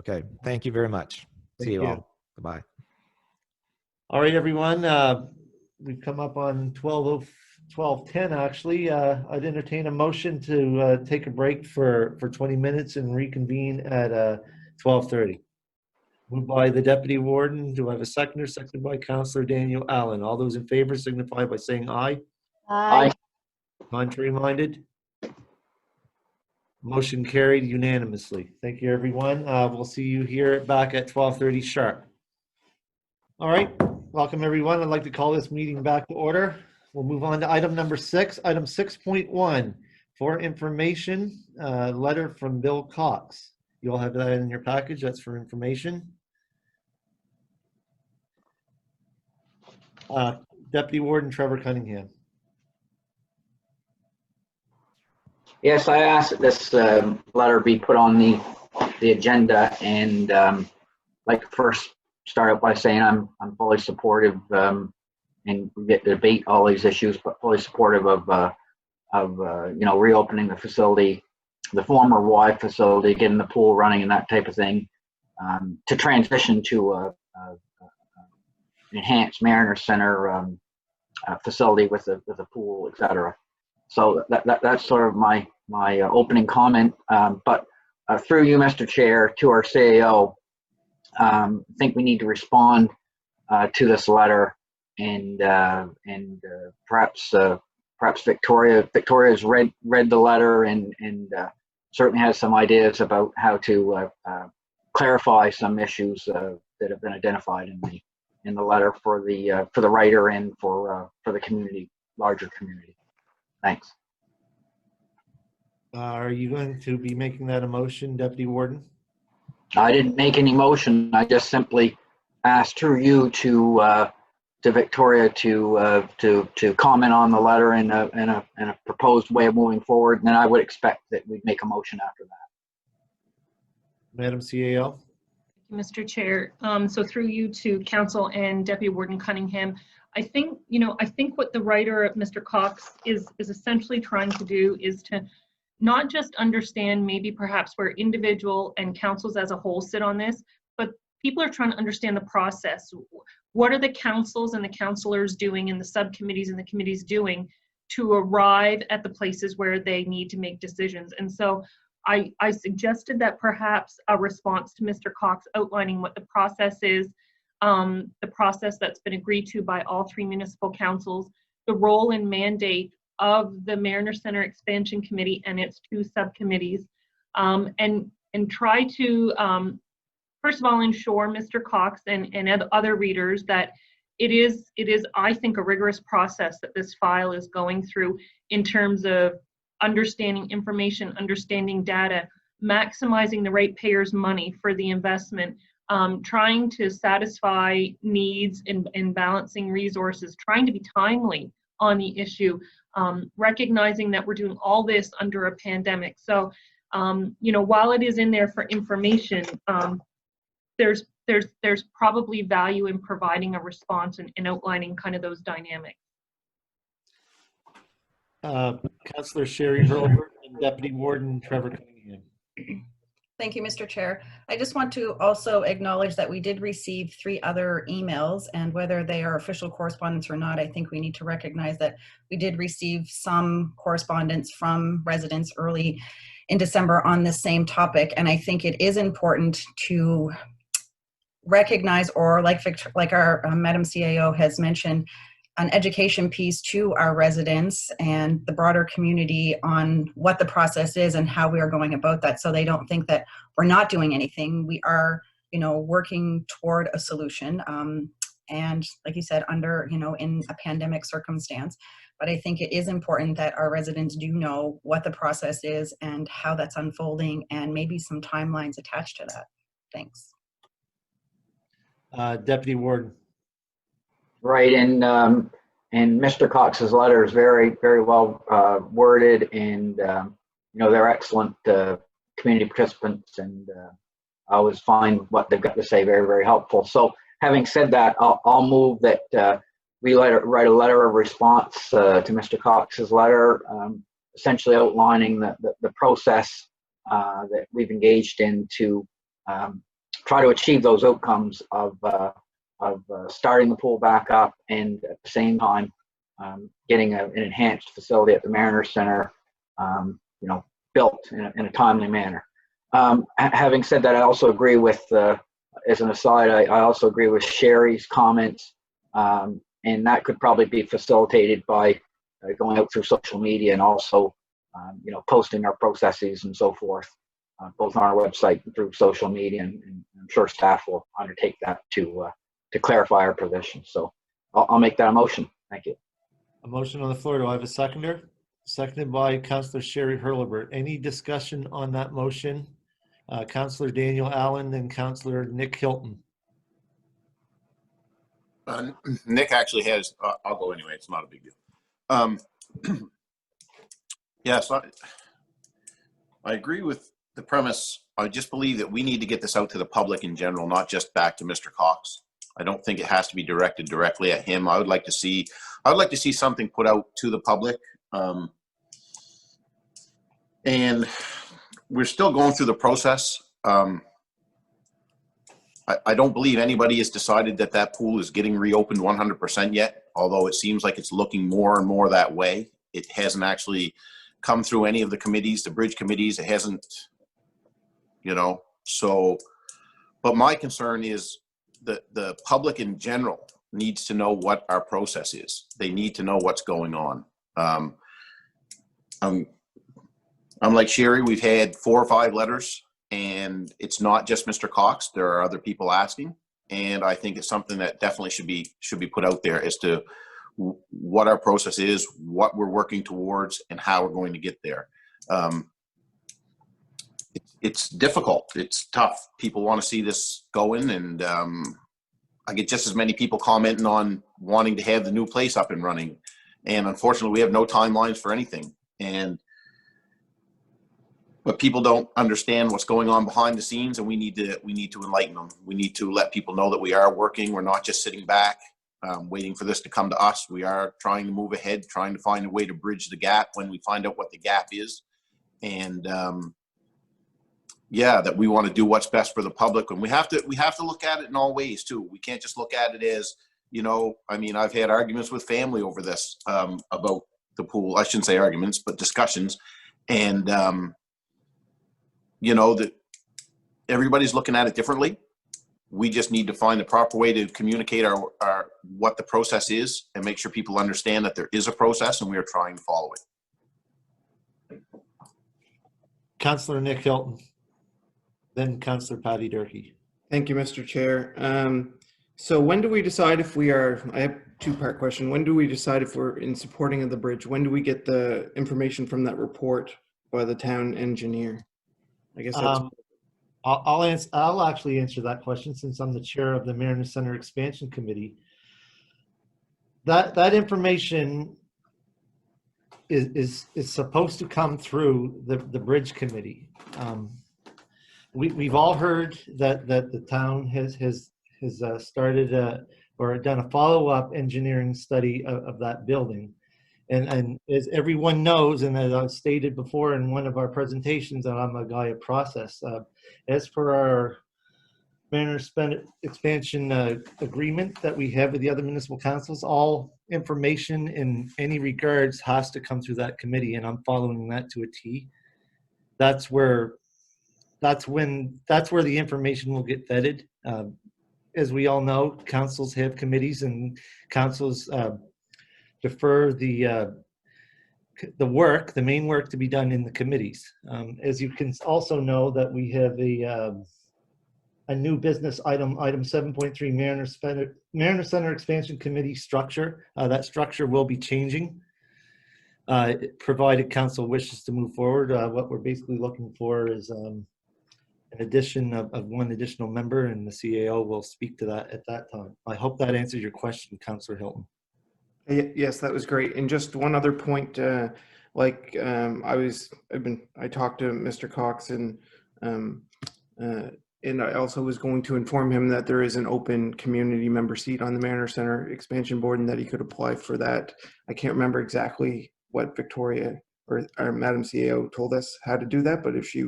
Okay, thank you very much. See you all. Goodbye. All right, everyone. We've come up on 12:10 actually. I'd entertain a motion to take a break for 20 minutes and reconvene at 12:30. Moved by the Deputy Warden. Do I have a seconder? Seconded by Councillor Daniel Allen. All those in favor signify by saying aye. Aye. Contrary minded? Motion carried unanimously. Thank you, everyone. We'll see you here back at 12:30 sharp. All right, welcome, everyone. I'd like to call this meeting back to order. We'll move on to item number 6, item 6.1, for information, letter from Bill Cox. You all have that in your package. That's for information. Deputy Warden Trevor Cunningham. Yes, I asked that this letter be put on the agenda, and like to first start out by saying I'm fully supportive, and we get to debate all these issues, but fully supportive of reopening the facility, the former Y facility, getting the pool running and that type of thing, to transition to a enhanced Mariner Center facility with a pool, etc. So that's sort of my opening comment. But through you, Mr. Chair, to our CAO, I think we need to respond to this letter, and perhaps Victoria's read the letter and certainly has some ideas about how to clarify some issues that have been identified in the letter for the writer and for the community, larger community. Thanks. Are you going to be making that a motion, Deputy Warden? I didn't make any motion. I just simply asked through you to Victoria to comment on the letter in a proposed way of moving forward, and then I would expect that we'd make a motion after that. Madam CAO? Mr. Chair, so through you to Council and Deputy Warden Cunningham, I think what the writer, Mr. Cox, is essentially trying to do is to not just understand maybe perhaps where individual and councils as a whole sit on this, but people are trying to understand the process. What are the councils and the councilors doing and the subcommittees and the committees doing to arrive at the places where they need to make decisions? And so I suggested that perhaps a response to Mr. Cox outlining what the process is, the process that's been agreed to by all 3 municipal councils, the role and mandate of the Mariner Center Expansion Committee and its 2 subcommittees, and try to, first of all, ensure Mr. Cox and other readers that it is, I think, a rigorous process that this file is going through in terms of understanding information, understanding data, maximizing the ratepayers' money for the investment, trying to satisfy needs and balancing resources, trying to be timely on the issue, recognizing that we're doing all this under a pandemic. So, while it is in there for information, there's probably value in providing a response and outlining kind of those dynamics. Councillor Sherry Hurlbert and Deputy Warden Trevor Cunningham. Thank you, Mr. Chair. I just want to also acknowledge that we did receive 3 other emails, and whether they are official correspondence or not, I think we need to recognize that we did receive some correspondence from residents early in December on this same topic. And I think it is important to recognize, or like our Madam CAO has mentioned, an education piece to our residents and the broader community on what the process is and how we are going about that, so they don't think that we're not doing anything. We are, working toward a solution, and like you said, under, in a pandemic circumstance. But I think it is important that our residents do know what the process is and how that's unfolding, and maybe some timelines attached to that. Thanks. Deputy Warden. Right, and Mr. Cox's letter is very, very well worded, and they're excellent community participants, and I always find what they've got to say very, very helpful. So, having said that, I'll move that we write a letter of response to Mr. Cox's letter, essentially outlining the process that we've engaged in to try to achieve those outcomes of starting the pool back up, and at the same time getting an enhanced facility at the Mariner Center built in a timely manner. Having said that, I also agree with, as an aside, I also agree with Sherry's comments, and that could probably be facilitated by going out through social media, and also posting our processes and so forth, both on our website and through social media, and I'm sure staff will undertake that to clarify our position. So I'll make that a motion. Thank you. A motion on the floor. Do I have a seconder? Seconded by Councillor Sherry Hurlbert. Any discussion on that motion? Councillor Daniel Allen and Councillor Nick Hilton. Nick actually has, I'll go anyway, it's not a big deal. Yes, I agree with the premise. I just believe that we need to get this out to the public in general, not just back to Mr. Cox. I don't think it has to be directed directly at him. I would like to see something put out to the public. And we're still going through the process. I don't believe anybody has decided that that pool is getting reopened 100% yet, although it seems like it's looking more and more that way. It hasn't actually come through any of the committees, the bridge committees. It hasn't, so, but my concern is that the public in general needs to know what our process is. They need to know what's going on. I'm like Sherry, we've had 4 or 5 letters, and it's not just Mr. Cox. There are other people asking, and I think it's something that definitely should be put out there as to what our process is, what we're working towards, and how we're going to get there. It's difficult. It's tough. People want to see this going, and I get just as many people commenting on wanting to have the new place up and running, and unfortunately, we have no timelines for anything. But people don't understand what's going on behind the scenes, and we need to enlighten them. We need to let people know that we are working. We're not just sitting back, waiting for this to come to us. We are trying to move ahead, trying to find a way to bridge the gap when we find out what the gap is. And that we want to do what's best for the public. And we have to look at it in all ways too. We can't just look at it as, I've had arguments with family over this, about the pool. I shouldn't say arguments, but discussions. And, that everybody's looking at it differently. We just need to find the proper way to communicate our what the process is and make sure people understand that there is a process and we are trying to follow it. Councillor Nick Hilton, then Councillor Patty Durkee. Thank you, Mr. Chair. So when do we decide if we are, I have a 2-part question. When do we decide if we're in supporting of the bridge? When do we get the information from that report by the town engineer? I guess that's I'll actually answer that question since I'm the chair of the Mariner Center Expansion Committee. That information is supposed to come through the bridge committee. We've all heard that the town has started or done a follow-up engineering study of that building. And as everyone knows, and as I've stated before in one of our presentations, that I'm a guy of process. As for our Mariner expansion agreement that we have with the other municipal councils, all information in any regards has to come through that committee, and I'm following that to a T. That's where the information will get vetted. As we all know, councils have committees, and councils defer the main work to be done in the committees. As you can also know, that we have a new business item 7.3, Mariner Center Expansion Committee structure. That structure will be changing, provided council wishes to move forward. What we're basically looking for is an addition of 1 additional member, and the CAO will speak to that at that time. I hope that answers your question, Councillor Hilton. Yes, that was great. And just one other point, I talked to Mr. Cox, and I also was going to inform him that there is an open community member seat on the Mariner Center Expansion Board, and that he could apply for that. I can't remember exactly what Victoria or our Madam CAO told us how to do that, but if she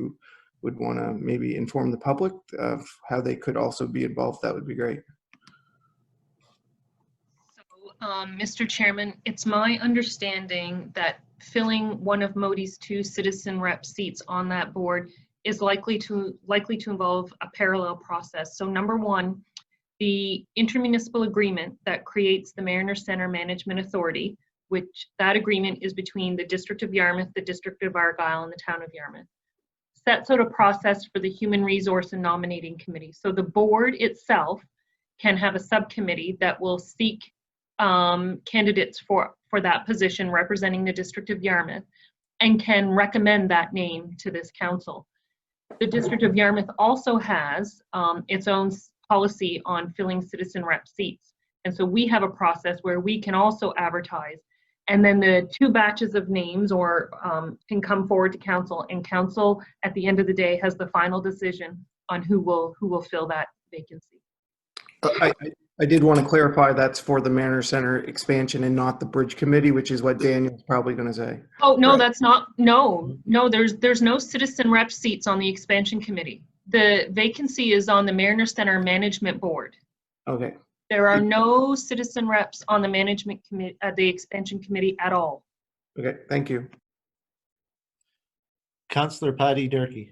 would want to maybe inform the public of how they could also be involved, that would be great. Mr. Chairman, it's my understanding that filling one of Modi's 2 citizen rep seats on that board is likely to involve a parallel process. So number 1, the intermunicipal agreement that creates the Mariner Center Management Authority which that agreement is between the District of Yarmouth, the District of Argyll, and the Town of Yarmouth. Sets out a process for the Human Resource and Nominating Committee. So the board itself can have a subcommittee that will seek candidates for that position representing the District of Yarmouth and can recommend that name to this council. The District of Yarmouth also has its own policy on filling citizen rep seats. And so we have a process where we can also advertise, and then the 2 batches of names can come forward to council, and council at the end of the day has the final decision on who will fill that vacancy. I did want to clarify that's for the Mariner Center expansion and not the Bridge Committee, which is what Daniel's probably going to say. Oh, no, Right. that's not, no, there's no citizen rep seats on the expansion committee. The vacancy is on the Mariner Center Management Board. Okay. There are no citizen reps on the management committee, the expansion committee at all. Okay. Thank you. Councillor Patty Durkee.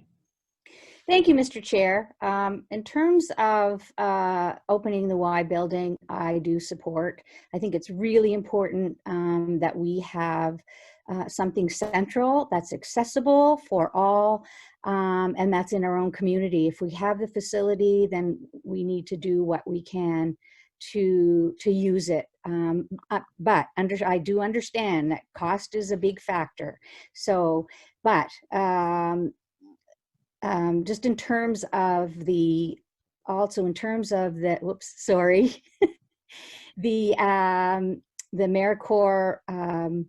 Thank you, Mr. Chair. In terms of opening the Y building, I do support. I think it's really important that we have something central that's accessible for all, and that's in our own community. If we have the facility, then we need to do what we can to use it. But I do understand that cost is a big factor. So, but just in terms of the, also in terms of the, whoops, sorry, the AmeriCorps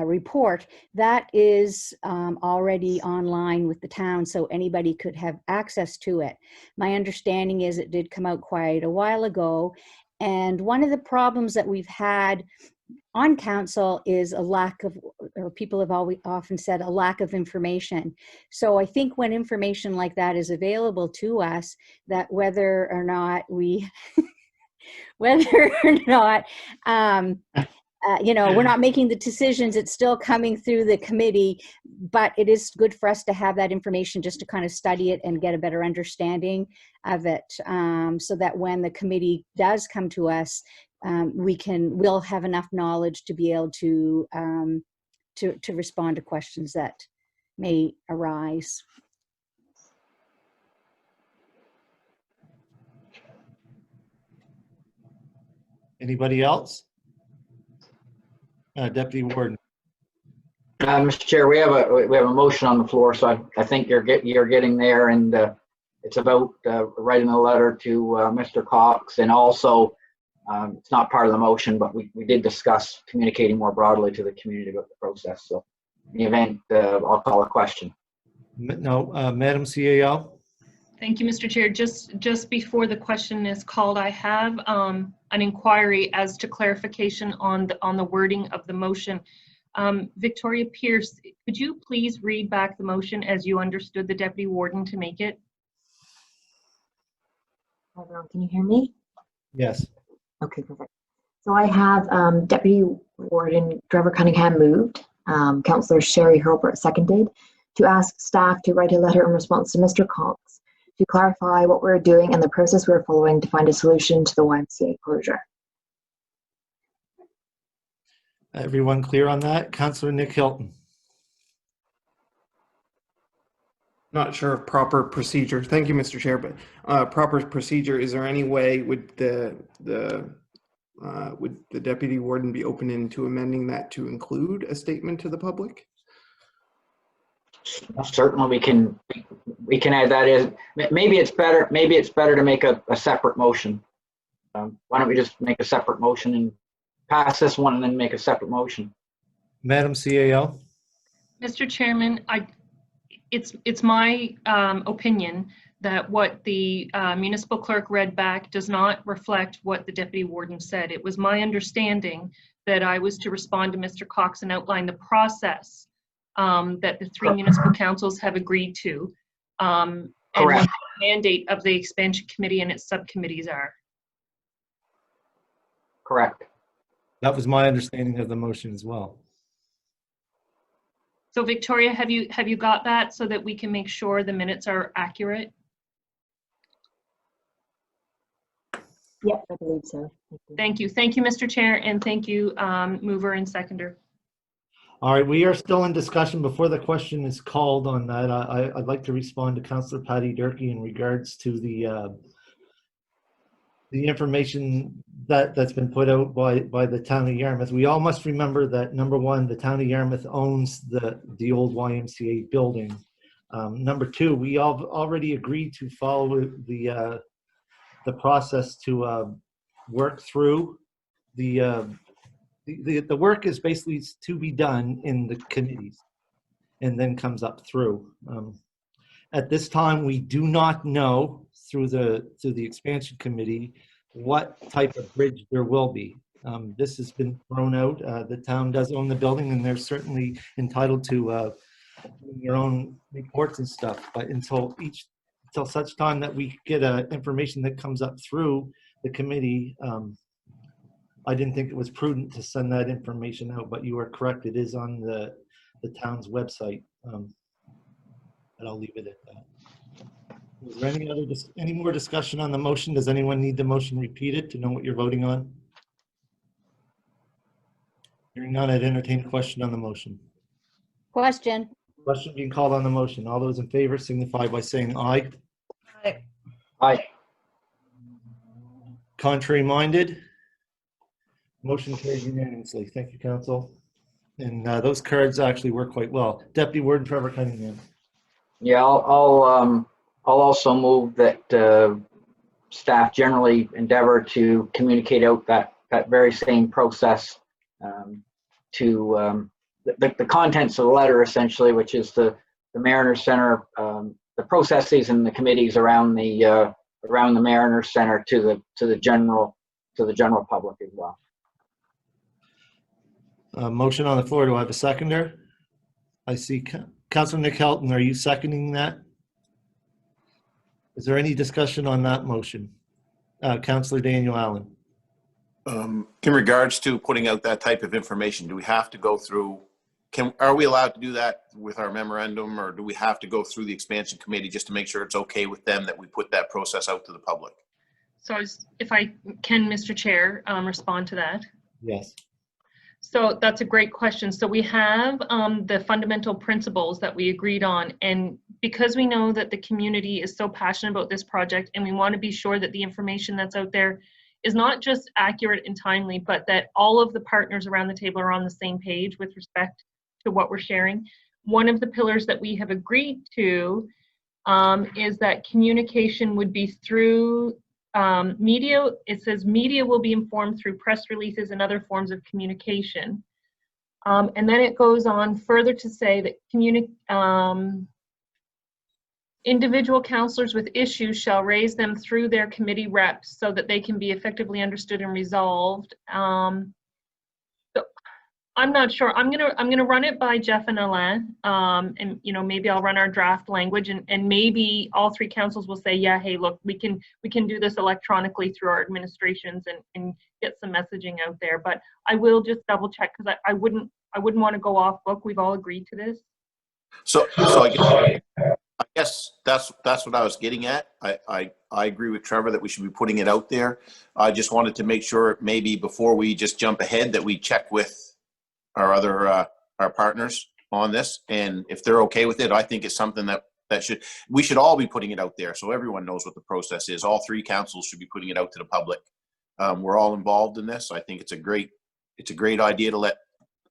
report, that is already online with the town, so anybody could have access to it. My understanding is it did come out quite a while ago, and one of the problems that we've had on council is a lack of, or people have always often said, a lack of information. So I think when information like that is available to us, that whether or not we, whether or not, you know, we're not making the decisions, it's still coming through the committee, but it is good for us to have that information just to kind of study it and get a better understanding of it, so that when the committee does come to us, we'll have enough knowledge to be able to respond to questions that may arise. Anybody else? Deputy Warden. Mr. Chair, we have a motion on the floor, so I think you're getting there, and it's about writing a letter to Mr. Cox, and also it's not part of the motion, but we did discuss communicating more broadly to the community about the process. So in the event, I'll call a question. No, Madam CAO. Thank you, Mr. Chair. Just before the question is called, I have an inquiry as to clarification on the wording of the motion. Victoria Pierce, could you please read back the motion as you understood the Deputy Warden to make it? Everyone, can you hear me? Yes. Okay, perfect. So I have Deputy Warden Trevor Cunningham moved, Councillor Sherry Hurlbert seconded, to ask staff to write a letter in response to Mr. Cox to clarify what we're doing and the process we're following to find a solution to the YMCA closure. Everyone clear on that? Councillor Nick Hilton. Not sure of proper procedure. Thank you, Mr. Chair, but proper procedure, is there any way would the Deputy Warden be open into amending that to include a statement to the public? Certainly, we can add that as, maybe it's better to make a separate motion. Why don't we just make a separate motion and pass this one and then make a separate motion? Madam CAO. Mr. Chairman, it's my opinion that what the municipal clerk read back does not reflect what the Deputy Warden said. It was my understanding that I was to respond to Mr. Cox and outline the process that the 3 municipal councils have agreed to, and what the mandate of the expansion committee and its subcommittees are. Correct. That was my understanding of the motion as well. So Victoria, have you got that so that we can make sure the minutes are accurate? Yep, I believe so. Thank you. Thank you, Mr. Chair, and thank you, mover and seconder. All right, we are still in discussion. Before the question is called on that, I'd like to respond to Councillor Patty Durkee in regards to the information that's been put out by the town of Yarmouth. We all must remember that, number one, the town of Yarmouth owns the old YMCA building. Number two, we all already agreed to follow the process to work through the work is basically to be done in the committees and then comes up through. At this time, we do not know through the expansion committee what type of bridge there will be. This has been thrown out. The town does own the building and they're certainly entitled to their own reports and stuff, but until such time that we get information that comes up through the committee, I didn't think it was prudent to send that information out, but you are correct. It is on the town's website. And I'll leave it at that. Is there any more discussion on the motion? Does anyone need the motion repeated to know what you're voting on? Hearing none, I'd entertain a question on the motion. Question. Question being called on the motion. All those in favor signify by saying aye. Aye. Aye. Contrary minded? Motion carries unanimously. Thank you, council. And those cards actually work quite well. Deputy Warden Trevor Cunningham. Yeah, I'll also move that staff generally endeavor to communicate out that very same process to the contents of the letter, essentially, which is the Mariner Center, the processes and the committees around the Mariner Center to the general public as well. Motion on the floor. Do I have a seconder? I see Councilor Nick Helton. Are you seconding that? Is there any discussion on that motion? Councilor Daniel Allen. In regards to putting out that type of information, do we have to go through, are we allowed to do that with our memorandum, or do we have to go through the expansion committee just to make sure it's okay with them that we put that process out to the public? So if I can, Mr. Chair, respond to that. Yes. So that's a great question. So we have the fundamental principles that we agreed on, and because we know that the community is so passionate about this project and we want to be sure that the information that's out there is not just accurate and timely, but that all of the partners around the table are on the same page with respect to what we're sharing. One of the pillars that we have agreed to is that communication would be through media. It says media will be informed through press releases and other forms of communication. And then it goes on further to say that individual councillors with issues shall raise them through their committee reps so that they can be effectively understood and resolved. So I'm not sure. I'm gonna run it by Jeff and Alain, and maybe I'll run our draft language, and maybe all three councils will say, yeah, hey, look, we can do this electronically through our administrations and get some messaging out there. But I will just double check, because I wouldn't want to go off book. We've all agreed to this. So I guess that's what I was getting at. I agree with Trevor that we should be putting it out there. I just wanted to make sure maybe before we just jump ahead that we check with our other our partners on this, and if they're okay with it, I think it's something that we should all be putting it out there so everyone knows what the process is. All three councils should be putting it out to the public. We're all involved in this. I think it's a great idea to let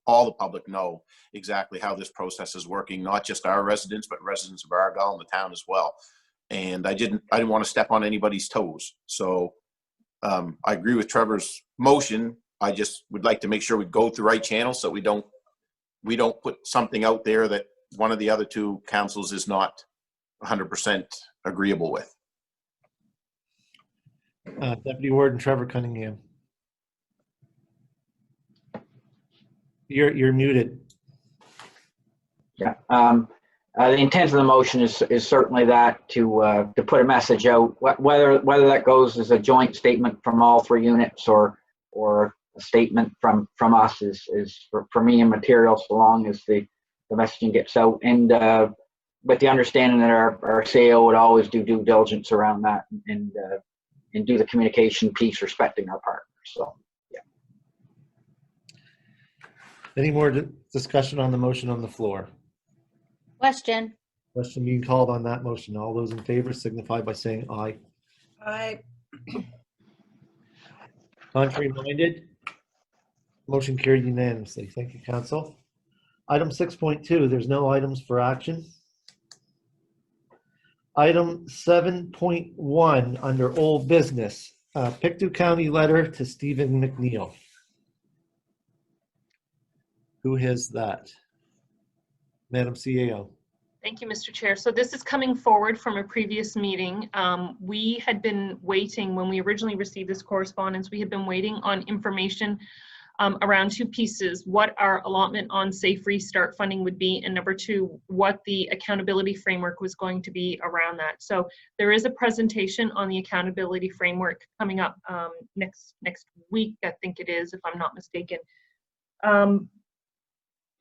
all the public know exactly how this process is working, not just our residents, but residents of Argyle and the town as well. And I didn't want to step on anybody's toes. So I agree with Trevor's motion. I just would like to make sure we go through the right channels so we don't put something out there that one of the other two councils is not 100% agreeable with. Deputy Warden Trevor Cunningham. You're muted. Yeah. The intent of the motion is certainly that to put a message out, whether that goes as a joint statement from all three units or a statement from us is for me immaterial, so long as the messaging gets out, and with the understanding that our CEO would always do due diligence around that and do the communication piece respecting our partners. So, yeah. Any more discussion on the motion on the floor? Question. Question being called on that motion. All those in favor signify by saying aye. Aye. Contrary minded? Motion carried unanimously. Thank you, Council. Item 6.2, there's no items for action. Item 7.1 under old business, Pictou County letter to Stephen McNeil. Who has that? Madam CAO. Thank you, Mr. Chair. So this is coming forward from a previous meeting. We had been waiting, when we originally received this correspondence, we had been waiting on information around two pieces: what our allotment on Safe Restart funding would be, and number two, what the accountability framework was going to be around that. So there is a presentation on the accountability framework coming up next week, I think it is, if I'm not mistaken.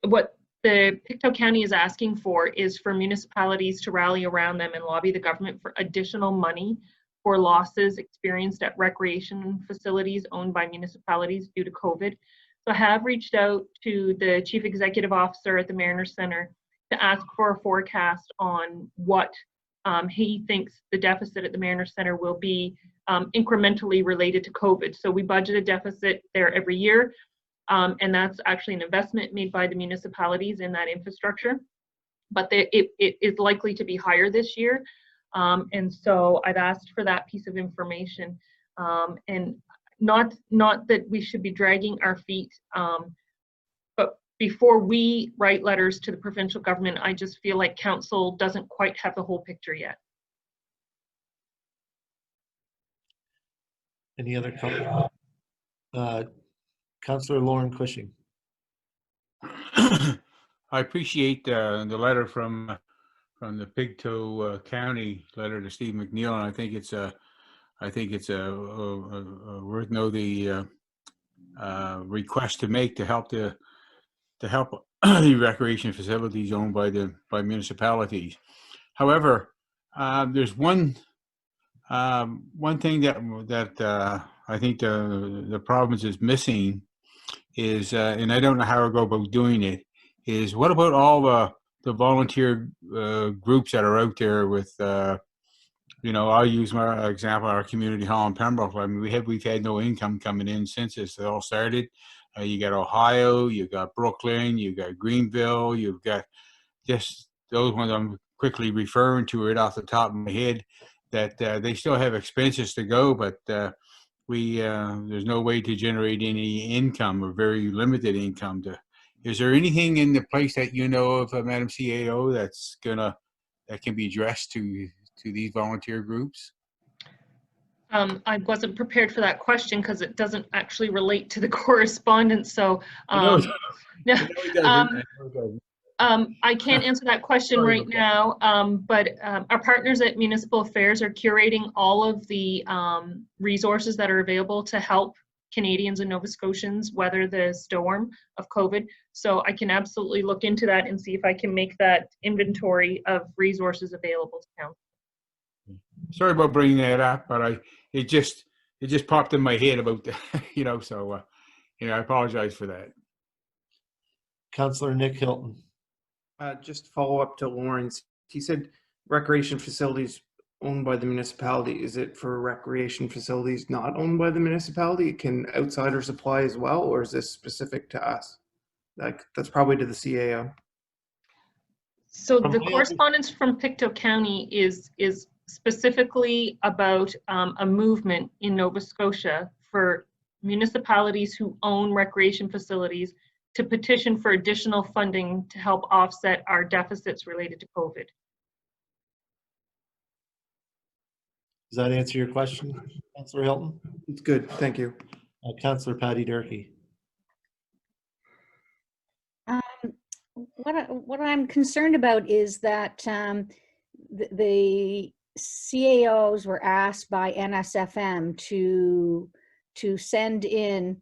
What the Pictou County is asking for is for municipalities to rally around them and lobby the government for additional money for losses experienced at recreation facilities owned by municipalities due to COVID. So I have reached out to the Chief Executive Officer at the Mariners Center to ask for a forecast on what he thinks the deficit at the Mariners Center will be incrementally related to COVID. So we budget a deficit there every year. And that's actually an investment made by the municipalities in that infrastructure, but it is likely to be higher this year. And so I've asked for that piece of information, and not that we should be dragging our feet, but before we write letters to the provincial government, I just feel like council doesn't quite have the whole picture yet. Any other comment? Councillor Lauren Cushing. I appreciate the letter from the Pictou County letter to Steve McNeil, and I think it's worth the request to make to help the recreation facilities owned by municipalities. However, there's one thing that I think the province is missing is, and I don't know how to go about doing it, is what about all the volunteer groups that are out there with, I'll use my example, our community hall in Pembroke. I mean, we've had no income coming in since this all started. You got Ohio, you got Brooklyn, you got Greenville, you've got just those ones I'm quickly referring to right off the top of my head, that they still have expenses to go, but there's no way to generate any income, or very limited income. Is there anything in the place that you know of, Madam CAO, that can be addressed to these volunteer groups? I wasn't prepared for that question because it doesn't actually relate to the correspondence. So I can't answer that question right now, but our partners at Municipal Affairs are curating all of the resources that are available to help Canadians and Nova Scotians weather the storm of COVID. So I can absolutely look into that and see if I can make that inventory of resources available to council. Sorry about bringing that up, but it just popped in my head about that, so I apologize for that. Councillor Nick Hilton. Just follow up to Lawrence. He said recreation facilities owned by the municipality. Is it for recreation facilities not owned by the municipality? Can outsiders apply as well, or is this specific to us? That's probably to the CAO. So the correspondence from Pictou County is specifically about a movement in Nova Scotia for municipalities who own recreation facilities to petition for additional funding to help offset our deficits related to COVID. Does that answer your question, Councillor Hilton? It's good, thank you. Councillor Patty Durkee. What I'm concerned about is that the CAOs were asked by NSFM to send in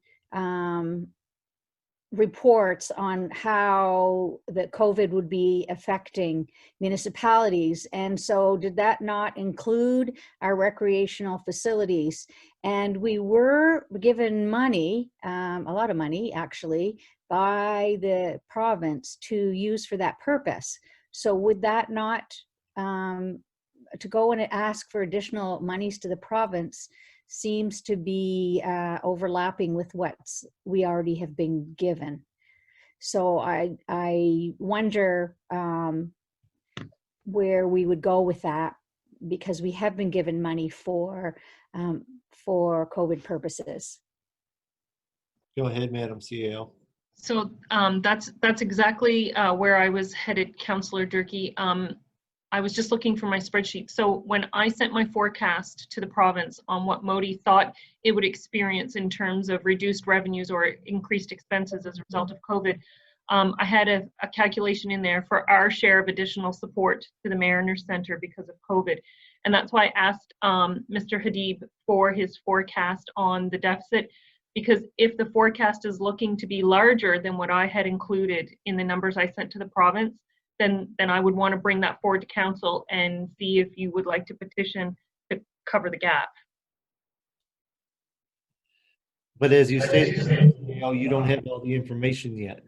reports on how the COVID would be affecting municipalities. And so did that not include our recreational facilities? And we were given money, a lot of money actually, by the province to use for that purpose. So would that not, to go and ask for additional monies to the province seems to be overlapping with what we already have been given. So I wonder where we would go with that, because we have been given money for COVID purposes. Go ahead, Madam CAO. So that's exactly where I was headed, Councillor Durkee. I was just looking for my spreadsheet. So when I sent my forecast to the province on what Modi thought it would experience in terms of reduced revenues or increased expenses as a result of COVID, I had a calculation in there for our share of additional support to the Mariners Centre because of COVID. And that's why I asked Mr. Hadib for his forecast on the deficit, because if the forecast is looking to be larger than what I had included in the numbers I sent to the province, then I would want to bring that forward to council and see if you would like to petition to cover the gap. But as you stated, you don't have all the information yet.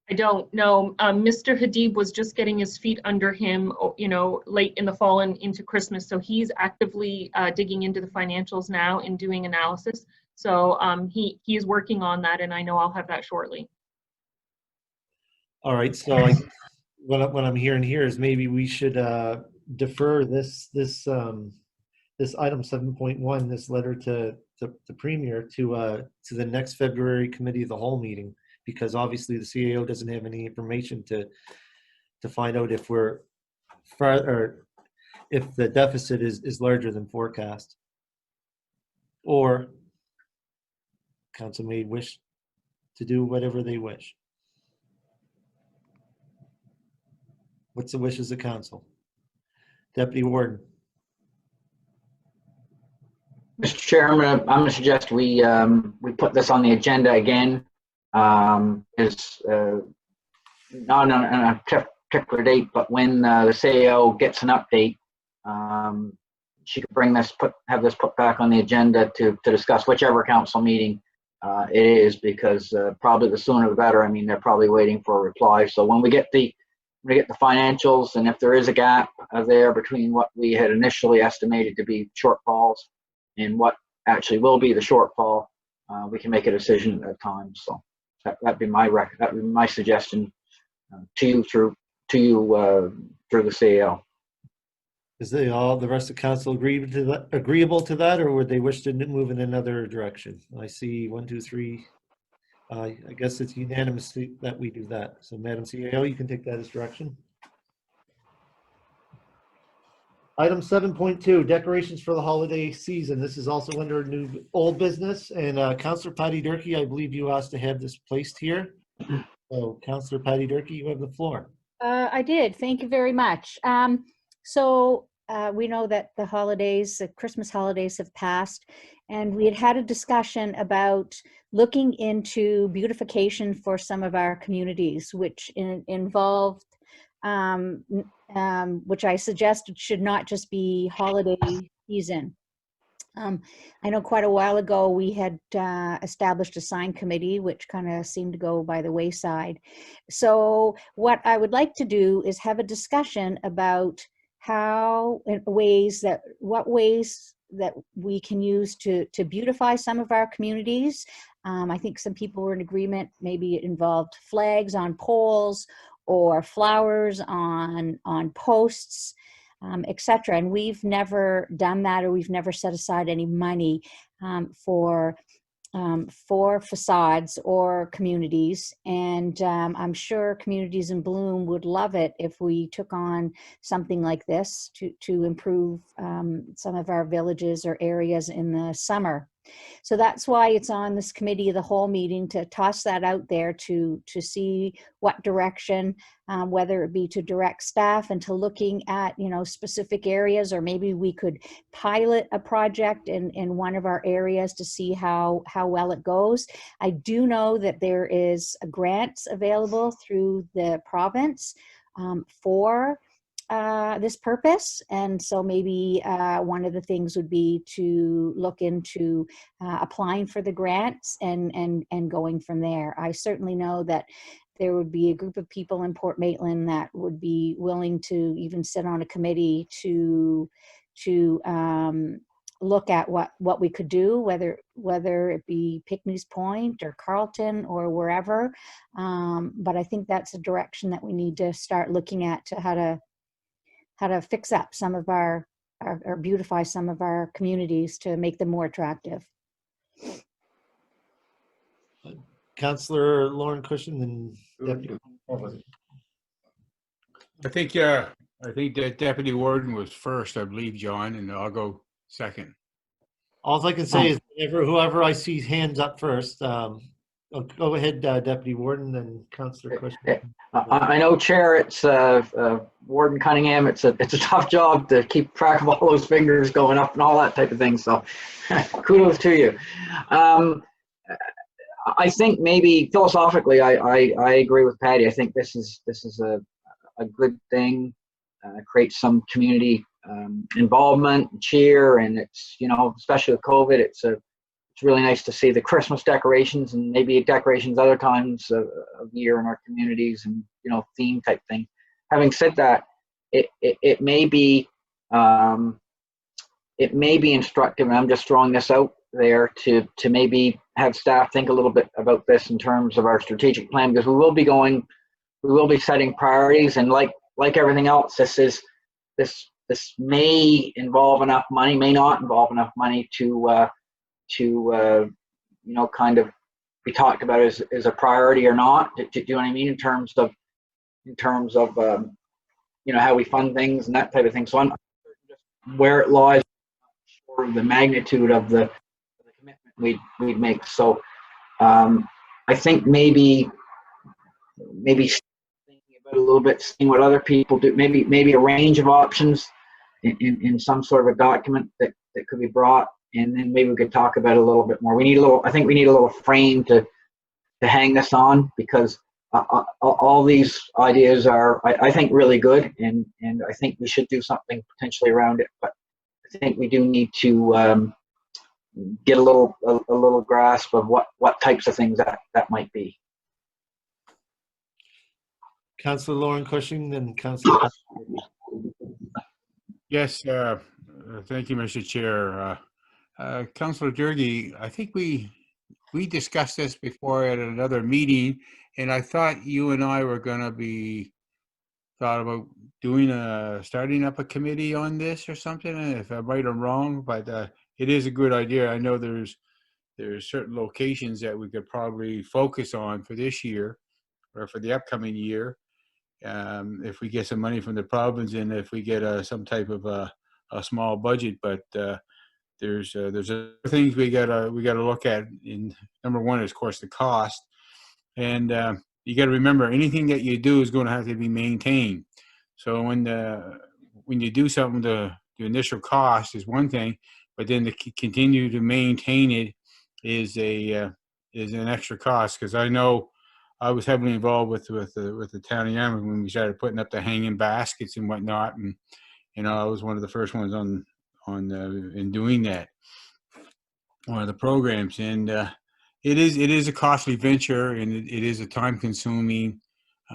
I don't know. Mr. Hadib was just getting his feet under him, late in the fall and into Christmas. So he's actively digging into the financials now and doing analysis. So he is working on that, and I know I'll have that shortly. All right, so what I'm hearing here is maybe we should defer this item 7.1, this letter to the Premier, to the next February Committee of the Whole meeting, because obviously the CAO doesn't have any information to find out if we're or if the deficit is larger than forecast, or council may wish to do whatever they wish. What's the wishes of council? Deputy Warden. Mr. Chairman, I'm going to suggest we put this on the agenda again. Is not on a particular date, but when the CAO gets an update, she could bring this, have this put back on the agenda to discuss whichever council meeting it is, because probably the sooner the better. I mean, they're probably waiting for a reply. So when we get the financials, and if there is a gap there between what we had initially estimated to be shortfalls and what actually will be the shortfall, we can make a decision at that time. So that'd be my suggestion to you through the CAO. Is the rest of council agreeable to that, or would they wish to move in another direction? I see 1, 2, 3. I guess it's unanimous that we do that. So Madam CAO, you can take that as direction. Item 7.2, decorations for the holiday season. This is also under old business, and Councillor Patty Durkee, I believe you asked to have this placed here. So Councillor Patty Durkee, you have the floor. I did. Thank you very much. So we know that the Christmas holidays have passed, and we had a discussion about looking into beautification for some of our communities, which involved, which I suggested should not just be holiday season. I know quite a while ago we had established a sign committee, which kind of seemed to go by the wayside. So what I would like to do is have a discussion about what ways that we can use to beautify some of our communities. I think some people were in agreement, maybe it involved flags on poles or flowers on posts, etc. And we've never done that, or we've never set aside any money for facades or communities. And I'm sure communities in bloom would love it if we took on something like this to improve some of our villages or areas in the summer. So that's why it's on this committee of the whole meeting to toss that out there to see what direction, whether it be to direct staff into looking at, specific areas, or maybe we could pilot a project in one of our areas to see how well it goes. I do know that there is grants available through the province for this purpose, and so maybe one of the things would be to look into applying for the grants and going from there. I certainly know that there would be a group of people in Port Maitland that would be willing to even sit on a committee to look at what we could do, whether it be Pickney's Point or Carlton or wherever. But I think that's a direction that we need to start looking at, to how to fix up some of our or beautify some of our communities to make them more attractive. Councillor Lauren Cushing and Deputy. I think that Deputy Warden was first, I believe, John, and I'll go second. All I can say is whoever I see hands up first, go ahead, Deputy Warden, then Councillor Cushing. I know, Chair, it's Warden Cunningham. It's a tough job to keep track of all those fingers going up and all that type of thing. So kudos to you. I think maybe philosophically, I agree with Patty. I think this is a good thing. Create some community involvement, cheer, and it's, especially with COVID, it's really nice to see the Christmas decorations and maybe decorations other times of year in our communities, and theme type thing. Having said that, it may be instructive, and I'm just throwing this out there to maybe have staff think a little bit about this in terms of our strategic plan, because we will be setting priorities, and like everything else, this may involve enough money, may not involve enough money to kind of be talked about as a priority or not. Do you know what I mean, in terms of how we fund things and that type of thing. So I'm where it lies, sure of the magnitude of the commitment we'd make. So I think maybe thinking about it a little bit, seeing what other people do, maybe a range of options in some sort of a document that could be brought, and then maybe we could talk about it a little bit more. I think we need a little frame to hang this on, because all these ideas are, I think, really good, and I think we should do something potentially around it. But I think we do need to get a little grasp of what types of things that might be. Councillor Lauren Cushing and Councillor. Yes, thank you, Mr. Chair. Councillor Durkee, I think we discussed this before at another meeting, and I thought you and I were going to be thought about starting up a committee on this or something, if I'm right or wrong, but it is a good idea. I know there's certain locations that we could probably focus on for this year or for the upcoming year, if we get some money from the province, and if we get some type of a small budget. But there's other things we gotta look at. In number one is, of course, the cost, and you got to remember, anything that you do is going to have to be maintained. So when you do something, the initial cost is one thing, but then to continue to maintain it is an extra cost. Because I know I was heavily involved with the town of Yarmouth when we started putting up the hanging baskets and whatnot, and I was one of the first ones in doing that, one of the programs, and it is a costly venture, and it is a time-consuming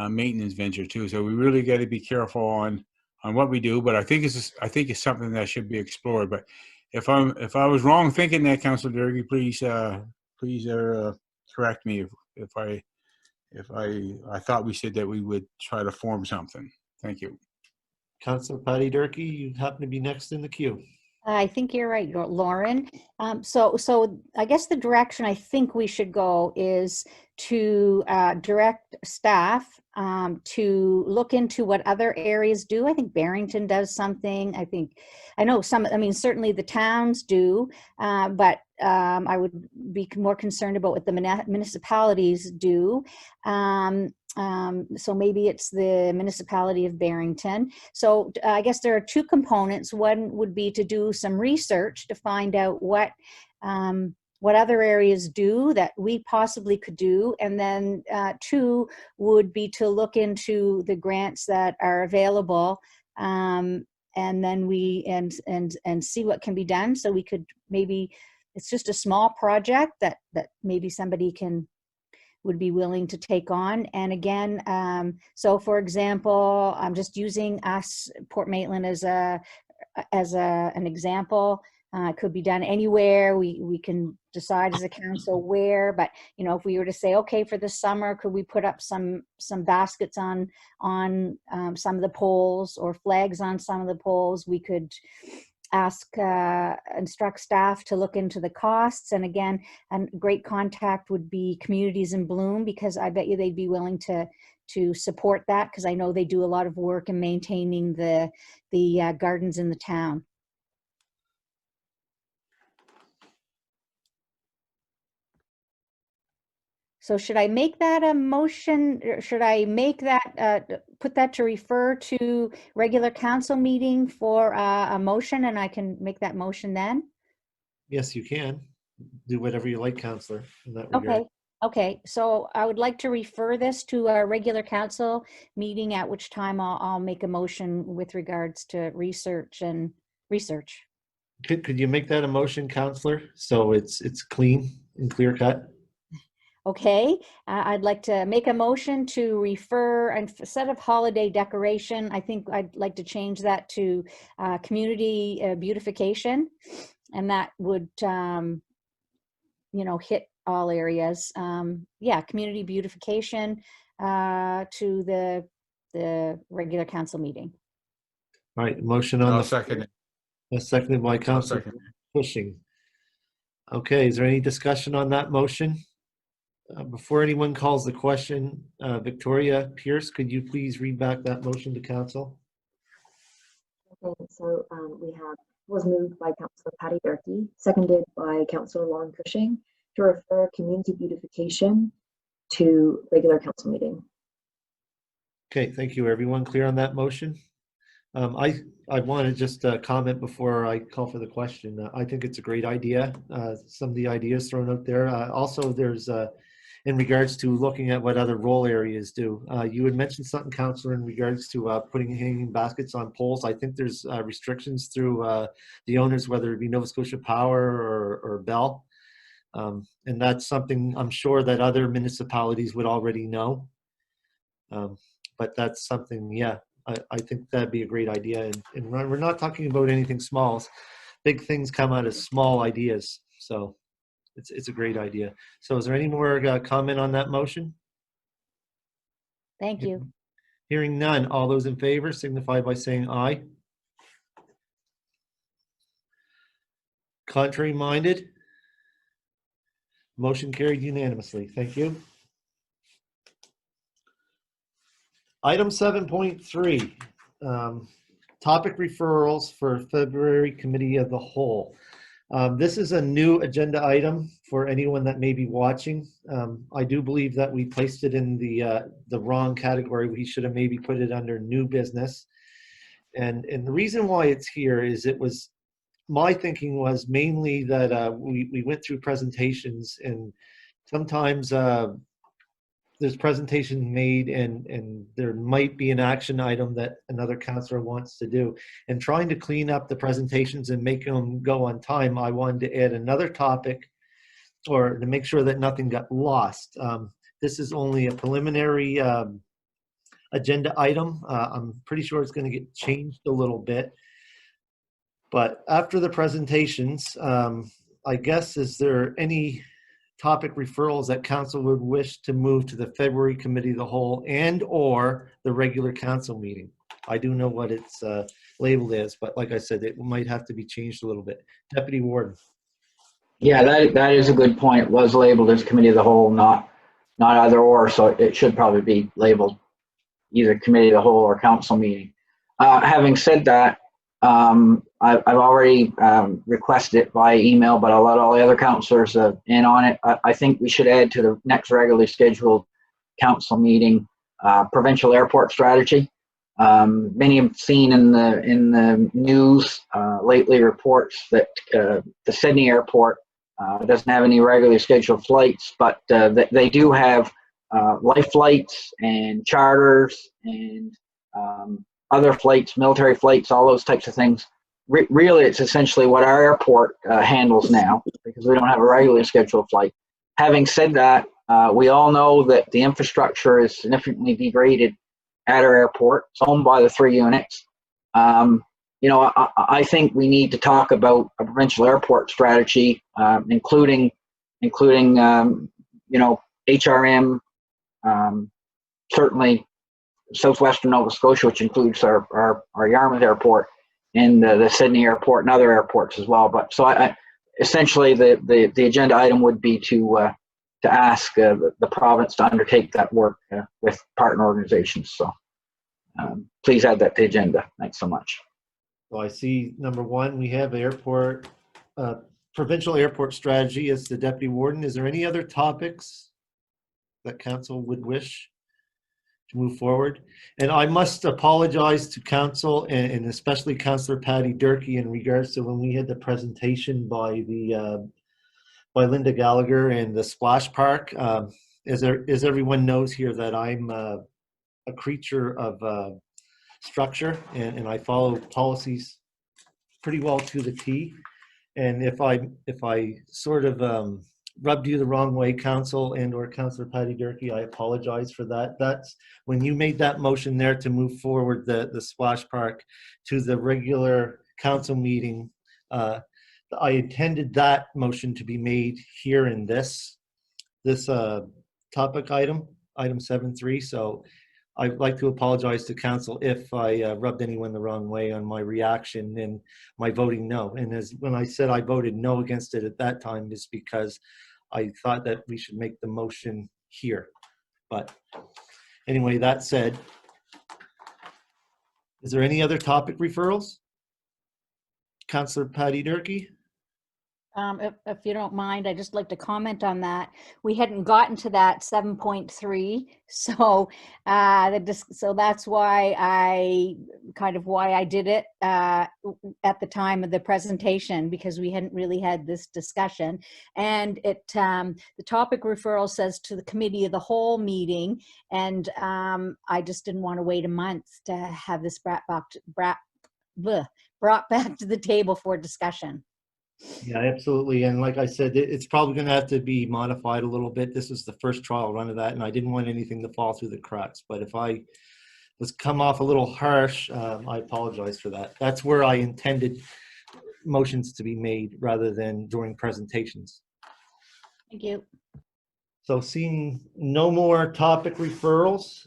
maintenance venture too. So we really got to be careful on what we do. But I think it's something that should be explored. But if I was wrong thinking that, Councillor Durkee, please correct me if I thought we said that we would try to form something. Thank you. Councillor Patty Durkee, you happen to be next in the queue. Yes, Councillor Patty Durkee, you happen to be next in the queue. I think you're right, Lauren. So I guess the direction I think we should go is to direct staff to look into what other areas do. I think Barrington does something. I know some, I mean, certainly the towns do, but I would be more concerned about what the municipalities do. So maybe it's the municipality of Barrington. So I guess there are two components. One would be to do some research to find out what other areas do that we possibly could do. And then two would be to look into the grants that are available. And then and see what can be done. So we could maybe, it's just a small project that maybe somebody would be willing to take on. And again, so for example, I'm just using us, Port Maitland, as an example. It could be done anywhere. We can decide as a council where, but you know, if we were to say, okay, for the summer, could we put up some baskets on some of the poles, or flags on some of the poles? We could instruct staff to look into the costs. And again, a great contact would be Communities in Bloom, because I bet you they'd be willing to support that, because I know they do a lot of work in maintaining the gardens in the town. So should I make that a motion, or should I make that, put that to refer to regular council meeting for a motion, and I can make that motion then? Yes, you can. Do whatever you like, Counselor, in that regard. Okay, okay. So I would like to refer this to a regular council meeting, at which time I'll make a motion with regards to research. Could you make that a motion, Counselor? So it's clean and clear cut? Okay, I'd like to make a motion to refer, and instead of holiday decoration, I think I'd like to change that to community beautification. And that would, you know, hit all areas. Yeah, community beautification to the regular council meeting. All right, motion on I'll the. second it. Seconded by I'll Counselor second it. Cushing. Okay, is there any discussion on that motion? Before anyone calls the question, Victoria Pierce, could you please read back that motion to council? Okay, so was moved by Councillor Patty Durkee, seconded by Councillor Lauren Cushing, to refer community beautification to regular council meeting. Okay, thank you. Everyone clear on that motion? I want to just comment before I call for the question. I think it's a great idea. Some of the ideas thrown out there. Also, there's in regards to looking at what other role areas do. You had mentioned something, Councillor, in regards to putting hanging baskets on poles. I think there's restrictions through the owners, whether it be Nova Scotia Power or Bell. And that's something I'm sure that other municipalities would already know. But that's something, yeah, I think that'd be a great idea. And we're not talking about anything small. Big things come out of small ideas. So it's a great idea. So is there any more comment on that motion? Thank you. Hearing none, all those in favor signify by saying aye. Contrary minded? Motion carried unanimously. Thank you. Item 7.3, topic referrals for February Committee of the Whole. This is a new agenda item for anyone that may be watching. I do believe that we placed it in the wrong category. We should have maybe put it under new business. And the reason why it's here is my thinking was mainly that we went through presentations, and sometimes there's presentation made and there might be an action item that another councillor wants to do. And trying to clean up the presentations and make them go on time, I wanted to add another topic, or to make sure that nothing got lost. This is only a preliminary agenda item. I'm pretty sure it's going to get changed a little bit. But after the presentations, I guess, is there any topic referrals that council would wish to move to the February Committee of the Whole and or the regular council meeting? I do know what it's labeled as, but like I said, it might have to be changed a little bit. Deputy Warden. Yeah, that is a good point. It was labeled as committee of the whole, not either or, so it should probably be labeled either committee of the whole or council meeting. Having said that, I've already requested it by email, but I'll let all the other councillors in on it. I think we should add to the next regularly scheduled council meeting provincial airport strategy. Many have seen in the news lately reports that the Sydney airport doesn't have any regularly scheduled flights, but they do have life flights and charters and other flights, military flights, all those types of things. Really, it's essentially what our airport handles now, because we don't have a regularly scheduled flight. Having said that, we all know that the infrastructure is significantly degraded at our airport. It's owned by the 3 units. I think we need to talk about a provincial airport strategy, including HRM, certainly Southwestern Nova Scotia, which includes our Yarmouth Airport, and the Sydney Airport and other airports as well. But so essentially the agenda item would be to ask the province to undertake that work with partner organizations. So please add that to the agenda. Thanks so much. So I see number 1, we have airport, provincial airport strategy as the Deputy Warden. Is there any other topics that council would wish to move forward? And I must apologize to council and especially Councillor Patty Durkee in regards to when we had the presentation by Linda Gallagher and the Splash Park. As everyone knows here, that I'm a creature of structure and I follow policies pretty well to the T. And if I sort of rubbed you the wrong way, council and or Councillor Patty Durkee, I apologize for that. That's when you made that motion there to move forward the Splash Park to the regular council meeting. I intended that motion to be made here in this topic item 7.3. So I'd like to apologize to council if I rubbed anyone the wrong way on my reaction and my voting no. And when I said I voted no against it at that time, is because I thought that we should make the motion here. But anyway, that said, is there any other topic referrals? Councillor Patty Durkee? If you don't mind, I'd just like to comment on that. We hadn't gotten to that 7.3, so so that's why I did it at the time of the presentation, because we hadn't really had this discussion. And the topic referral says to the committee of the whole meeting, and I just didn't want to wait a month to have this brought back to the table for discussion. Yeah, absolutely. And like I said, it's probably going to have to be modified a little bit. This is the first trial run of that, and I didn't want anything to fall through the cracks. But if I was come off a little harsh, I apologize for that. That's where I intended motions to be made rather than during presentations. Thank you. So seeing no more topic referrals,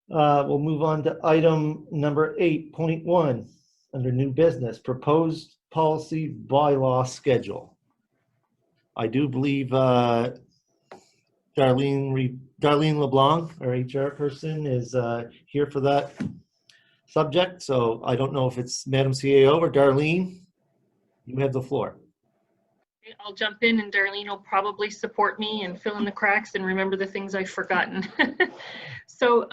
we'll move on to item number 8.1 under new business, proposed policy bylaw schedule. I do believe Darlene LeBlanc, our HR person, is here for that subject. So I don't know if it's Madam CAO or Darlene. You have the floor. I'll jump in, and Darlene will probably support me and fill in the cracks and remember the things I've forgotten. So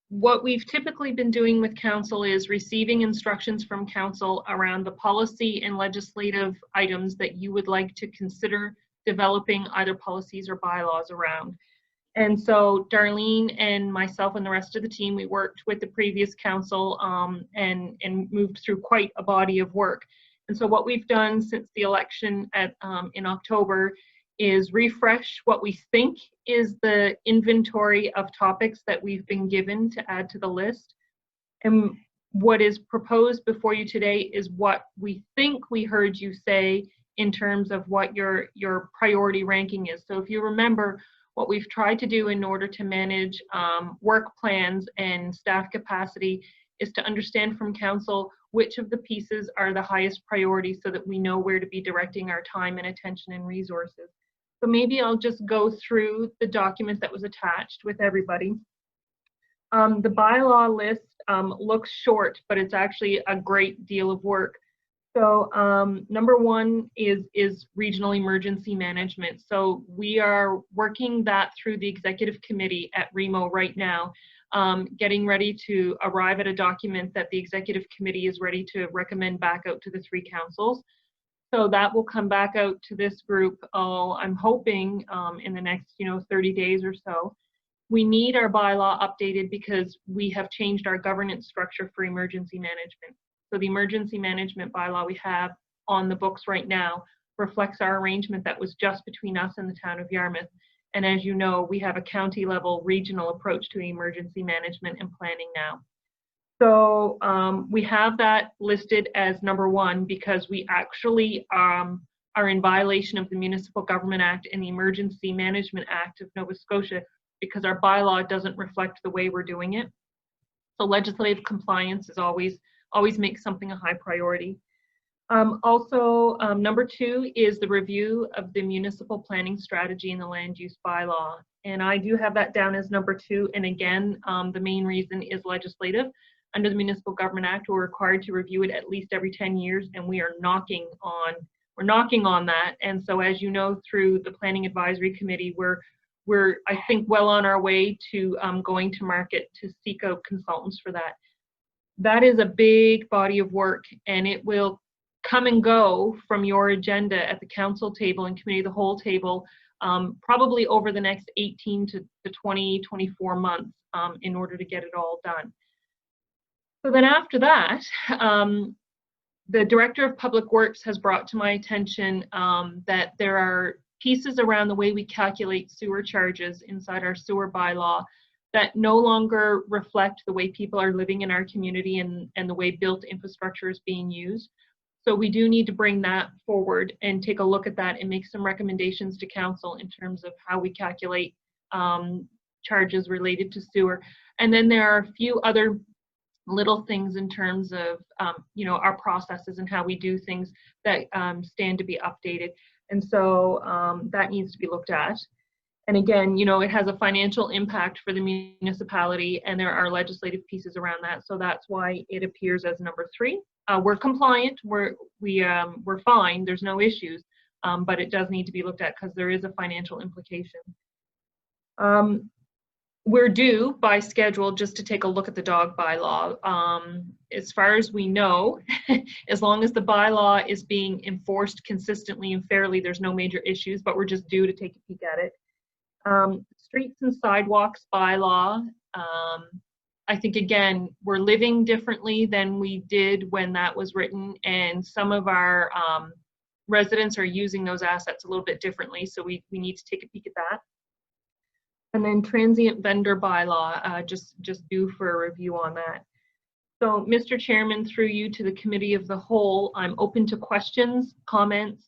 what we've typically been doing with council is receiving instructions from council around the policy and legislative items that you would like to consider developing either policies or bylaws around. And so Darlene and myself and the rest of the team, we worked with the previous council and moved through quite a body of work. And so what we've done since the election in October is refresh what we think is the inventory of topics that we've been given to add to the list. And what is proposed before you today is what we think we heard you say in terms of what your priority ranking is. So if you remember, what we've tried to do in order to manage work plans and staff capacity is to understand from council which of the pieces are the highest priority so that we know where to be directing our time and attention and resources. So maybe I'll just go through the document that was attached with everybody. The bylaw list looks short, but it's actually a great deal of work. So number one is regional emergency management. So we are working that through the executive committee at REMO right now, getting ready to arrive at a document that the executive committee is ready to recommend back out to the 3 councils. So that will come back out to this group, I'm hoping in the next 30 days or so. We need our bylaw updated because we have changed our governance structure for emergency management. So the emergency management bylaw we have on the books right now reflects our arrangement that was just between us and the town of Yarmouth. And as you know, we have a county level regional approach to emergency management and planning now. So we have that listed as number 1 because we actually are in violation of the Municipal Government Act and the Emergency Management Act of Nova Scotia because our bylaw doesn't reflect the way we're doing it. So legislative compliance is always makes something a high priority. Also, number 2 is the review of the municipal planning strategy and the land use bylaw. And I do have that down as number 2. And again, the main reason is legislative. Under the Municipal Government Act, we're required to review it at least every 10 years, and we are knocking on that. And so, as you know, through the Planning Advisory Committee, we're I think well on our way to going to market to seek out consultants for that. That is a big body of work, and it will come and go from your agenda at the council table and committee of the whole table probably over the next 18 to 20, 24 months in order to get it all done. So then after that, the Director of Public Works has brought to my attention that there are pieces around the way we calculate sewer charges inside our sewer bylaw that no longer reflect the way people are living in our community and the way built infrastructure is being used. So we do need to bring that forward and take a look at that and make some recommendations to council in terms of how we calculate charges related to sewer. And then there are a few other little things in terms of our processes and how we do things that stand to be updated. And so that needs to be looked at. And again, it has a financial impact for the municipality, and there are legislative pieces around that. So that's why it appears as number 3. We're compliant, we're fine, there's no issues, but it does need to be looked at because there is a financial implication. We're due by schedule just to take a look at the dog bylaw. As far as we know, as long as the bylaw is being enforced consistently and fairly, there's no major issues, but we're just due to take a peek at it. Streets and sidewalks bylaw, I think again, we're living differently than we did when that was written, and some of our residents are using those assets a little bit differently, so we need to take a peek at that. And then transient vendor bylaw, just due for a review on that. So, Mr. Chairman, through you to the Committee of the Whole, I'm open to questions, comments,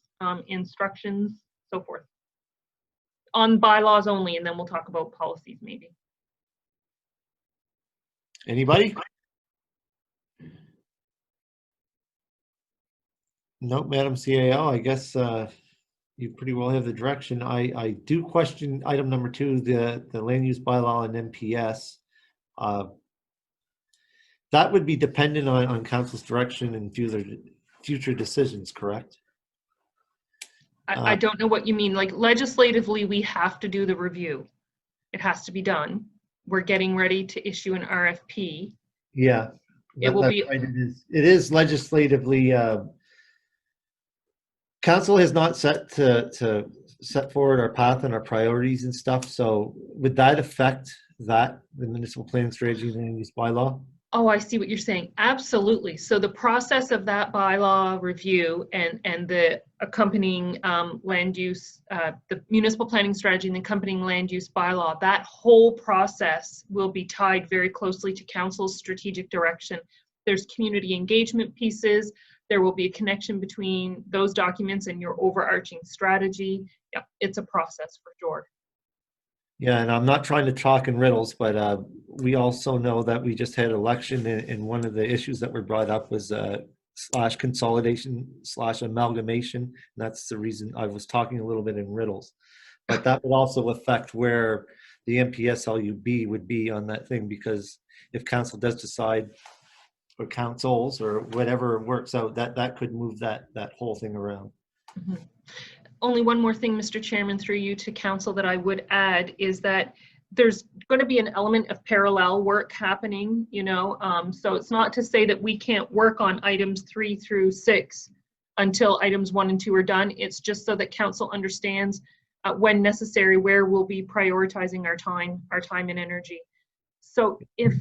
instructions, so forth. On bylaws only, and then we'll talk about policies maybe. Anybody? No, Madam CAO, I guess you pretty well have the direction. I do question item number 2, the land use bylaw and MPS. That would be dependent on council's direction and future decisions, correct? I don't know what you mean. Like legislatively, we have to do the review. It has to be done. We're getting ready to issue an RFP. Yeah, it will be. Right, it is legislatively. Council has not set to set forward our path and our priorities and stuff. So would that affect the municipal planning strategy and land use bylaw? Oh, I see what you're saying. Absolutely. So the process of that bylaw review and the accompanying land use, the municipal planning strategy and the accompanying land use bylaw, that whole process will be tied very closely to council's strategic direction. There's community engagement pieces. There will be a connection between those documents and your overarching strategy. Yeah, it's a process for sure. Yeah, and I'm not trying to talk in riddles, but we also know that we just had election, and one of the issues that were brought up was slash consolidation slash amalgamation. And that's the reason I was talking a little bit in riddles. But that would also affect where the MPSLUB would be on that thing, because if council does decide, or councils or whatever works out, that could move that whole thing around. Mhm. Only one more thing, Mr. Chairman, through you to council, that I would add is that there's going to be an element of parallel work happening, you know, so it's not to say that we can't work on items 3 through 6 until items 1 and 2 are done. It's just so that council understands when necessary where we'll be prioritizing our time and energy. So if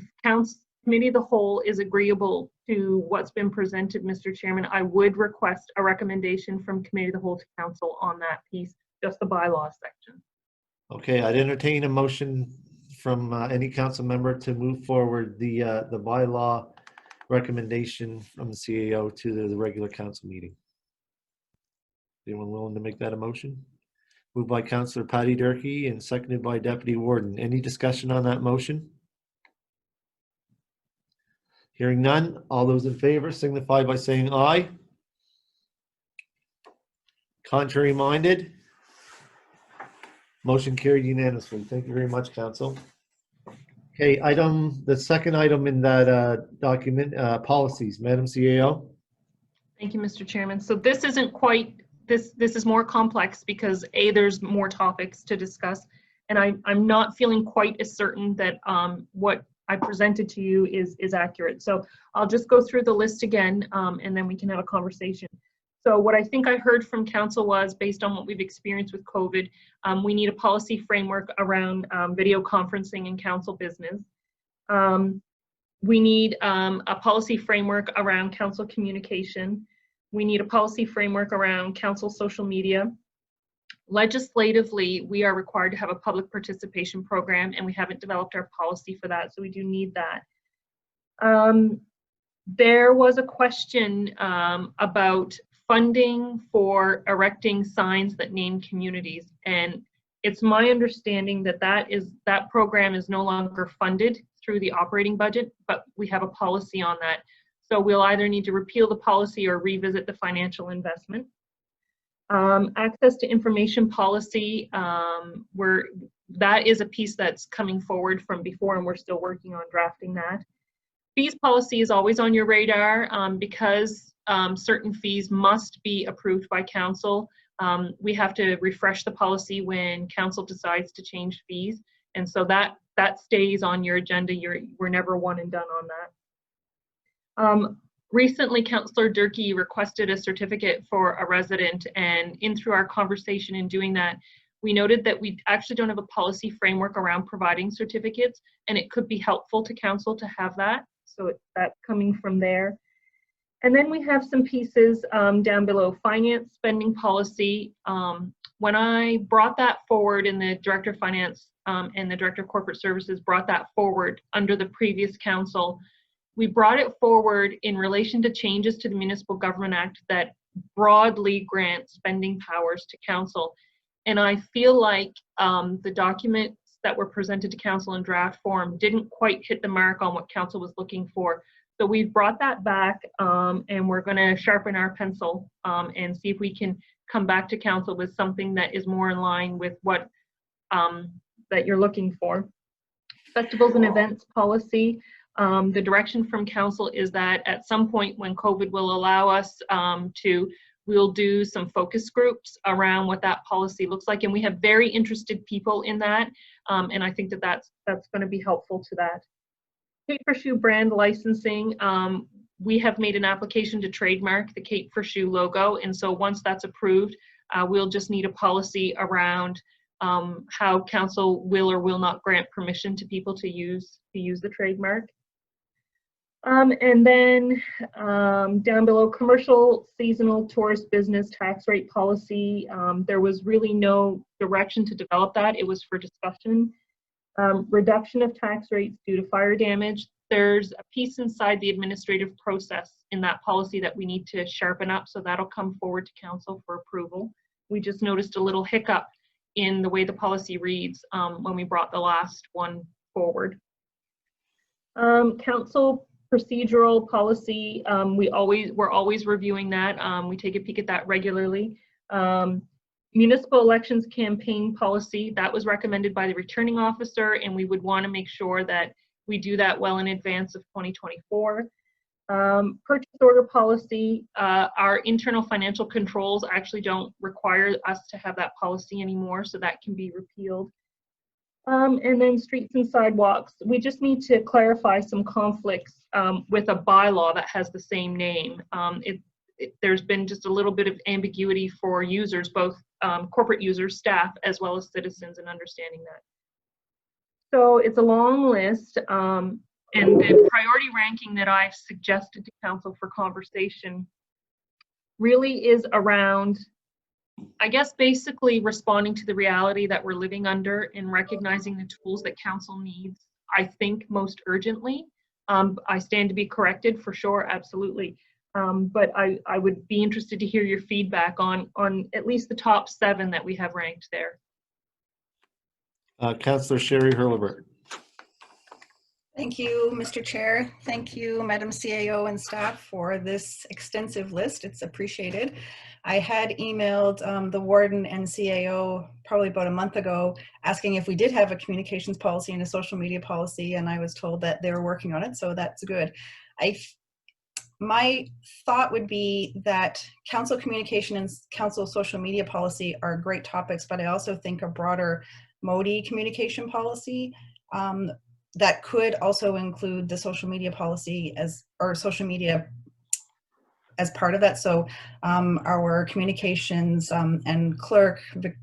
Committee of the Whole is agreeable to what's been presented, Mr. Chairman, I would request a recommendation from Committee of the Whole to council on that piece, just the bylaw section. Okay, I'd entertain a motion from any council member to move forward the bylaw recommendation from the CAO to the regular council meeting. Anyone willing to make that a motion? Moved by Councillor Patty Durkee and seconded by Deputy Warden. Any discussion on that motion? Hearing none, all those in favor signify by saying aye. Contrary minded? Motion carried unanimously. Thank you very much, Council. Okay, the second item in that document, policies, Madam CAO. Thank you, Mr. Chairman. So this isn't quite, this is more complex because there's more topics to discuss, and I'm not feeling quite as certain that what I presented to you is accurate. So I'll just go through the list again, and then we can have a conversation. So what I think I heard from council was, based on what we've experienced with COVID, we need a policy framework around video conferencing and council business. We need a policy framework around council communication. We need a policy framework around council social media. Legislatively, we are required to have a public participation program, and we haven't developed our policy for that, so we do need that. There was a question about funding for erecting signs that name communities, and it's my understanding that that program is no longer funded through the operating budget, but we have a policy on that. So we'll either need to repeal the policy or revisit the financial investment. Access to information policy, that is a piece that's coming forward from before, and we're still working on drafting that. Fees policy is always on your radar because certain fees must be approved by council. We have to refresh the policy when council decides to change fees, and so that stays on your agenda. We're never one and done on that. Recently, Councillor Durkee requested a certificate for a resident, and through our conversation in doing that, we noted that we actually don't have a policy framework around providing certificates, and it could be helpful to council to have that. So that's coming from there. And then we have some pieces down below, finance spending policy. When I brought that forward, in the Director of Finance and the Director of Corporate Services brought that forward under the previous council, we brought it forward in relation to changes to the Municipal Government Act that broadly grant spending powers to council. And I feel like the documents that were presented to council in draft form didn't quite hit the mark on what council was looking for. So we've brought that back, and we're going to sharpen our pencil and see if we can come back to council with something that is more in line with what that you're looking for. Festivals and events policy. The direction from council is that at some point when COVID will allow us we'll do some focus groups around what that policy looks like. And we have very interested people in that. And I think that's going to be helpful to that. Cape for Shoe brand licensing. We have made an application to trademark the Cape for Shoe logo. And so once that's approved, we'll just need a policy around how council will or will not grant permission to people to use the trademark. And then down below, commercial seasonal tourist business tax rate policy. There was really no direction to develop that. It was for discussion. Reduction of tax rates due to fire damage. There's a piece inside the administrative process in that policy that we need to sharpen up, so that'll come forward to council for approval. We just noticed a little hiccup in the way the policy reads when we brought the last one forward. Council procedural policy, we're always reviewing that. We take a peek at that regularly. Municipal elections campaign policy, that was recommended by the returning officer, and we would want to make sure that we do that well in advance of 2024. Purchase order policy, our internal financial controls actually don't require us to have that policy anymore, so that can be repealed. And then streets and sidewalks, we just need to clarify some conflicts with a bylaw that has the same name. There's been just a little bit of ambiguity for users, both corporate users, staff, as well as citizens, in understanding that. So it's a long list, and the priority ranking that I've suggested to council for conversation really is around, I guess, basically responding to the reality that we're living under and recognizing the tools that council needs, I think, most urgently. I stand to be corrected for sure, absolutely. But I would be interested to hear your feedback on at least the top 7 that we have ranked there. Councillor Sherry Hurlbert. Thank you, Mr. Chair. Thank you, Madam CAO and staff, for this extensive list. It's appreciated. I had emailed the warden and CAO probably about a month ago asking if we did have a communications policy and a social media policy, and I was told that they were working on it, so that's good. My thought would be that council communication and council social media policy are great topics, but I also think a broader MODI communication policy that could also include the social media policy or social media as part of that. So our communications and clerk,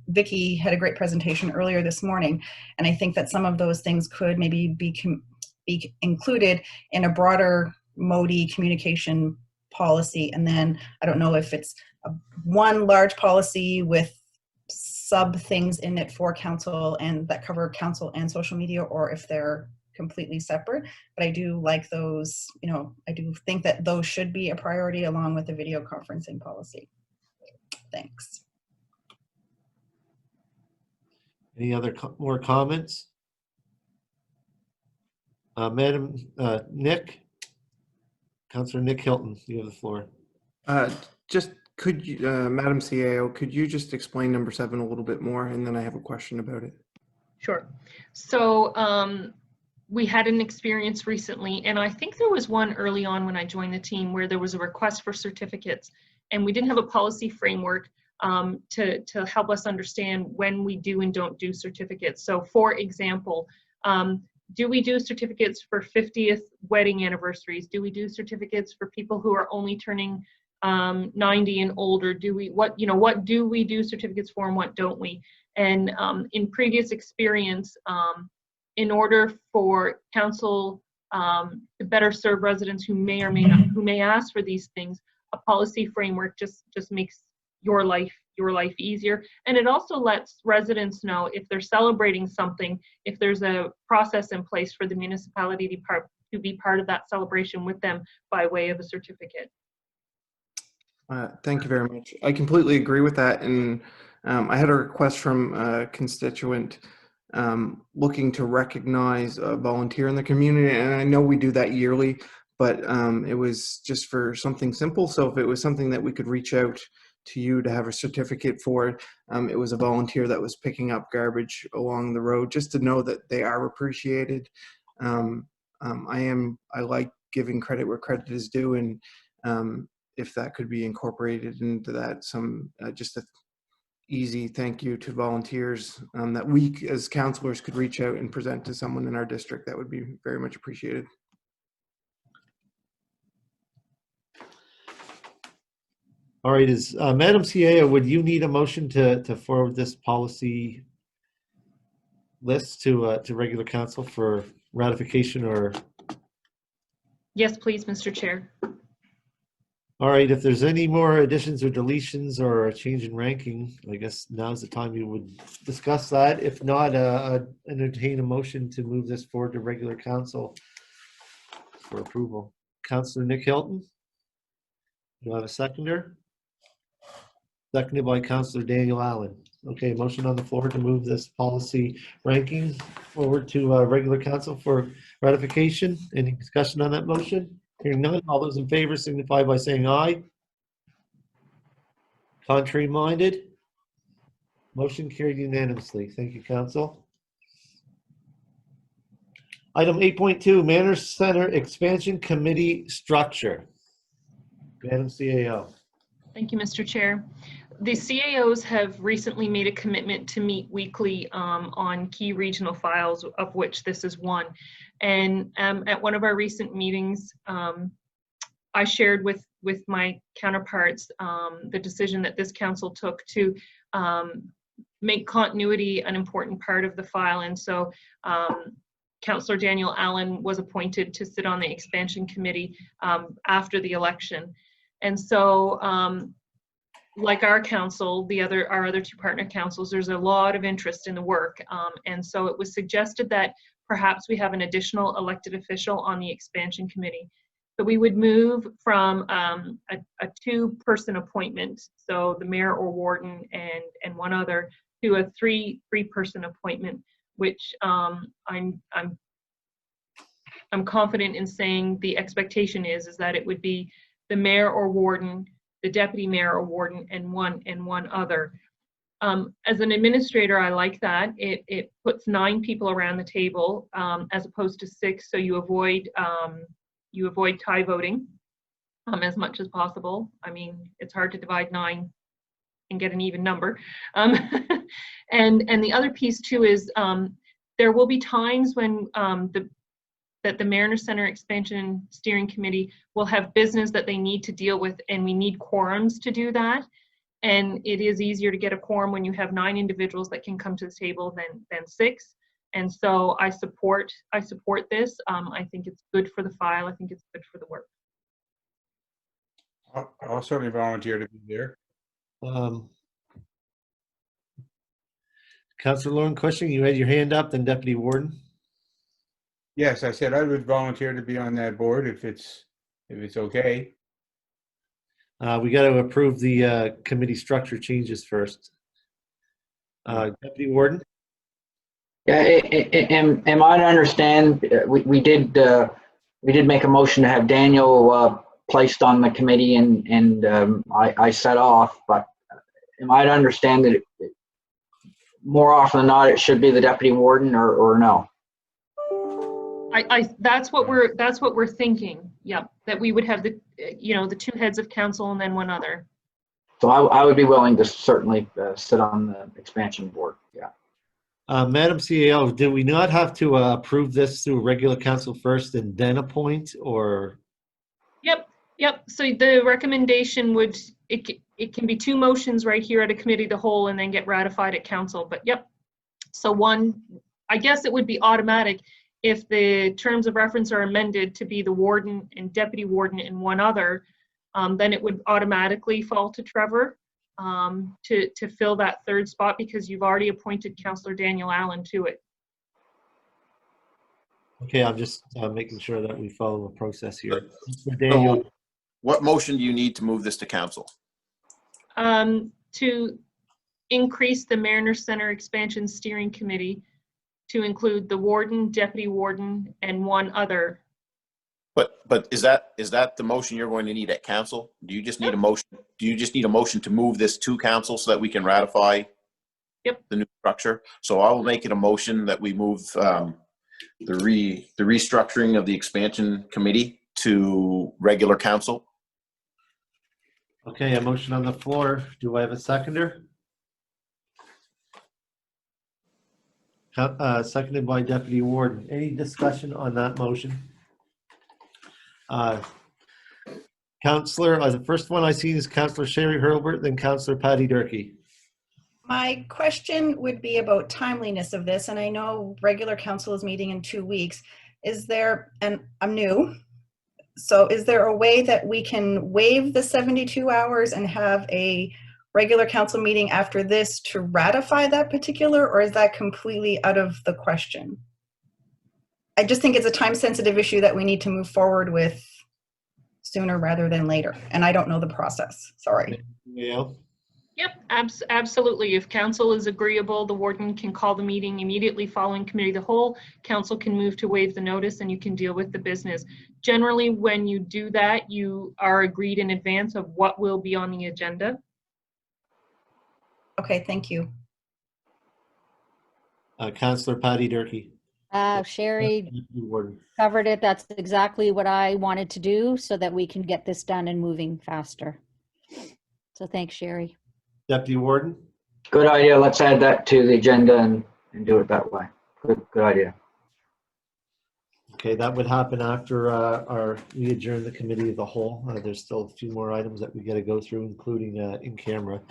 Vicky, had a great presentation earlier this morning, and I think that some of those things could maybe be included in a broader MODI communication policy. And then I don't know if it's one large policy with sub things in it for council and that cover council and social media, or if they're completely separate. But I do like those, you know, I do think that those should be a priority along with the video conferencing policy. Thanks. Any other more comments? Madam Nick, Councillor Nick Hilton, you have the floor. Just could you, Madam CAO, could you just explain number 7 a little bit more, and then I have a question about it. Sure. So we had an experience recently, and I think there was one early on when I joined the team where there was a request for certificates, and we didn't have a policy framework to help us understand when we do and don't do certificates. So for example, do we do certificates for 50th wedding anniversaries? Do we do certificates for people who are only turning 90 and older? What do we do certificates for and what don't we? And in previous experience, in order for council to better serve residents who may or may not, who may ask for these things, a policy framework just makes your life easier. And it also lets residents know if they're celebrating something, if there's a process in place for the municipality to be part of that celebration with them by way of a certificate. Thank you very much. I completely agree with that. And I had a request from a constituent looking to recognize a volunteer in the community. And I know we do that yearly, but it was just for something simple. So if it was something that we could reach out to you to have a certificate for, it was a volunteer that was picking up garbage along the road, just to know that they are appreciated. I like giving credit where credit is due, and if that could be incorporated into that, just a easy thank you to volunteers that we as councillors could reach out and present to someone in our district, that would be very much appreciated. All right, Madam CAO, would you need a motion to forward this policy list to regular council for ratification, or? Yes, please, Mr. Chair. All right, if there's any more additions or deletions or a change in ranking, I guess now's the time you would discuss that. If not, entertain a motion to move this forward to regular council for approval. Councillor Nick Hilton, do you have a seconder? seconded by Counselor Daniel Allen. Okay, motion on the floor to move this policy ranking forward to regular council for ratification. Any discussion on that motion? Hearing none, all those in favor signify by saying aye. Contrary minded? Motion carried unanimously. Thank you, Council. Item 8.2, Manor Center Expansion Committee Structure. Madam CAO. Thank you, Mr. Chair. The CAOs have recently made a commitment to meet weekly on key regional files, of which this is one. And at one of our recent meetings, I shared with my counterparts the decision that this council took to make continuity an important part of the file. And so Councillor Daniel Allen was appointed to sit on the expansion committee after the election. And so like our council, our other two partner councils, there's a lot of interest in the work. And so it was suggested that perhaps we have an additional elected official on the expansion committee. So we would move from a two-person appointment, so the mayor or warden and one other, to a three-person appointment, which I'm confident in saying the expectation is that it would be the mayor or warden, the deputy mayor or warden, and one other. As an administrator, I like that. It puts 9 people around the table as opposed to 6, so you avoid tie voting as much as possible. I mean, it's hard to divide 9 and get an even number. And the other piece too is there will be times when that the Mariner Center Expansion Steering Committee will have business that they need to deal with, and we need quorums to do that. And it is easier to get a quorum when you have 9 individuals that can come to the table than 6. And so I support this. I think it's good for the file. I think it's good for the work. I'll certainly volunteer to be there. Councillor Lauren Cushing, you had your hand up, then Deputy Warden. Yes, I said I would volunteer to be on that board if it's okay. We got to approve the committee structure changes first. Deputy Warden. Yeah, am I to understand, we did make a motion to have Daniel placed on the committee, and I set off, but am I to understand that more often than not it should be the deputy warden, or no? That's what we're thinking. Yeah, that we would have the 2 heads of council and then one other. So I would be willing to certainly sit on the expansion board. Yeah. Madam CEO, did we not have to approve this through regular council first and then appoint, or? Yep. So the recommendation would, it can be 2 motions right here at a committee of the whole and then get ratified at council. But yep. So one, I guess it would be automatic if the terms of reference are amended to be the warden and deputy warden and one other, then it would automatically fall to Trevor to fill that 3rd spot, because you've already appointed Councillor Daniel Allen to it. Okay, I'm just making sure that we follow the process here. So what motion do you need to move this to council? To increase the Mariner Center Expansion Steering Committee to include the warden, deputy warden, and one other. But is that the motion you're going to need at council? Do you just need a motion? Do you just need a motion to move this to council so that we can ratify the new structure? So I will make it a motion that we move the restructuring of the expansion committee to regular council. Okay, a motion on the floor. Do I have a seconder? Seconded by Deputy Warden. Any discussion on that motion? Councillor, the first one I see is Councillor Sherry Hurlbert, then Councillor Patty Durkee. My question would be about timeliness of this, and I know regular council is meeting in 2 weeks. Is there, and I'm new, so is there a way that we can waive the 72 hours and have a regular council meeting after this to ratify that particular, or is that completely out of the question? I just think it's a time-sensitive issue that we need to move forward with sooner rather than later, and I don't know the process. Sorry. Yeah. Yep, absolutely. If council is agreeable, the warden can call the meeting immediately following committee of the whole. Council can move to waive the notice and you can deal with the business. Generally, when you do that, you are agreed in advance of what will be on the agenda. Okay, thank you. Councillor Patty Durkee. Sherry Deputy Warden. covered it. That's exactly what I wanted to do so that we can get this done and moving faster. So thanks, Sherry. Deputy Warden. Good idea. Let's add that to the agenda and do it that way. Good idea. Okay, that would happen after we adjourn the committee of the whole. There's still a few more items that we got to go through, including in camera.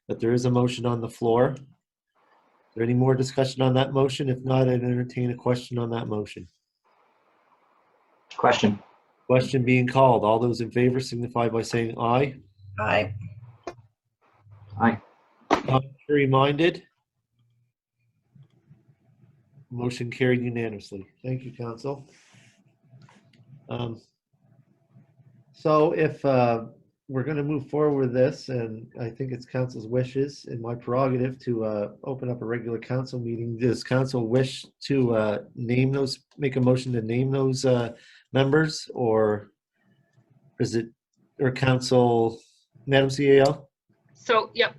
But there is a motion on the floor. Is there any more discussion on that motion? If not, I'd entertain a question on that motion. Question. Question being called. All those in favor signify by saying aye. Aye. Aye. Contrary minded? Motion carried unanimously. Thank you, Council. So if we're going to move forward with this, and I think it's Council's wishes and my prerogative to open up a regular council meeting, does Council wish to make a motion to name those members, or is it, or Council, Madam CAO? So, yeah,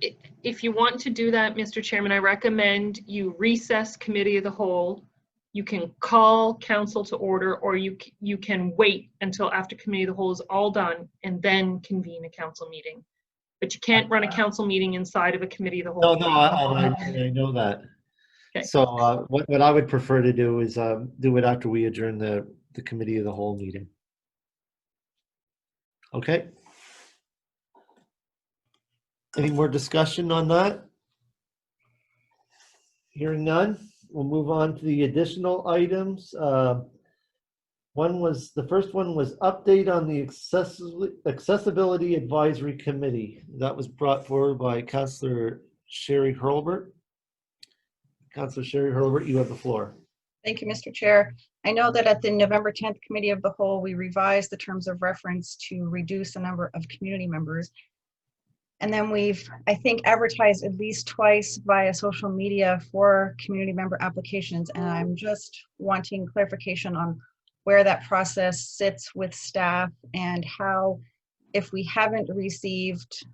if you want to do that, Mr. Chairman, I recommend you recess committee of the whole. You can call council to order, or you can wait until after committee of the whole is all done and then convene a council meeting. But you can't run a council meeting inside of a committee of the whole. No, I know that. Okay. So what I would prefer to do is do it after we adjourn the committee of the whole meeting. Okay. Any more discussion on that? Hearing none, we'll move on to the additional items. The first one was update on the Accessibility Advisory Committee. That was brought forward by Councillor Sherry Hurlbert. Councillor Sherry Hurlbert, you have the floor. Thank you, Mr. Chair. I know that at the November 10th Committee of the Whole, we revised the terms of reference to reduce the number of community members. And then we've, I think, advertised at least twice via social media for community member applications. And I'm just wanting clarification on where that process sits with staff and how, if we haven't received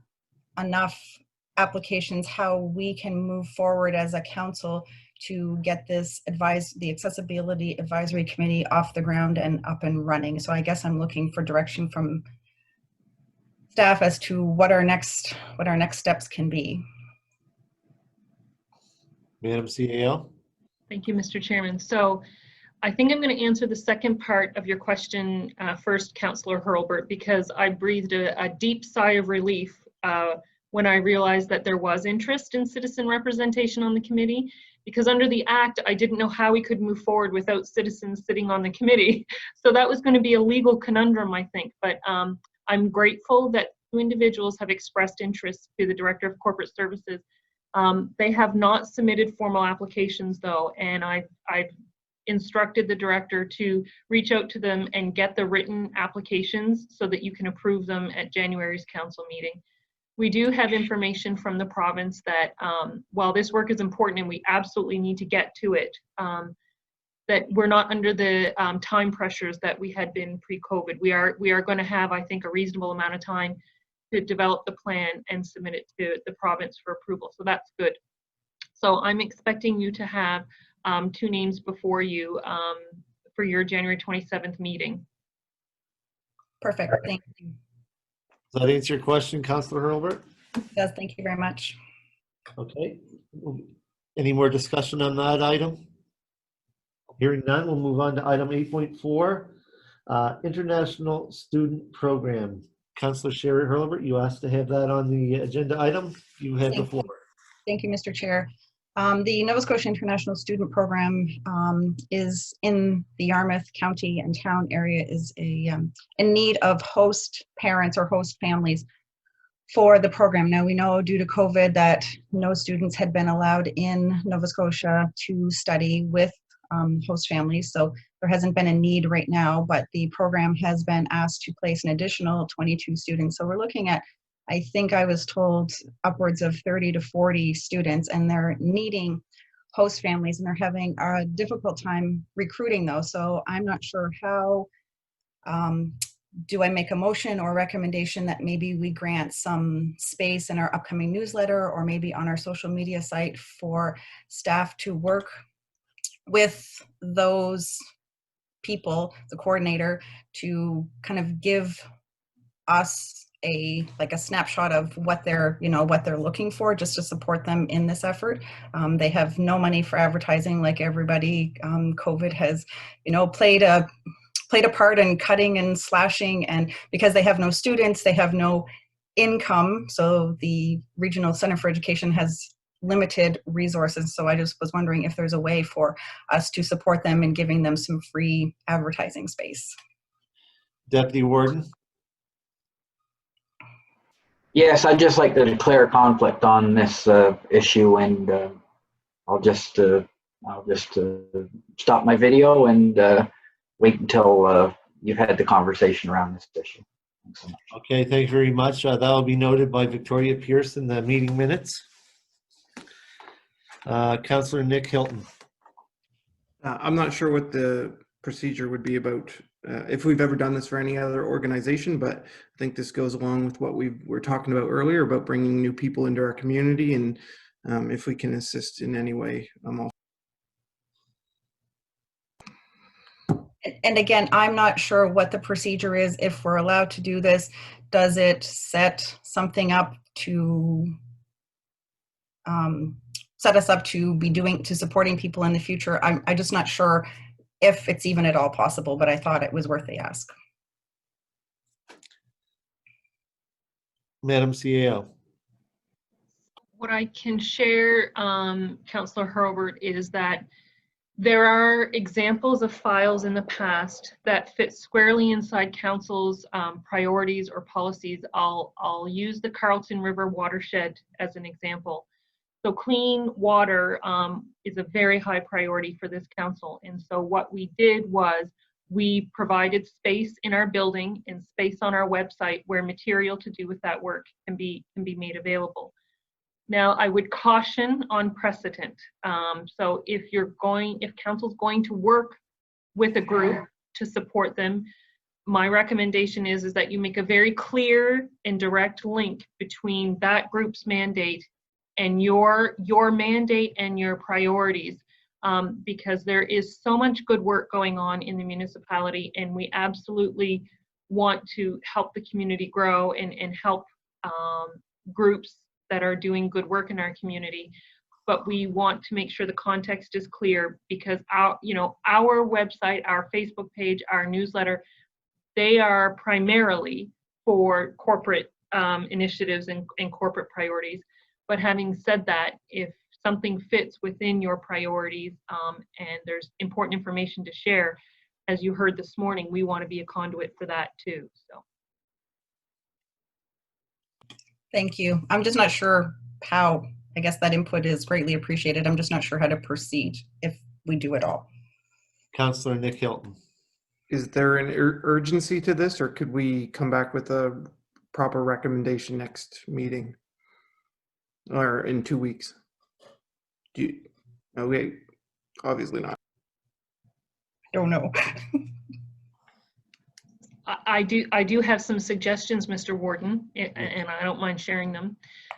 enough applications, how we can move forward as a council to get the Accessibility Advisory Committee off the ground and up and running. So I guess I'm looking for direction from staff as to what our next steps can be. Madam CAO. Thank you, Mr. Chairman. So I think I'm going to answer the second part of your question first, Councillor Hurlbert, because I breathed a deep sigh of relief when I realized that there was interest in citizen representation on the committee, because under the Act, I didn't know how we could move forward without citizens sitting on the committee. So that was going to be a legal conundrum, I think. But I'm grateful that 2 individuals have expressed interest to the Director of Corporate Services. They have not submitted formal applications though, and I've instructed the director to reach out to them and get the written applications so that you can approve them at January's council meeting. We do have information from the province that while this work is important and we absolutely need to get to it, that we're not under the time pressures that we had been pre-COVID. We are going to have, I think, a reasonable amount of time to develop the plan and submit it to the province for approval. So that's good. So I'm expecting you to have 2 names before you for your January 27th meeting. Perfect. Thank you. Does that answer your question, Councillor Hurlbert? It does. Thank you very much. Okay. Any more discussion on that item? Hearing none, we'll move on to item 8.4, International Student Program. Councillor Sherry Hurlbert, you asked to have that on the agenda item. You have the floor. Thank you, Mr. Chair. The Nova Scotia International Student Program is in the Yarmouth County and Town area, is in need of host parents or host families for the program. Now we know due to COVID that no students had been allowed in Nova Scotia to study with host families, so there hasn't been a need right now, but the program has been asked to place an additional 22 students. So we're looking at I think I was told upwards of 30 to 40 students, and they're needing host families, and they're having a difficult time recruiting those. So I'm not sure how, do I make a motion or recommendation that maybe we grant some space in our upcoming newsletter or maybe on our social media site for staff to work with those people, the coordinator, to kind of give us a snapshot of what they're looking for, just to support them in this effort. They have no money for advertising, like everybody. COVID has, played a part in cutting and slashing, and because they have no students, they have no income. So the Regional Center for Education has limited resources. So I just was wondering if there's a way for us to support them in giving them some free advertising space. Deputy Warden? Yes, I'd just like to declare conflict on this issue, and I'll just stop my video and wait until you've had the conversation around this issue. Thanks so much. Okay, thank you very much. That will be noted by Victoria Pierce in the meeting minutes. Councillor Nick Hilton. I'm not sure what the procedure would be about, if we've ever done this for any other organization, but I think this goes along with what we were talking about earlier about bringing new people into our community, and if we can assist in any way, I'm all. And again, I'm not sure what the procedure is. If we're allowed to do this, does it set something up to set us up to be supporting people in the future? I'm just not sure if it's even at all possible, but I thought it was worth the ask. Madam CEO. What I can share, Councillor Hurlbert, is that there are examples of files in the past that fit squarely inside Council's priorities or policies. I'll use the Carleton River watershed as an example. So clean water is a very high priority for this council. And so what we did was we provided space in our building and space on our website where material to do with that work can be made available. Now, I would caution on precedent. So if council's going to work with a group to support them, my recommendation is that you make a very clear and direct link between that group's mandate and your mandate and your priorities, because there is so much good work going on in the municipality, and we absolutely want to help the community grow and help groups that are doing good work in our community. But we want to make sure the context is clear, because our website, our Facebook page, our newsletter, they are primarily for corporate initiatives and corporate priorities. But having said that, if something fits within your priorities and there's important information to share, as you heard this morning, we want to be a conduit for that too. So. Thank you. I'm just not sure how. I guess that input is greatly appreciated. I'm just not sure how to proceed if we do it all. Councillor Nick Hilton. Is there an urgency to this, or could we come back with a proper recommendation next meeting or in 2 weeks? Okay, obviously not. I don't know. I do have some suggestions, Mr. Warden, and I don't mind sharing them.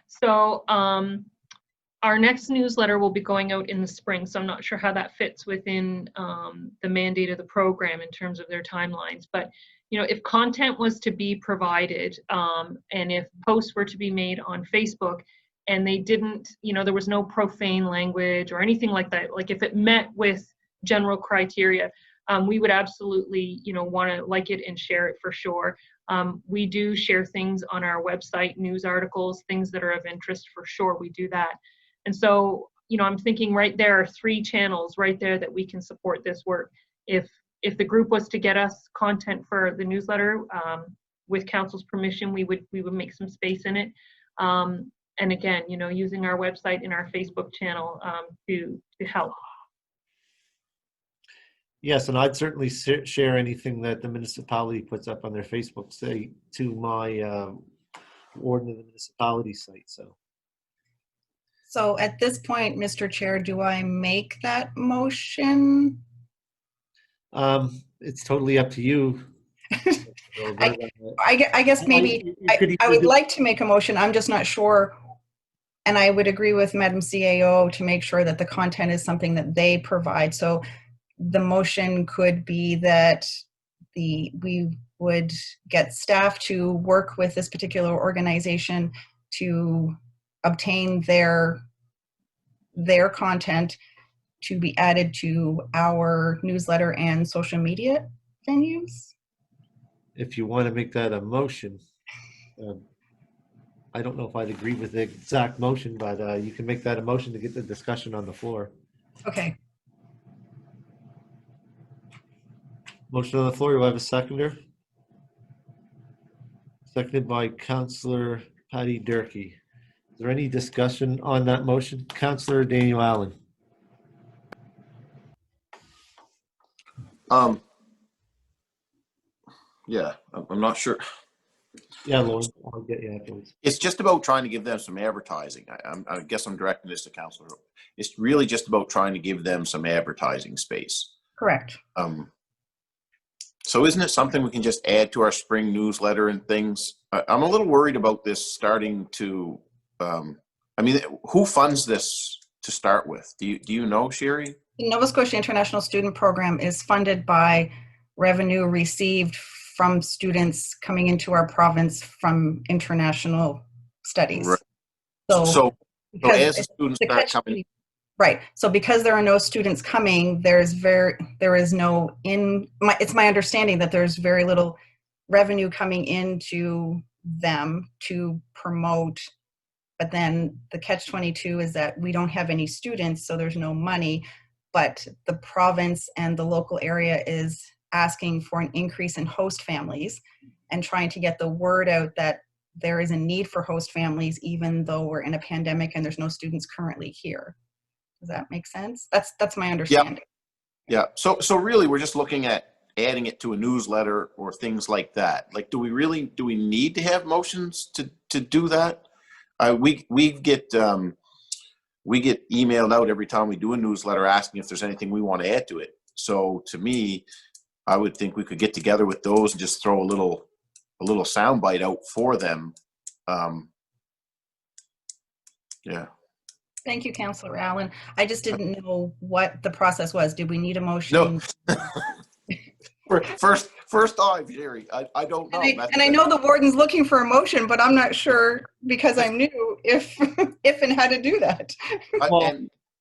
So our next newsletter will be going out in the spring, so I'm not sure how that fits within the mandate of the program in terms of their timelines. But if content was to be provided and if posts were to be made on Facebook and they didn't, there was no profane language or anything like that, like if it met with general criteria, we would absolutely, want to like it and share it for sure. We do share things on our website, news articles, things that are of interest for sure. We do that. And so, I'm thinking right there are 3 channels right there that we can support this work. If the group was to get us content for the newsletter, with council's permission, we would make some space in it. And again, using our website and our Facebook channel to help. Yes, and I'd certainly share anything that the municipality puts up on their Facebook site to my or the municipality site. So at this point, Mr. Chair, do I make that motion? It's totally up to you. I guess maybe I would like to make a motion. I'm just not sure. And I would agree with Madam CAO to make sure that the content is something that they provide. So the motion could be that we would get staff to work with this particular organization to obtain their content to be added to our newsletter and social media venues. If you want to make that a motion, I don't know if I'd agree with the exact motion, but you can make that a motion to get the discussion on the floor. Okay. Motion on the floor. Do I have a seconder? Seconded by Councillor Patty Durkee. Is there any discussion on that motion? Councillor Daniel Allen. Yeah, I'm not sure. Yeah, Lauren, I'll get you afterwards. It's just about trying to give them some advertising. I guess I'm directing this to Councillor. It's really just about trying to give them some advertising space. Correct. So isn't it something we can just add to our spring newsletter and things? I'm a little worried about this starting to, I mean, who funds this to start with? Do you know, Sherry? The Nova Scotia International Student Program is funded by revenue received from students coming into our province from international studies. Right. So as the students start coming, right. So because there are no students coming, there is no it's my understanding that there's very little revenue coming into them to promote. But then the catch-22 is that we don't have any students, so there's no money. But the province and the local area is asking for an increase in host families and trying to get the word out that there is a need for host families, even though we're in a pandemic and there's no students currently here. Does that make sense? That's my understanding. Yeah. So really, we're just looking at adding it to a newsletter or things like that. Like, do we need to have motions to do that? We get emailed out every time we do a newsletter asking if there's anything we want to add to it. So to me, I would think we could get together with those and just throw a little soundbite out for them. Yeah. Thank you, Councillor Allen. I just didn't know what the process was. Did we need a motion? No. First time, Jerry. I don't know. And I know the warden's looking for a motion, but I'm not sure, because I'm new, if and how to do that.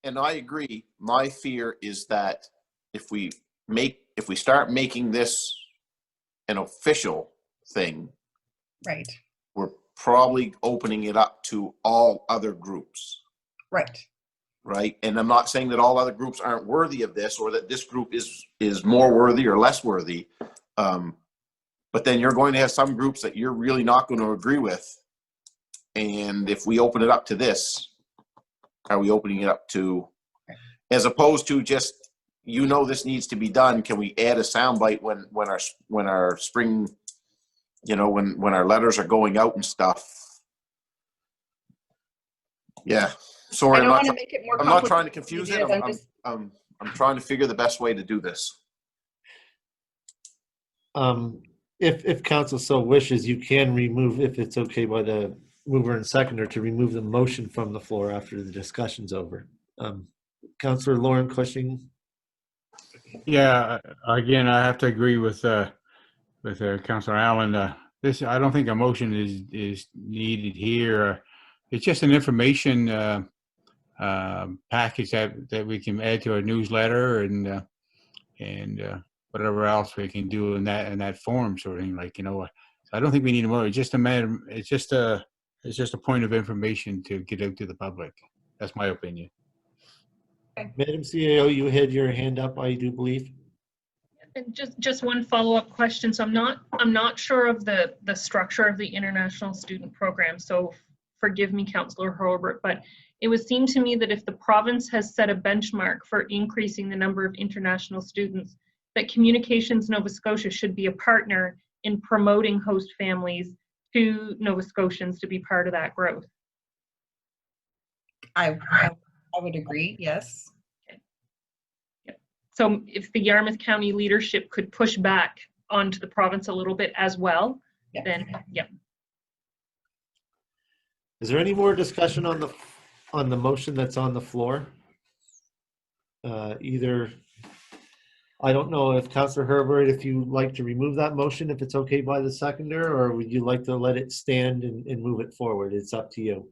And I agree. My fear is that if we start making this an official thing, right, we're probably opening it up to all other groups. Right. And I'm not saying that all other groups aren't worthy of this, or that this group is more worthy or less worthy. But then you're going to have some groups that you're really not going to agree with. And if we open it up to this, are we opening it up to, as opposed to just, this needs to be done, can we add a soundbite when our spring, when our letters are going out and stuff? Yeah. Sorry, I'm not trying to confuse it. I'm trying to figure the best way to do this. If council so wishes, you can remove, if it's okay by the mover and seconder, to remove the motion from the floor after the discussion's over. Councillor Lauren Cushing. Yeah, again, I have to agree with Councillor Allen. I don't think a motion is needed here. It's just an information package that we can add to our newsletter and whatever else we can do in that form, sort of thing. Like, I don't think we need a motion. It's just a point of information to get out to the public. That's my opinion. Madam CAO, you had your hand up, I do believe. And just one follow-up question. So I'm not sure of the structure of the international student program. So forgive me, Councillor Hurlbert, but it would seem to me that if the province has set a benchmark for increasing the number of international students, that Communications Nova Scotia should be a partner in promoting host families to Nova Scotians to be part of that growth. I would agree, yes. So if the Yarmouth County leadership could push back onto the province a little bit as well, Yeah. then yeah. Is there any more discussion on the motion that's on the floor? Either, I don't know if Councillor Herbert, if you'd like to remove that motion, if it's okay by the seconder, or would you like to let it stand and move it forward? It's up to you.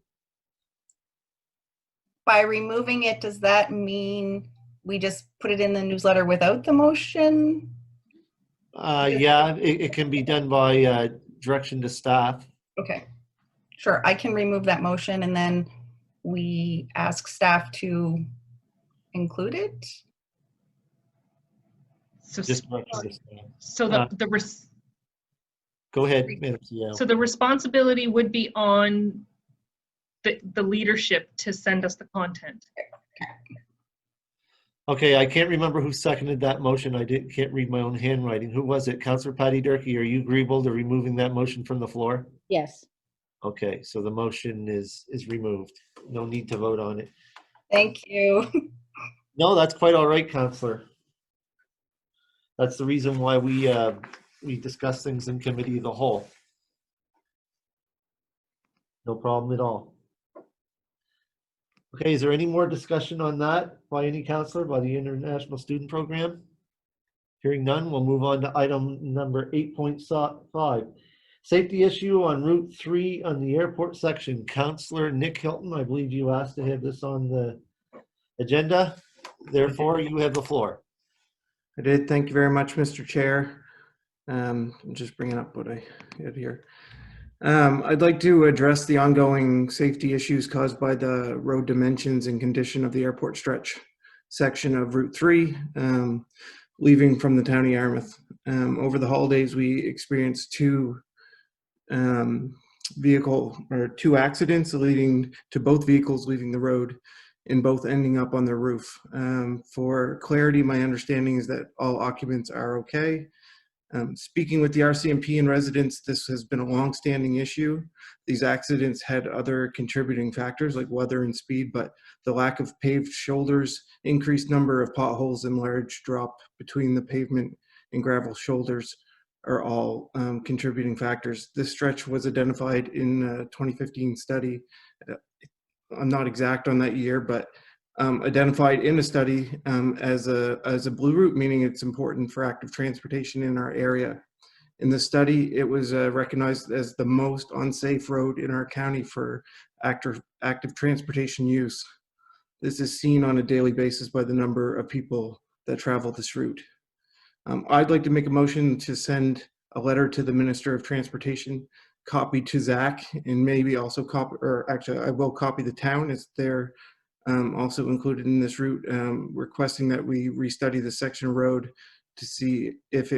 By removing it, does that mean we just put it in the newsletter without the motion? Yeah, it can be done by direction to staff. Okay, sure. I can remove that motion and then we ask staff to include it. So, Just direction to staff. so Go ahead, Madam CEO. so the responsibility would be on the leadership to send us the content. Okay, I can't remember who seconded that motion. Can't read my own handwriting. Who was it? Councillor Patty Durkee, are you agreeable to removing that motion from the floor? Yes. Okay, so the motion is removed. No need to vote on it. Thank you. No, that's quite all right, Councillor. That's the reason why we discuss things in committee of the whole. No problem at all. Okay, is there any more discussion on that by any councillor, by the International Student Program? Hearing none, we'll move on to item number 8.5. Safety issue on Route 3 on the airport section. Councillor Nick Hilton, I believe you asked to have this on the agenda. Therefore, you have the floor. I did. Thank you very much, Mr. Chair. I'm just bringing up what I had here. I'd like to address the ongoing safety issues caused by the road dimensions and condition of the airport stretch section of Route 3, leaving from the town of Yarmouth. Over the holidays, we experienced two accidents leading to both vehicles leaving the road and both ending up on their roof. For clarity, my understanding is that all occupants are okay. Speaking with the RCMP and residents, this has been a long-standing issue. These accidents had other contributing factors like weather and speed, but the lack of paved shoulders, increased number of potholes, and large drop between the pavement and gravel shoulders are all contributing factors. This stretch was identified in a 2015 study. I'm not exact on that year, but identified in a study as a blue route, meaning it's important for active transportation in our area. In the study, it was recognized as the most unsafe road in our county for active transportation use. This is seen on a daily basis by the number of people that travel this route. I'd like to make a motion to send a letter to the Minister of Transportation, copy to Zach, and maybe also copy, or actually I will copy the town as they're also included in this route, requesting that we restudy the section of road to see if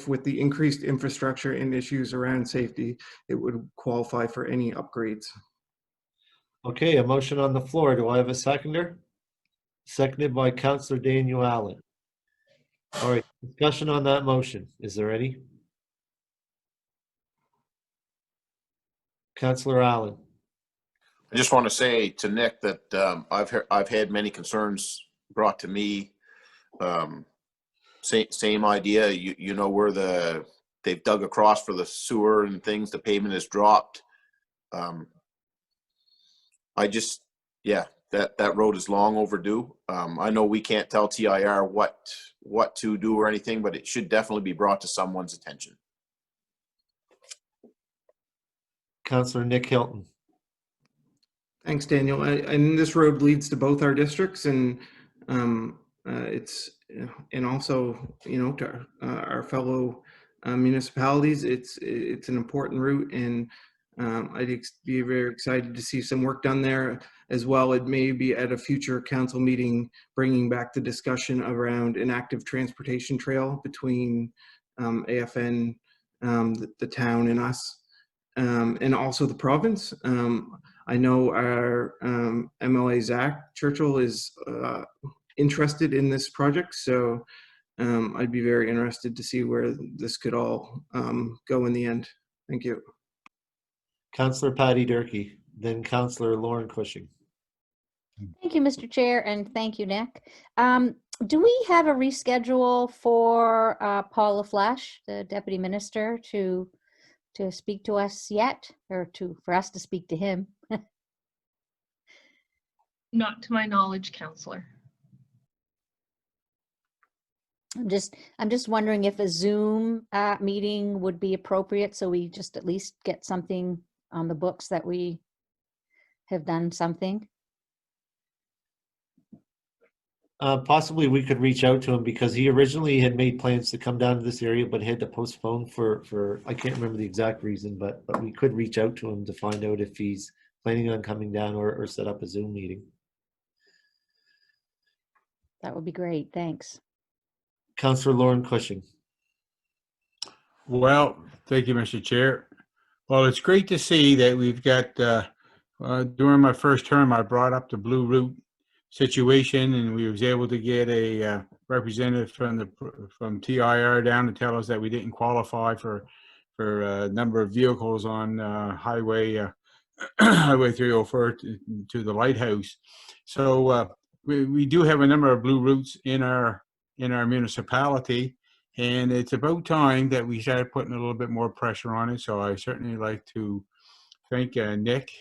with the increased infrastructure and issues around safety, it would qualify for any upgrades. Okay, a motion on the floor. Do I have a seconder? Seconded by Councillor Daniel Allen. All right, discussion on that motion. Is there any? Councillor Allen. I just want to say to Nick that I've had many concerns brought to me. Same idea. You know where they've dug across for the sewer and things. The pavement is dropped. That road is long overdue. I know we can't tell TIR what to do or anything, but it should definitely be brought to someone's attention. Councillor Nick Hilton. Thanks, Daniel. And this road leads to both our districts, and it's also to our fellow municipalities. It's an important route, and I'd be very excited to see some work done there as well. It may be at a future council meeting, bringing back the discussion around an active transportation trail between AFN, the town, and us, and also the province. I know our MLA Zach Churchill is interested in this project, so I'd be very interested to see where this could all go in the end. Thank you. Counselor Patty Durkee, then Counselor Lauren Cushing. Thank you, Mr. Chair, and thank you, Nick. Do we have a reschedule for Paula Flash, the Deputy Minister, to speak to us yet, or for us to speak to him? Not to my knowledge, Counselor. I'm just wondering if a Zoom meeting would be appropriate, so we just at least get something on the books that we have done something. Possibly we could reach out to him because he originally had made plans to come down to this area, but had to postpone for I can't remember the exact reason, but we could reach out to him to find out if he's planning on coming down or set up a Zoom meeting. That would be great. Thanks. Counselor Lauren Cushing. Well, thank you, Mr. Chair. Well, it's great to see that we've got, during my first term, I brought up the Blue Route situation, and we was able to get a representative from TIR down to tell us that we didn't qualify for a number of vehicles on Highway 304 to the lighthouse. So we do have a number of blue routes in our municipality, and it's about time that we started putting a little bit more pressure on it. So I certainly like to thank Nick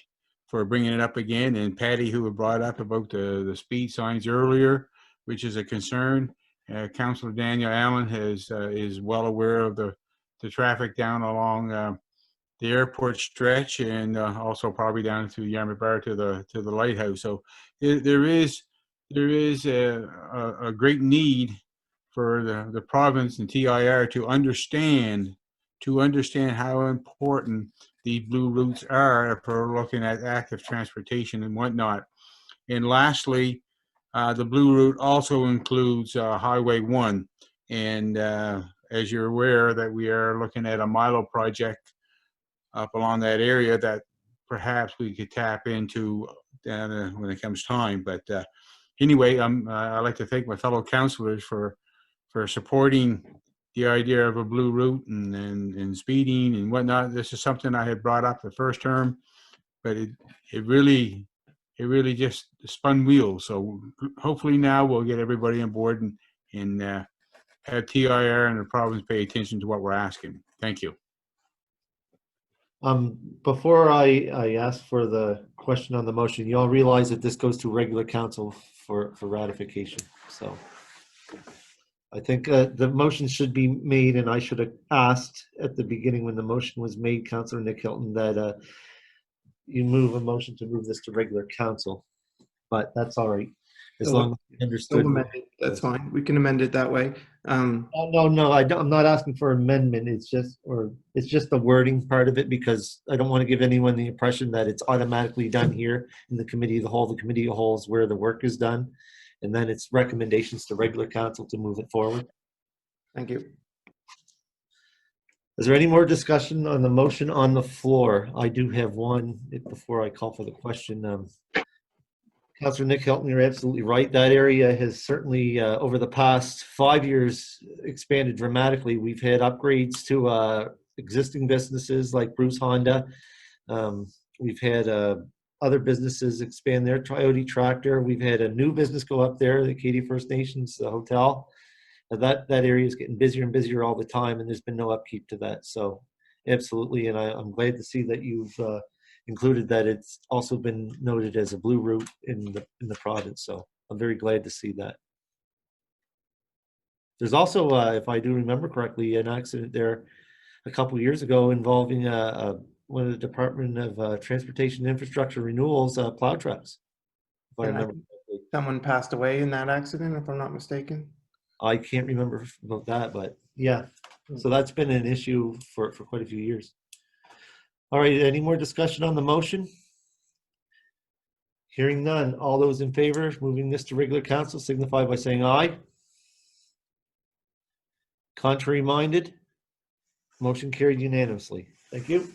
for bringing it up again, and Patty, who had brought up about the speed signs earlier, which is a concern. Councillor Daniel Allen is well aware of the traffic down along the airport stretch, and also probably down to Yarmouth Bar to the lighthouse. So there is a great need for the province and TIR to understand how important these blue routes are if we're looking at active transportation and whatnot. And lastly, the blue route also includes Highway 1. And as you're aware, that we are looking at a Milo project up along that area that perhaps we could tap into when it comes time. But anyway, I'd like to thank my fellow councillors for supporting the idea of a blue route and speeding and whatnot. This is something I had brought up the first term, but it really just spun wheels. So hopefully now we'll get everybody on board and have TIR and the province pay attention to what we're asking. Thank you. Before I ask for the question on the motion, you all realize that this goes to regular council for ratification. So I think the motion should be made, and I should have asked at the beginning when the motion was made, Councillor Nick Hilton, that you move a motion to move this to regular council, but that's all right. As long as you understood. That's fine. We can amend it that way. No, I'm not asking for amendment. It's just the wording part of it, because I don't want to give anyone the impression that it's automatically done here in the committee of the whole. The committee of the whole is where the work is done, and then it's recommendations to regular council to move it forward. Thank you. Is there any more discussion on the motion on the floor? I do have one before I call for the question. Councillor Nick Hilton, you're absolutely right. That area has certainly, over the past 5 years, expanded dramatically. We've had upgrades to existing businesses like Bruce Honda. We've had other businesses expand their Coyote Tractor. We've had a new business go up there, the Katy First Nations hotel. That area is getting busier and busier all the time, and there's been no upkeep to that. So absolutely, and I'm glad to see that you've included that it's also been noted as a blue route in the province. So I'm very glad to see that. There's also, if I do remember correctly, an accident there a couple of years ago involving one of the Department of Transportation and Infrastructure Renewals plow trucks. If I remember correctly. Someone passed away in that accident, if I'm not mistaken. I can't remember about that, but yeah. So that's been an issue for quite a few years. All right, any more discussion on the motion? Hearing none. All those in favor of moving this to regular council signify by saying aye. Contrary minded? Motion carried unanimously. Thank you.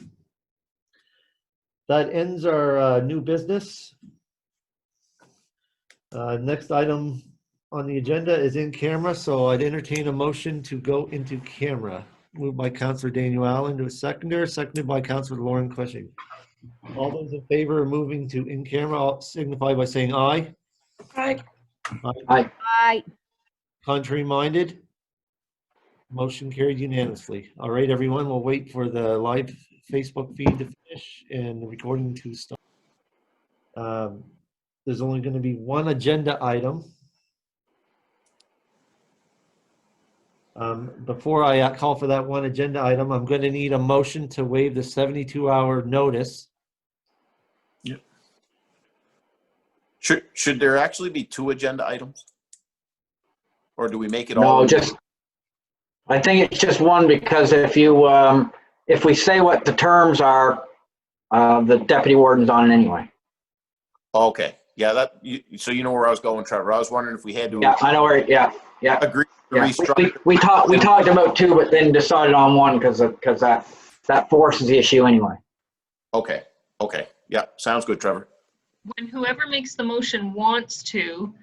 That ends our new business. Next item on the agenda is in camera, so I'd entertain a motion to go into camera. moved by Counselor Daniel Allen to a seconder, seconded by Counselor Lauren Cushing. All those in favor of moving to in camera all signify by saying aye. Aye. Aye. Aye. Contrary minded? Motion carried unanimously. All right, everyone, we'll wait for the live Facebook feed to finish and the recording to start. There's only going to be one agenda item. Before I call for that one agenda item, I'm going to need a motion to waive the 72-hour notice. Should there actually be 2 agenda items? Or do we make it all? No, I think it's just one, because if we say what the terms are, the deputy warden's on it anyway. Okay, yeah, so you know where I was going, Trevor. I was wondering if we had to. Yeah, I know where, yeah. Agree to Yeah. restructure. We talked about 2, but then decided on 1 because that forces the issue anyway. Okay, yeah, sounds good, Trevor. When whoever makes the motion wants to,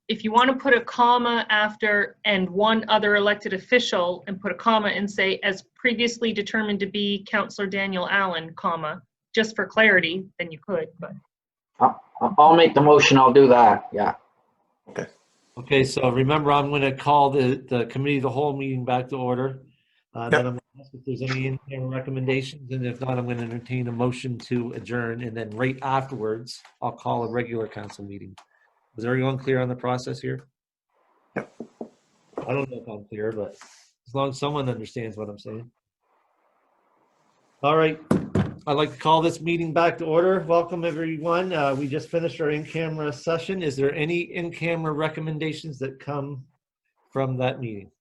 if you want to put a comma after "and one other elected official" and put a comma and say "as previously determined to be Counselor Daniel Allen," comma, just for clarity, then you could, but. I'll make the motion. I'll do that. Yeah. Okay, so remember, I'm going to call the committee of the whole meeting back to order. Then I'm going to ask if there's any in-camera recommendations, and if not, I'm going to entertain a motion to adjourn, and then right afterwards, I'll call a regular council meeting. Is everyone clear on the process here? Yep. I don't know if I'm clear, but as long as someone understands what I'm saying. All right, I'd like to call this meeting back to order. Welcome, everyone. We just finished our in-camera session. Is there any in-camera recommendations that come from that meeting?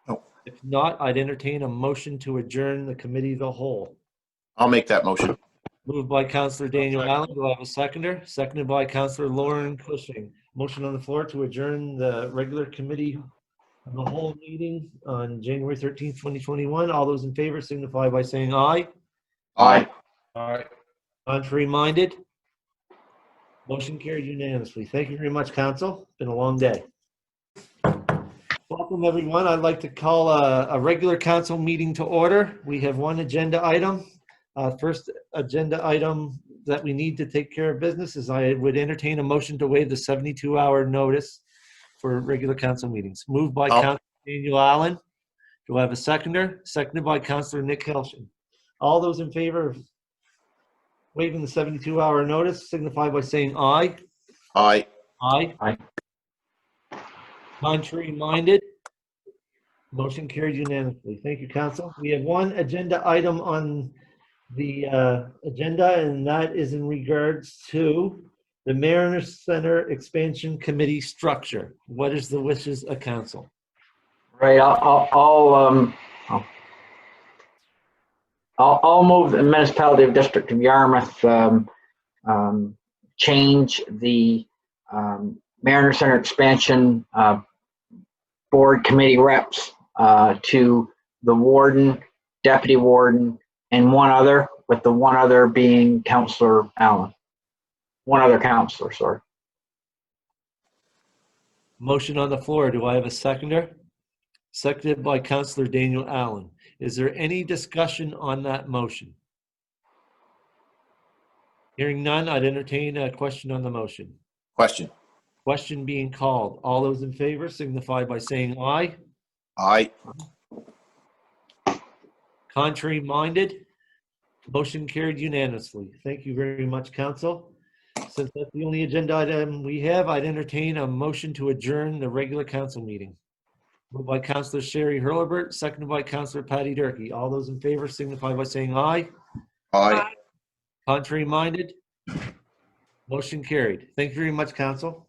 No. If not, I'd entertain a motion to adjourn the committee of the whole. I'll make that motion. Moved by Counselor Daniel Allen. Do I have a seconder? Seconded by Counselor Lauren Cushing. Motion on the floor to adjourn the regular committee of the whole meeting on January 13th, 2021. All those in favor signify by saying aye. Aye. All right. Contrary minded? Motion carried unanimously. Thank you very much, Council. It's been a long day. Welcome, everyone. I'd like to call a regular council meeting to order. We have one agenda item. First agenda item that we need to take care of business is I would entertain a motion to waive the 72-hour notice for regular council meetings. Moved by Councilor Daniel Allen. Do I have a seconder? Seconded by Councilor Nick Helshin. All those in favor of waiving the 72-hour notice signify by saying aye. Aye. Aye. Aye. Contrary minded? Motion carried unanimously. Thank you, Council. We have one agenda item on the agenda, and that is in regards to the Mariner Center Expansion Committee structure. What is the wishes of Council? Right. I'll move the municipality of District of Yarmouth change the Mariner Center Expansion Board Committee reps to the warden, deputy warden, and one other, with the one other being Counselor Allen. One other counselor, sorry. Motion on the floor. Do I have a seconder? Seconded by Counselor Daniel Allen. Is there any discussion on that motion? Hearing none, I'd entertain a question on the motion. Question. Question being called. All those in favor signify by saying aye. Aye. Contrary minded? Motion carried unanimously. Thank you very much, Council. Since that's the only agenda item we have, I'd entertain a motion to adjourn the regular council meeting. Moved by Councilor Sherry Hurlbert, seconded by Councilor Patty Durkee. All those in favor signify by saying aye. Aye. Contrary minded? Motion carried. Thank you very much, Council.